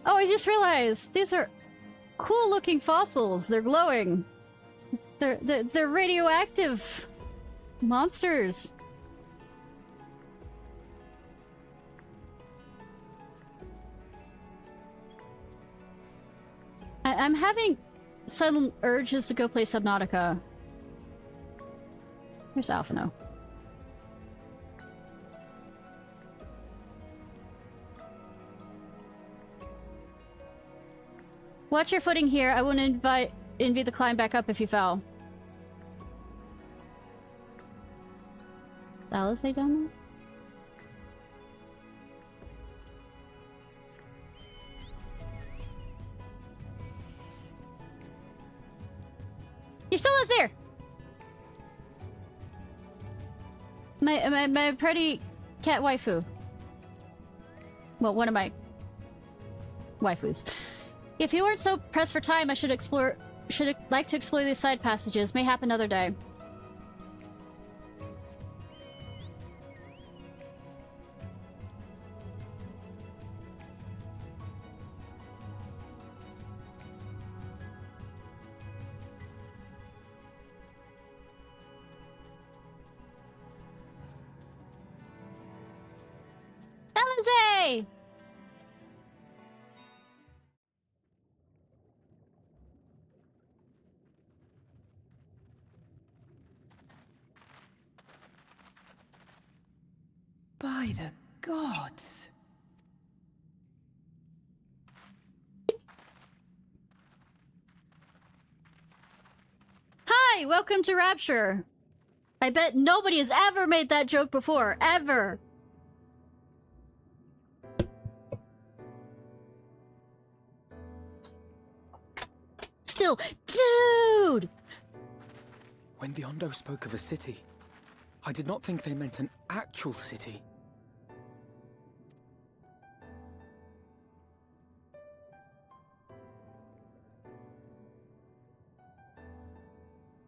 Oh, I just realized! These are cool-looking fossils. They're glowing. They're radioactive monsters. I'm having sudden urges to go play Subnautica. Here's Alphino. Watch your footing here. I wouldn't envy the climb back up if you fell. Is Alice down there? You're still not there! My pretty cat waifu. Well, one of my waifus. If you weren't so pressed for time, I should like to explore these side passages. May happen another day. Lindsay! By the gods. Hi, welcome to Rapture. I bet nobody has ever made that joke before, ever. Still, dude! When the Ondo spoke of a city, I did not think they meant an actual city.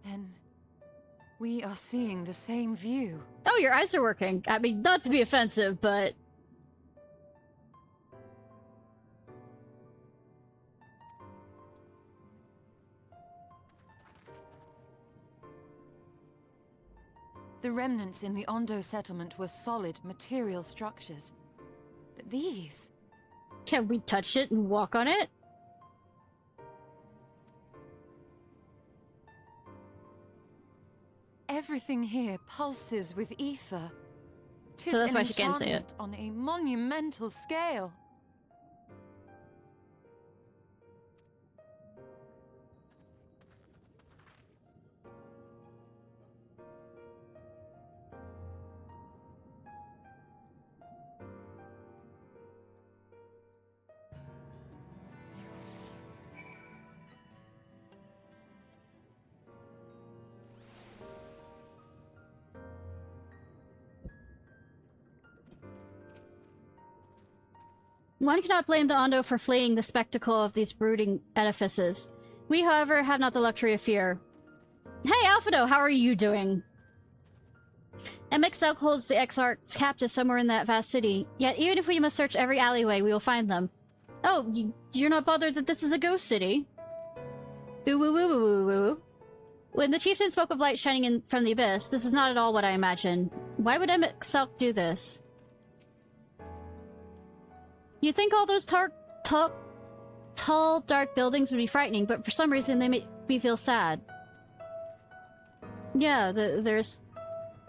Then we are seeing the same view. Oh, your eyes are working. I mean, not to be offensive, but... The remnants in the Ondo settlement were solid, material structures. But these... Can we touch it and walk on it? Everything here pulses with ether. So that's why she can't say it. On a monumental scale. One cannot blame the Ondo for fleeing the spectacle of these brooding edifices. We, however, have not the luxury of fear. Hey, Alphino, how are you doing? MXL holds the X-Arts captive somewhere in that vast city. Yet, even if we must search every alleyway, we will find them. Oh, you're not bothered that this is a ghost city? Ooh, woo, woo, woo, woo, woo. When the chieftain spoke of light shining in from the abyss, this is not at all what I imagined. Why would Emek do this? You'd think all those tall, dark buildings would be frightening, but for some reason they make me feel sad. Yeah, there's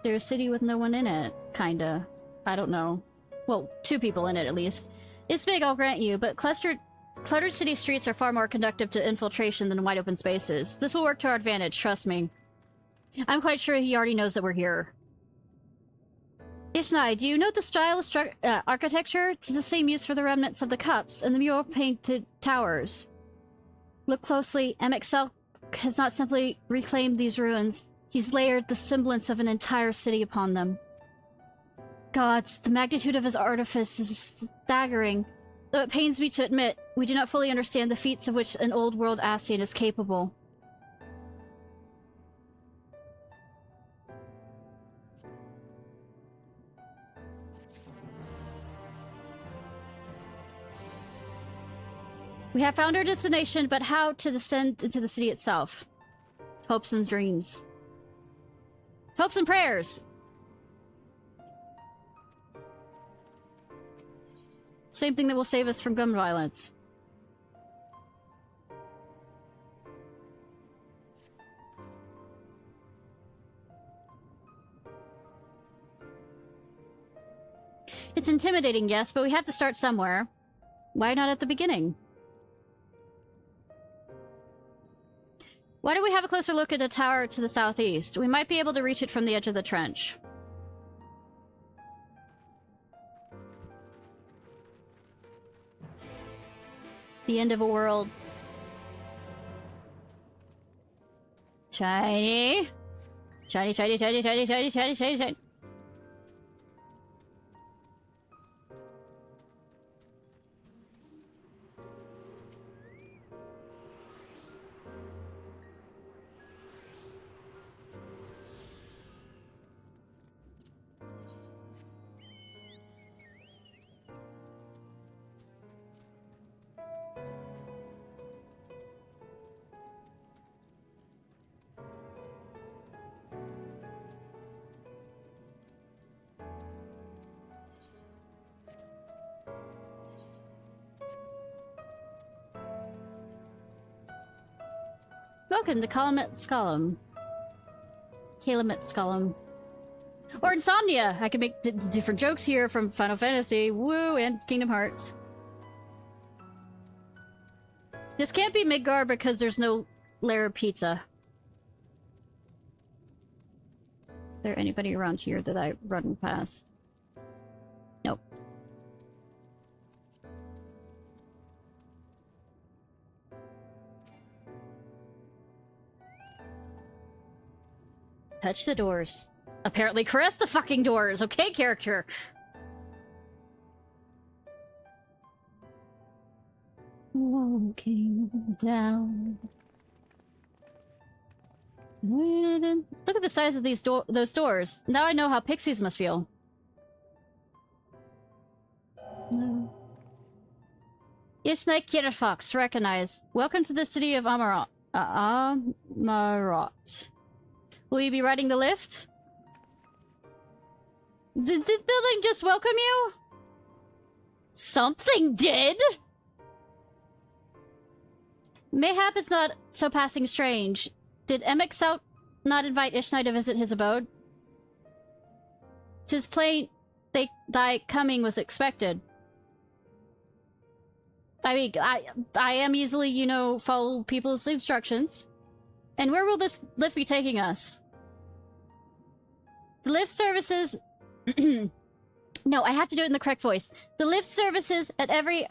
a city with no one in it, kinda. I don't know. Well, 2 people in it at least. It's big, I'll grant you, but cluttered city streets are far more conducive to infiltration than wide open spaces. This will work to our advantage, trust me. I'm quite sure he already knows that we're here. Ishnai, do you note the style of architecture? It's the same use for the remnants of the cups and the mural-painted towers. Look closely. Emek has not simply reclaimed these ruins. He's layered the semblance of an entire city upon them. Gods, the magnitude of his artifice is staggering. Though it pains me to admit, we do not fully understand the feats of which an old-world Ascian is capable. We have found our destination, but how to descend into the city itself? Hopes and dreams. Hopes and prayers! Same thing that will save us from gun violence. It's intimidating, yes, but we have to start somewhere. Why not at the beginning? Why don't we have a closer look at a tower to the southeast? We might be able to reach it from the edge of the trench. The end of a world. Shiny. Shiny, shiny, shiny, shiny, shiny, shiny, shiny, shiny. Welcome to Calumet Skullum. Calumet Skullum. Or Insomnia! I can make different jokes here from Final Fantasy, woo, and Kingdom Hearts. This can't be Midgar because there's no layer pizza. Is there anybody around here that I run past? Nope. Touch the doors. Apparently caress the fucking doors. Okay, character. Walking down. Look at the size of those doors. Now I know how pixies must feel. No. Ishnai Ciarfox, recognize. Welcome to the city of Amarat. Will you be riding the lift? Did this building just welcome you? Something did? Mayhap it's not so passing strange. Did Emek not invite Ishnai to visit his abode? 'Tis plain thy coming was expected. I mean, I am easily, you know, follow people's instructions. And where will this lift be taking us? The lift services... No, I have to do it in the correct voice. The lift services at every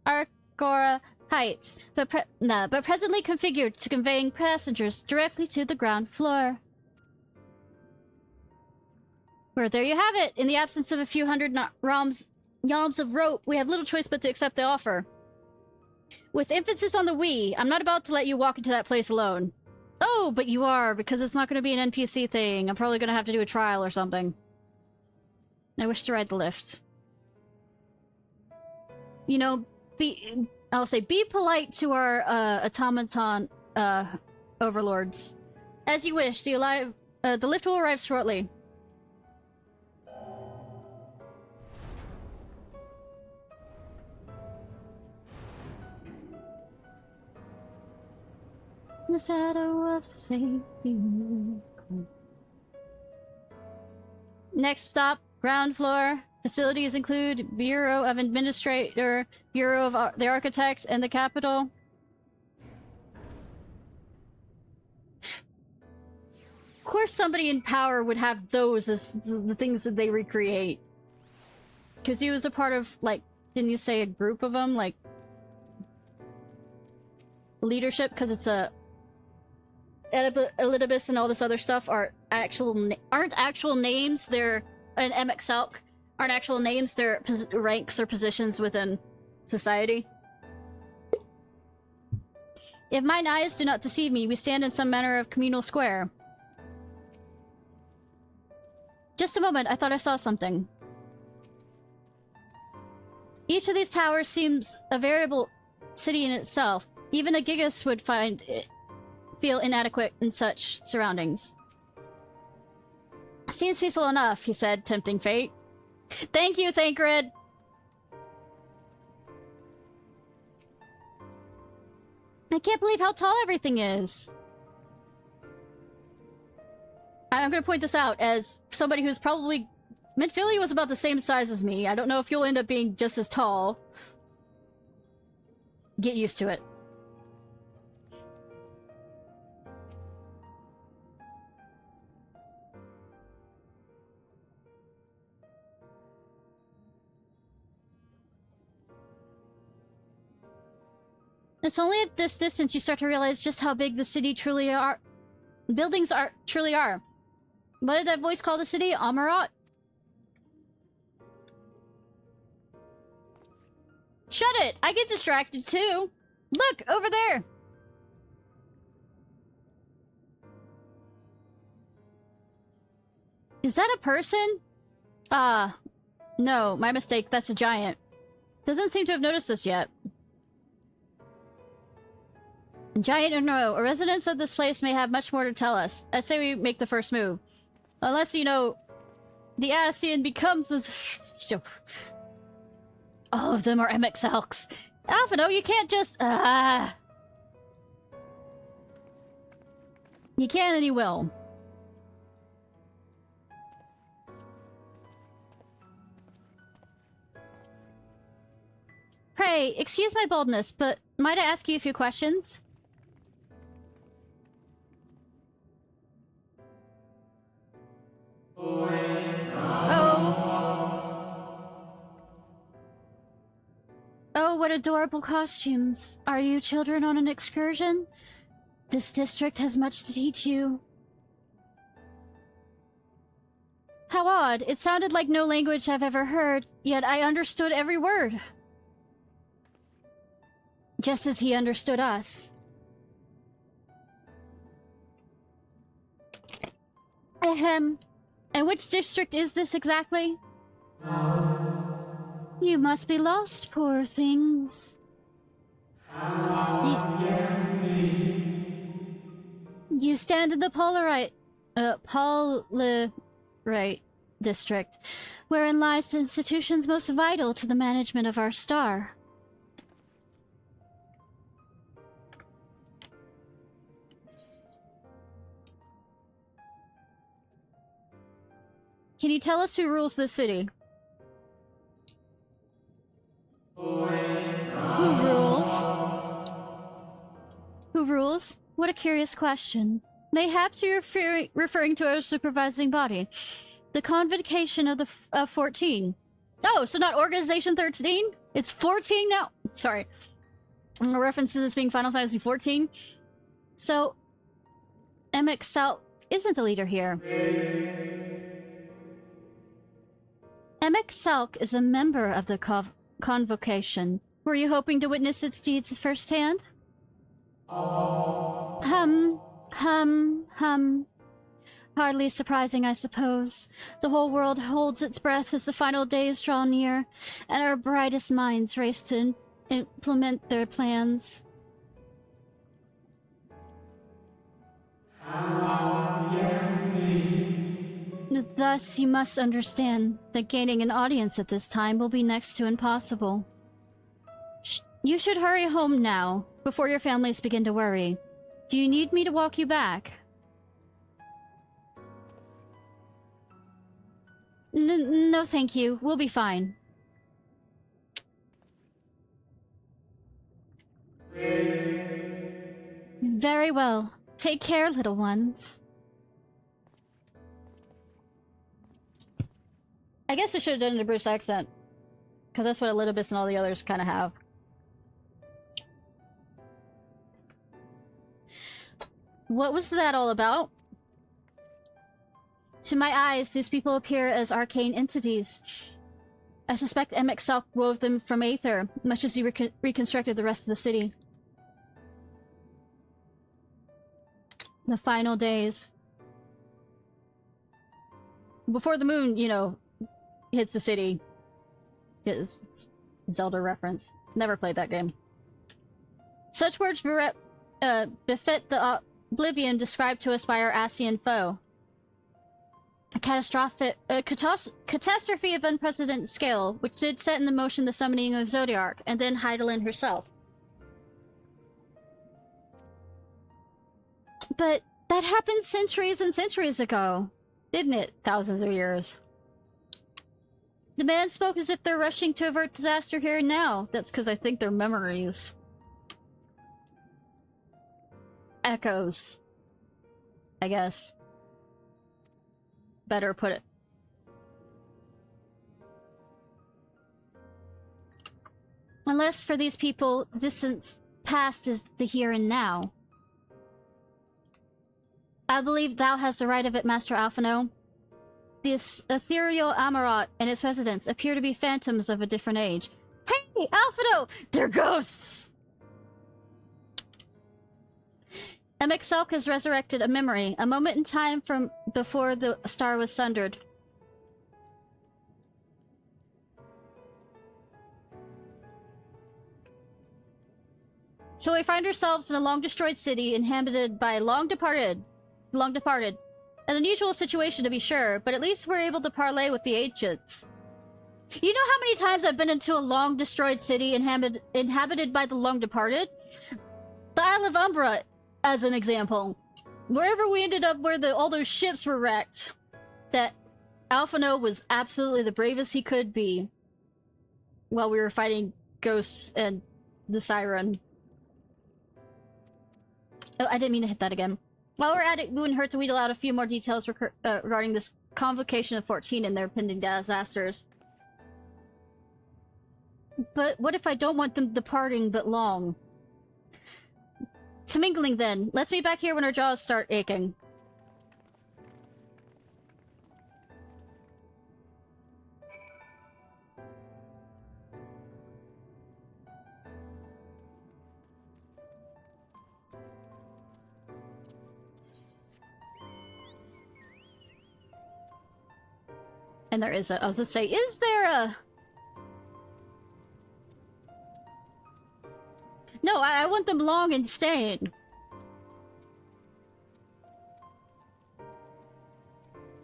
Argora Heights, but presently configured to conveying passengers directly to the ground floor. Well, there you have it. In the absence of a few hundred yalms of rope, we have little choice but to accept the offer. With emphasis on the we, I'm not about to let you walk into that place alone. Oh, but you are, because it's not going to be an NPC thing. I'm probably going to have to do a trial or something. I wish to ride the lift. You know, I'll say, be polite to our automaton overlords. As you wish, the lift will arrive shortly. The shadow of safety is cold. Next stop, ground floor. Facilities include Bureau of Administrator, Bureau of the Architect, and the Capitol. Of course somebody in power would have those as the things that they recreate. Because he was a part of, like, didn't you say a group of them? Like, leadership? Because it's a... Elidibus and all this other stuff aren't actual names, they're... And MXLK aren't actual names, they're ranks or positions within society. If mine eyes do not deceive me, we stand in some manner of communal square. Just a moment, I thought I saw something. Each of these towers seems a variable city in itself. Even a Gigas would feel inadequate in such surroundings. Seems peaceful enough, he said, tempting fate. Thank you, Thancred! I can't believe how tall everything is. I'm gonna point this out as somebody who's probably... Midfilia was about the same size as me. I don't know if you'll end up being just as tall. Get used to it. It's only at this distance you start to realize just how big the city truly are. Buildings truly are. What did that voice call the city? Amarat? Shut it! I get distracted too! Look! Over there! Is that a person? No, my mistake. That's a giant. Doesn't seem to have noticed us yet. Giant or no, residents of this place may have much more to tell us. I say we make the first move. Unless, you know, the Ascian becomes the... All of them are MXLKs. Alphino, you can't just... You can and you will. Hey, excuse my boldness, but might I ask you a few questions? Oh, what adorable costumes. Are you children on an excursion? This district has much to teach you. How odd. It sounded like no language I've ever heard, yet I understood every word. Just as he understood us. Ahem. And which district is this exactly? You must be lost, poor things. You stand in the Polarite district, wherein lies the institutions most vital to the management of our star. Can you tell us who rules this city? Who rules? Who rules? What a curious question. Mayhaps you're referring to our supervising body. The Convocation of 14. Oh, so not Organization 13? It's 14 now? Sorry. A reference to this being Final Fantasy 14. So, MXLK isn't the leader here. MXLK is a member of the Convocation. Were you hoping to witness its deeds firsthand? Hum. Hardly surprising, I suppose. The whole world holds its breath as the final days draw near, and our brightest minds race to implement their plans. Thus, you must understand that gaining an audience at this time will be next to impossible. You should hurry home now, before your families begin to worry. Do you need me to walk you back? No, thank you. We'll be fine. Very well. Take care, little ones. I guess I should have done it in a British accent. Because that's what Elidibus and all the others kind of have. What was that all about? To my eyes, these people appear as arcane entities. I suspect MXL wove them from Aether, much as he reconstructed the rest of the city. The final days. Before the moon, you know, hits the city. It's Zelda reference. Never played that game. Such words befit the oblivion described to us by our Asian foe. A catastrophe of unprecedented scale, which did set in motion the summoning of Zodiark, and then Hydaelyn herself. But that happened centuries and centuries ago, didn't it? Thousands of years. The man spoke as if they're rushing to avert disaster here and now. That's because I think they're memories. Echoes. I guess. Better put it. Unless for these people, the distance past is the here and now. I believe thou hast the right of it, Master Alphino. This ethereal Amarat and its residents appear to be phantoms of a different age. Hey, Alphino! They're ghosts! MXL has resurrected a memory, a moment in time from before the star was sundered. So we find ourselves in a long-destroyed city inhabited by long-departed. An unusual situation to be sure, but at least we're able to parlay with the ancients. You know how many times I've been into a long-destroyed city inhabited by the long-departed? The Isle of Umbra, as an example. Wherever we ended up where all those ships were wrecked, that Alphino was absolutely the bravest he could be while we were fighting ghosts and the siren. Oh, I didn't mean to hit that again. While we're at it, it wouldn't hurt to wheedle out a few more details regarding this convocation of 14 and their pending disasters. But what if I don't want them departing but long? To mingling then. Let's meet back here when our jaws start aching. And there is a... I was gonna say, is there a... No, I want them long and staying.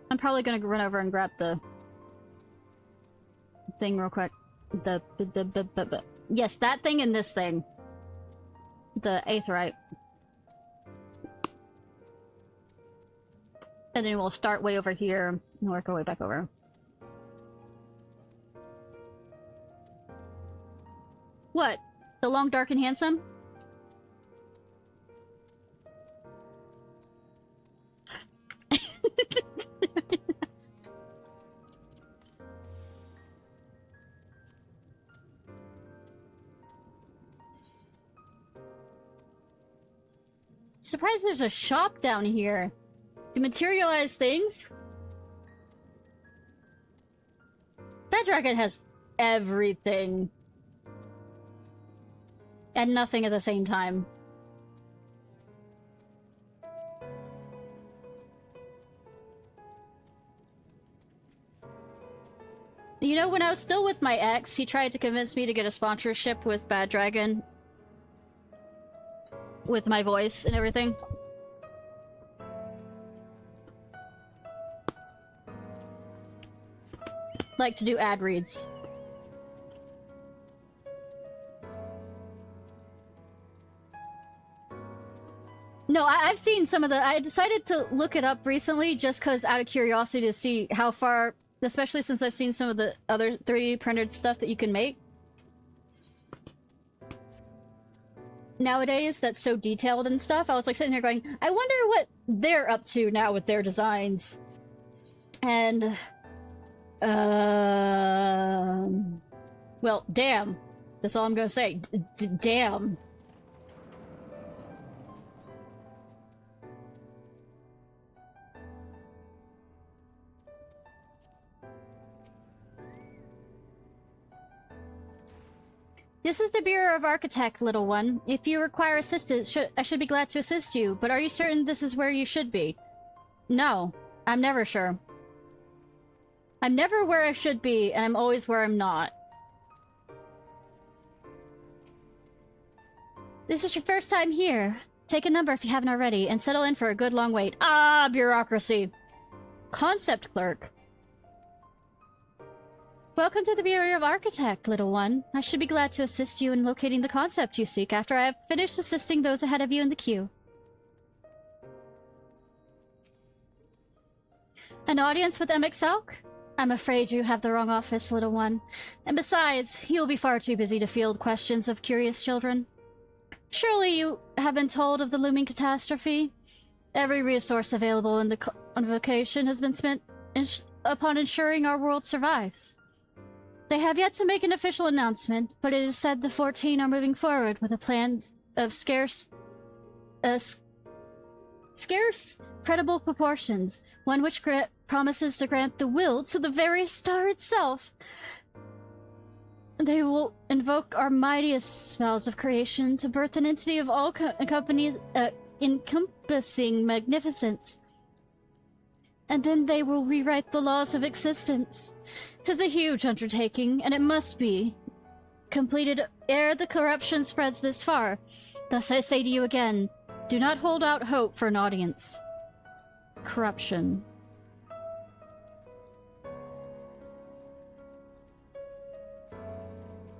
I'm probably gonna run over and grab the thing real quick. Yes, that thing and this thing. The Aetherite. And then we'll start way over here and work our way back over. What? The long, dark, and handsome? Surprised there's a shop down here. To materialize things? That dragon has everything. And nothing at the same time. You know, when I was still with my ex, he tried to convince me to get a sponsorship with Bad Dragon. With my voice and everything. like to do ad reads. No, I've seen some of the... I decided to look it up recently just because out of curiosity to see how far... Especially since I've seen some of the other 3D printed stuff that you can make. Nowadays, that's so detailed and stuff. I was like sitting here going, I wonder what they're up to now with their designs. And... well, damn. That's all I'm gonna say. Damn. This is the Bureau of Architect, little one. If you require assistance, I should be glad to assist you, but are you certain this is where you should be? No, I'm never sure. I'm never where I should be, and I'm always where I'm not. This is your first time here. Take a number if you haven't already, and settle in for a good long wait. Ah, bureaucracy. Concept clerk. Welcome to the Bureau of Architect, little one. I should be glad to assist you in locating the concept you seek after I have finished assisting those ahead of you in the queue. An audience with MXL? I'm afraid you have the wrong office, little one. And besides, you'll be far too busy to field questions of curious children. Surely you have been told of the looming catastrophe? Every resource available in the convocation has been spent upon ensuring our world survives. They have yet to make an official announcement, but it is said the 14 are moving forward with a plan of scarce, credible proportions, one which promises to grant the will to the very star itself. They will invoke our mightiest spells of creation to birth an entity of all encompassing magnificence. And then they will rewrite the laws of existence. 'Tis a huge undertaking, and it must be completed ere the corruption spreads this far. Thus I say to you again, do not hold out hope for an audience. Corruption.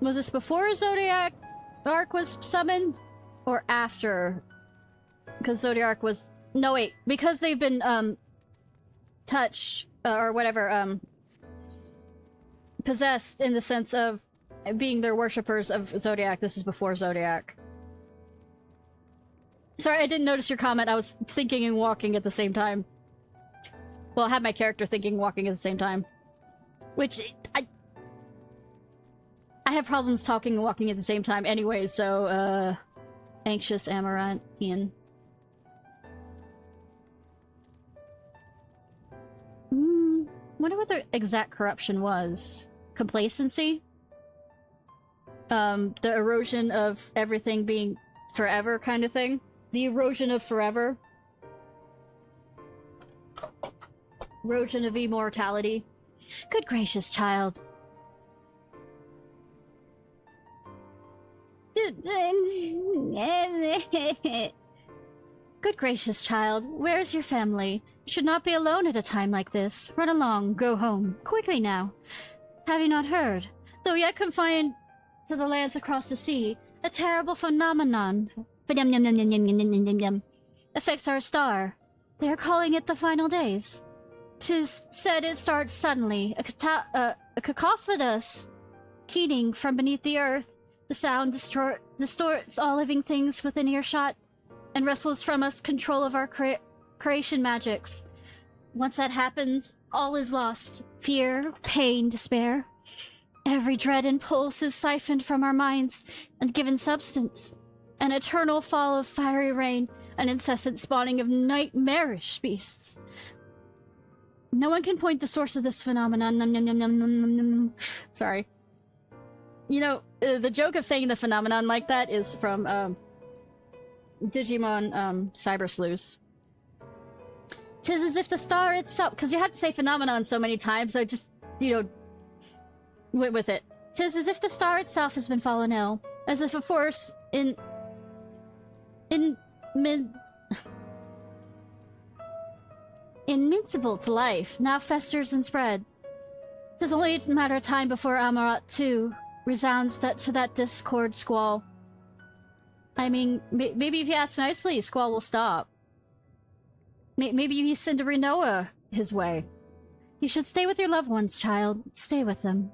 Was this before Zodiac Arc was summoned? Or after? Because Zodiac was... No, wait. Because they've been, touched, or whatever, possessed in the sense of being their worshippers of Zodiac. This is before Zodiac. Sorry, I didn't notice your comment. I was thinking and walking at the same time. Well, I had my character thinking and walking at the same time. Which, I have problems talking and walking at the same time anyway, so, anxious Amarantian. Wonder what the exact corruption was. Complacency? The erosion of everything being forever kind of thing? The erosion of forever? Erosion of immortality? Good gracious, child. Good gracious, child. Where's your family? You should not be alone at a time like this. Run along, go home. Quickly now. Have you not heard? Though yet confined to the lands across the sea, a terrible phenomenon affects our star. They are calling it the final days. 'Tis said it starts suddenly, a cacophonous keening from beneath the earth. The sound distorts all living things within earshot, and wrestles from us control of our creation magics. Once that happens, all is lost. Fear, pain, despair. Every dread impulse is siphoned from our minds and given substance. An eternal fall of fiery rain, an incessant spawning of nightmarish beasts. No one can point the source of this phenomenon. Sorry. You know, the joke of saying the phenomenon like that is from, Digimon, Cyber Sleuths. 'Tis as if the star itself... Because you have to say phenomenon so many times, so just, you know, went with it. 'Tis as if the star itself has been fallen ill. As if a force invincible to life, now festers and spread. 'Tis only a matter of time before Amarat too resounds to that discord squall. I mean, maybe if you ask nicely, squall will stop. Maybe you send a Renoa his way. You should stay with your loved ones, child. Stay with them.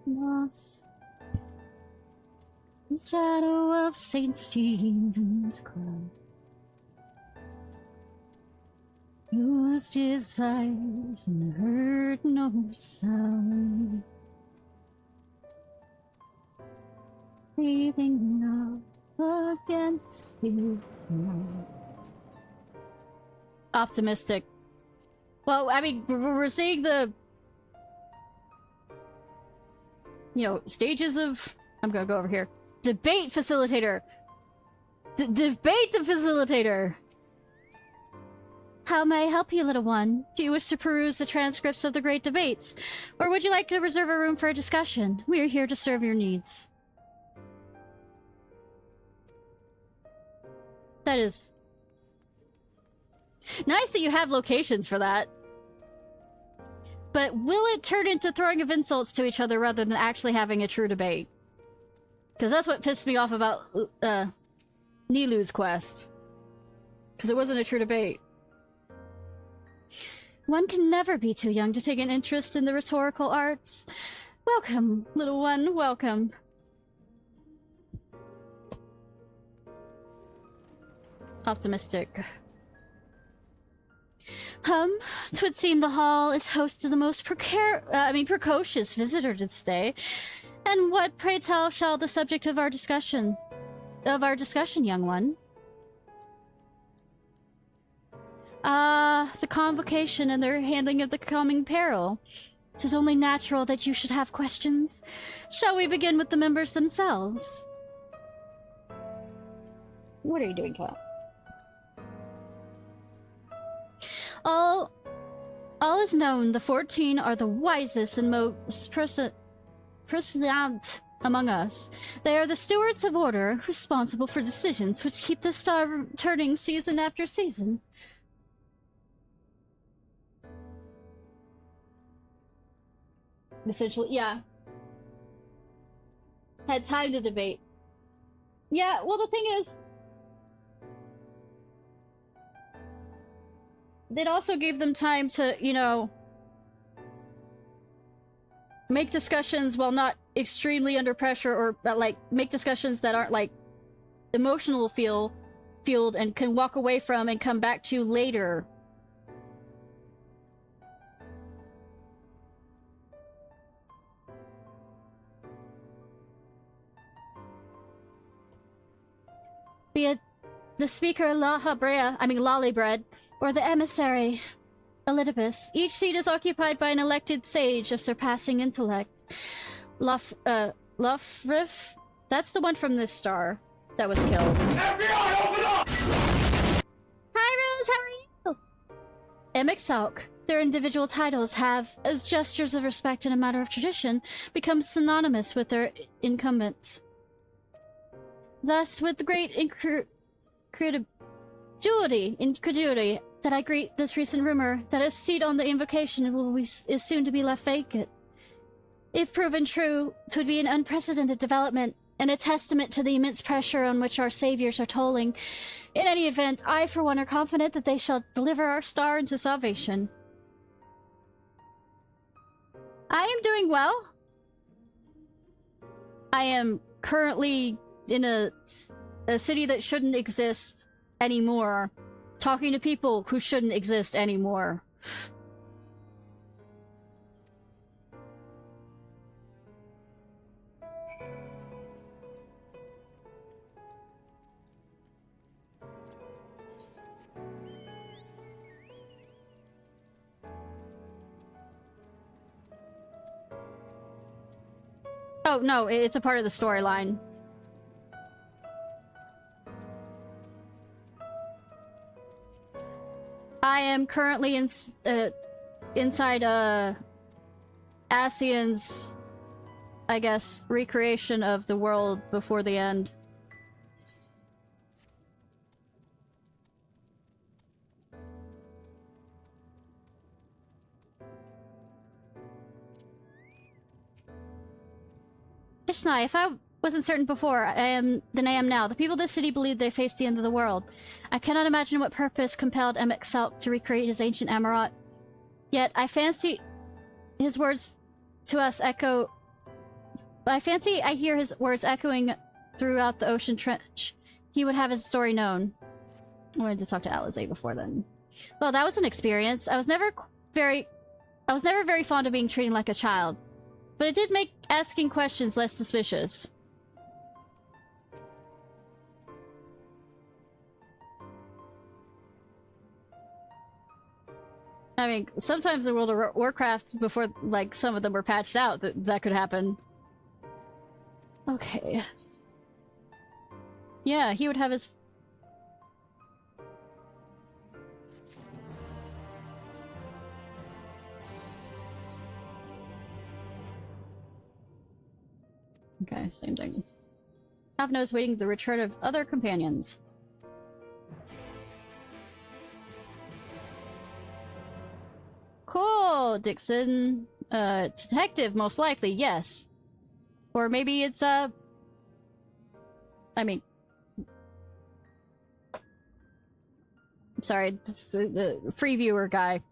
Lost in the shadow of St. Stephen's Cross. Used his eyes and heard no sound. Breathing up against his mouth. Optimistic. Well, I mean, we're seeing the, you know, stages of... I'm gonna go over here. Debate facilitator! Debate the facilitator! How may I help you, little one? Do you wish to peruse the transcripts of the great debates? Or would you like to reserve a room for a discussion? We are here to serve your needs. That is... nice that you have locations for that. But will it turn into throwing of insults to each other rather than actually having a true debate? Because that's what pissed me off about Nilu's quest. Because it wasn't a true debate. One can never be too young to take an interest in the rhetorical arts. Welcome, little one, welcome. Optimistic. 'Twould seem the hall is host to the most precocious visitor this day. And what, pray tell, shall the subject of our discussion, young one? The convocation and their handling of the coming peril. 'Tis only natural that you should have questions. Shall we begin with the members themselves? What are you doing, Kat? All is known. The 14 are the wisest and most prescient among us. They are the stewards of order, responsible for decisions which keep the star turning season after season. Essentially, yeah. Had time to debate. Yeah, well, the thing is, it also gave them time to, you know, make discussions while not extremely under pressure, or like make discussions that aren't like emotional fueled and can walk away from and come back to later. Be it the speaker Lollybread, or the emissary Elidibus, each seat is occupied by an elected sage of surpassing intellect. Lofrif? That's the one from this star that was killed. FBI, open up! Hi, Rose, how are you? Emixalk. Their individual titles have, as gestures of respect and a matter of tradition, become synonymous with their incumbents. Thus, with great incredulity that I greet this recent rumor that a seat on the invocation is soon to be left vacant. If proven true, 'twould be an unprecedented development, and a testament to the immense pressure on which our saviors are tolling. In any event, I for one are confident that they shall deliver our star into salvation. I am doing well. I am currently in a city that shouldn't exist anymore, talking to people who shouldn't exist anymore. Oh, no, it's a part of the storyline. I am currently inside Asian's I guess, recreation of the world before the end. Ishnai, if I wasn't certain before than I am now, the people of this city believed they faced the end of the world. I cannot imagine what purpose compelled Emek Selk to recreate his ancient Amarat. Yet, I fancy his words to us echo... I fancy I hear his words echoing throughout the ocean trench. He would have his story known. I wanted to talk to Alizé before then. Well, that was an experience. I was never very fond of being treated like a child. But it did make asking questions less suspicious. I mean, sometimes in World of Warcraft, before, like, some of them were patched out, that could happen. Okay. Yeah, he would have his... Okay, same thing. Havno is waiting the return of other companions. Cool, Dixon. Detective, most likely, yes. Or maybe it's, I mean... Sorry, it's the free viewer guy.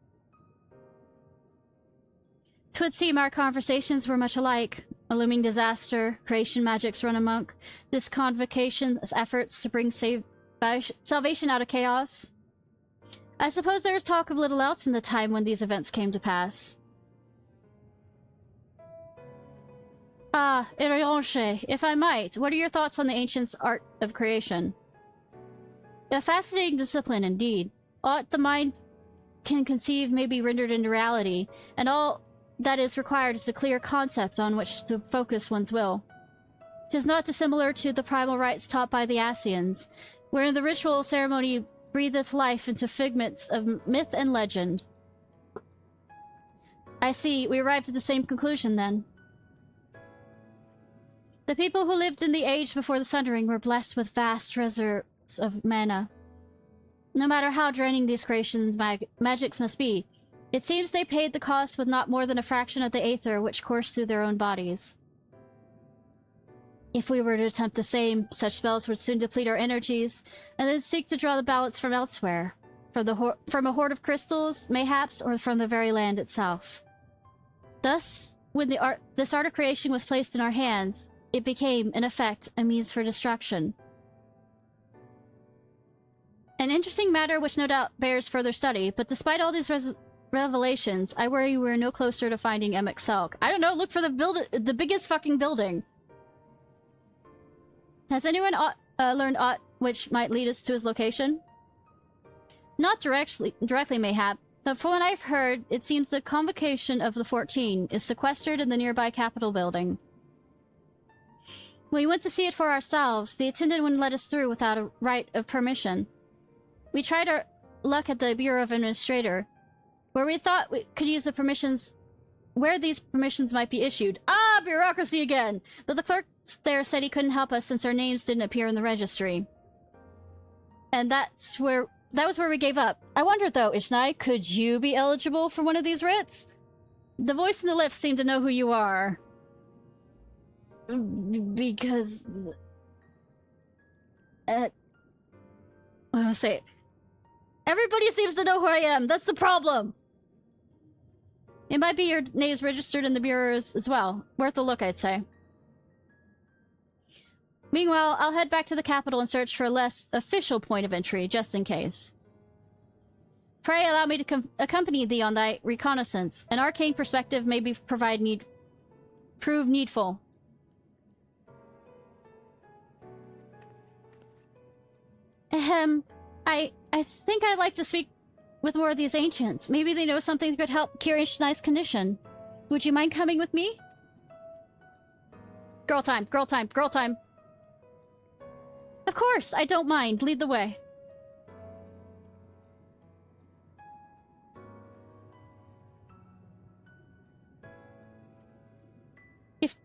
'Twould seem our conversations were much alike. A looming disaster, creation magics run amok, this convocation's efforts to bring salvation out of chaos. I suppose there was talk of little else in the time when these events came to pass. Ah, Irionshe, if I might, what are your thoughts on the ancients' art of creation? A fascinating discipline indeed. Aught the mind can conceive may be rendered into reality, and all that is required is a clear concept on which to focus one's will. 'Tis not dissimilar to the primal rites taught by the Ascians, wherein the ritual ceremony breatheth life into figments of myth and legend. I see, we arrived at the same conclusion then. The people who lived in the age before the Sundering were blessed with vast reserves of mana. No matter how draining these creations' magics must be, it seems they paid the cost with not more than a fraction of the aether which coursed through their own bodies. If we were to attempt the same, such spells would soon deplete our energies, and then seek to draw the balance from elsewhere. From a hoard of crystals, mayhaps, or from the very land itself. Thus, when this art of creation was placed in our hands, it became, in effect, a means for destruction. An interesting matter which no doubt bears further study, but despite all these revelations, I worry we're no closer to finding Emek Selk. I don't know, look for the biggest fucking building. Has anyone learned aught which might lead us to his location? Not directly mayhap, but from what I've heard, it seems the convocation of the 14 is sequestered in the nearby Capitol building. When we went to see it for ourselves, the attendant wouldn't let us through without a right of permission. We tried our luck at the Bureau of Administrator, where we thought we could use the permissions, where these permissions might be issued. Ah, bureaucracy again! But the clerk there said he couldn't help us since our names didn't appear in the registry. And that was where we gave up. I wonder though, Ishnai, could you be eligible for one of these writs? The voice in the lift seemed to know who you are. Because... I'll say it. Everybody seems to know who I am. That's the problem. It might be your name's registered in the bureaus as well. Worth a look, I'd say. Meanwhile, I'll head back to the capital and search for a less official point of entry, just in case. Pray allow me to accompany thee on thy reconnaissance. An arcane perspective may prove needful. I think I'd like to speak with more of these ancients. Maybe they know something that could help cure Ishnai's condition. Would you mind coming with me? Girl time, girl time, girl time. Of course, I don't mind. Lead the way.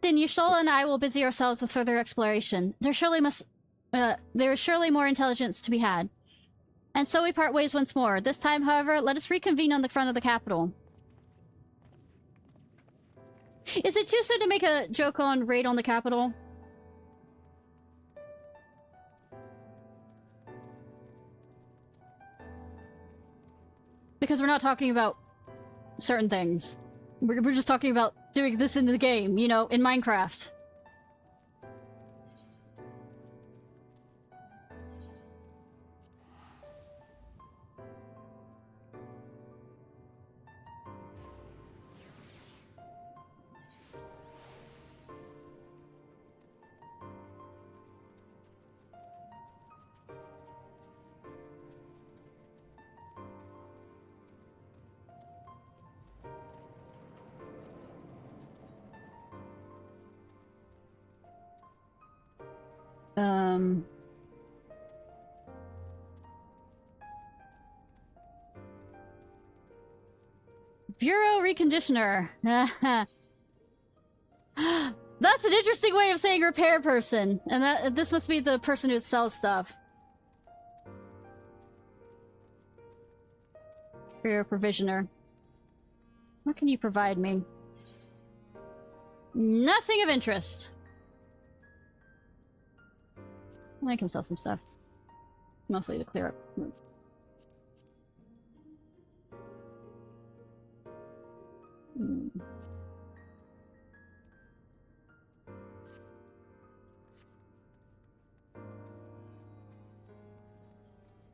Then Yashola and I will busy ourselves with further exploration. There is surely more intelligence to be had. And so we part ways once more. This time, however, let us reconvene on the front of the capital. Is it too soon to make a joke on raid on the capital? Because we're not talking about certain things. We're just talking about doing this in the game, you know, in Minecraft. Bureau reconditioner. That's an interesting way of saying repair person. And this must be the person who sells stuff. Bureau provisioner. What can you provide me? Nothing of interest. I can sell some stuff. Mostly to clear up.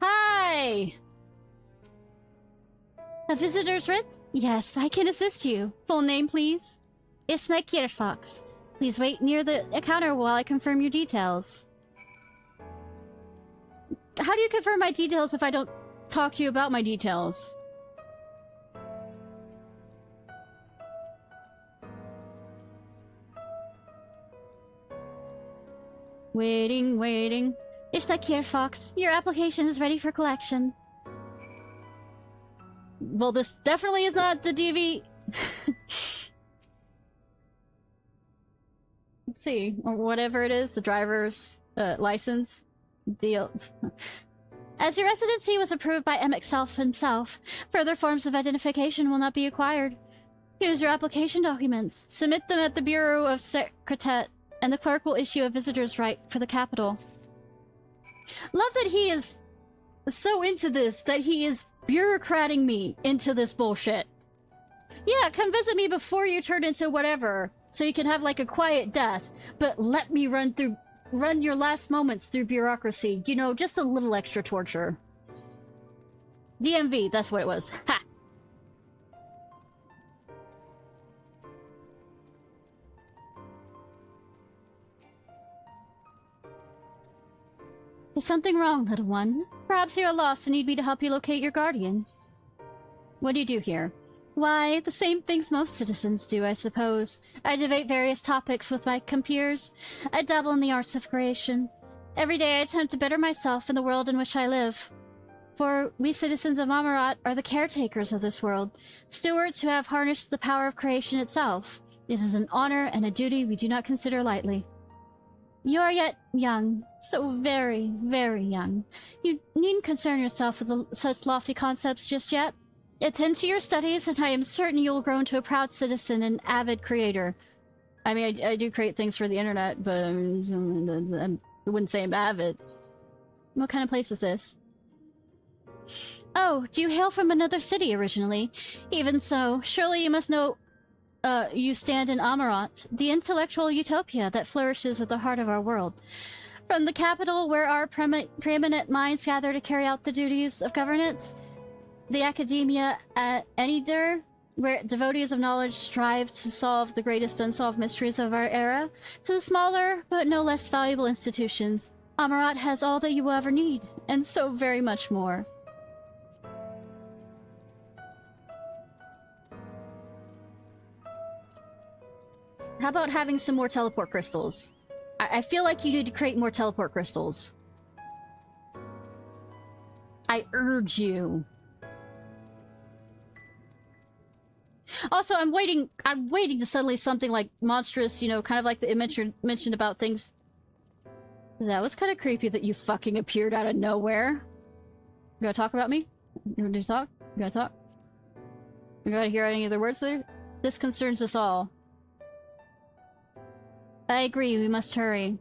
Hi! A visitor's writ? Yes, I can assist you. Full name, please? Ishnai Ciarfox. Please wait near the counter while I confirm your details. How do you confirm my details if I don't talk to you about my details? Waiting, waiting. Ishnai Ciarfox, your application is ready for collection. Well, this definitely is not the DV. Let's see, or whatever it is, the driver's license deal. As your residency was approved by Emix himself, further forms of identification will not be acquired. Here's your application documents. Submit them at the Bureau of Secretet, and the clerk will issue a visitor's right for the capital. Love that he is so into this that he is bureaucrating me into this bullshit. Yeah, come visit me before you turn into whatever, so you can have like a quiet death, but let me run your last moments through bureaucracy. You know, just a little extra torture. DMV, that's what it was. Ha! Is something wrong, little one? Perhaps you are lost and need me to help you locate your guardian. What do you do here? Why, the same things most citizens do, I suppose. I debate various topics with my compeers. I dabble in the arts of creation. Every day I attempt to better myself and the world in which I live. For we citizens of Amarat are the caretakers of this world, stewards who have harnessed the power of creation itself. It is an honor and a duty we do not consider lightly. You are yet young, so very, very young. You needn't concern yourself with such lofty concepts just yet. Attend to your studies, and I am certain you will grow into a proud citizen and avid creator. I mean, I do create things for the internet, but I wouldn't say I'm avid. What kind of place is this? Oh, do you hail from another city originally? Even so, surely you must know you stand in Amarat, the intellectual utopia that flourishes at the heart of our world. From the capital, where our preeminent minds gather to carry out the duties of governance, the academia at Enidir, where devotees of knowledge strive to solve the greatest unsolved mysteries of our era, to the smaller, but no less valuable institutions, Amarat has all that you will ever need, and so very much more. How about having some more teleport crystals? I feel like you need to create more teleport crystals. I urge you. Also, I'm waiting to suddenly something like monstrous, you know, kind of like the image mentioned about things. That was kind of creepy that you fucking appeared out of nowhere. You gonna talk about me? You want to talk? You gonna talk? You gonna hear any of the words there? This concerns us all. I agree, we must hurry.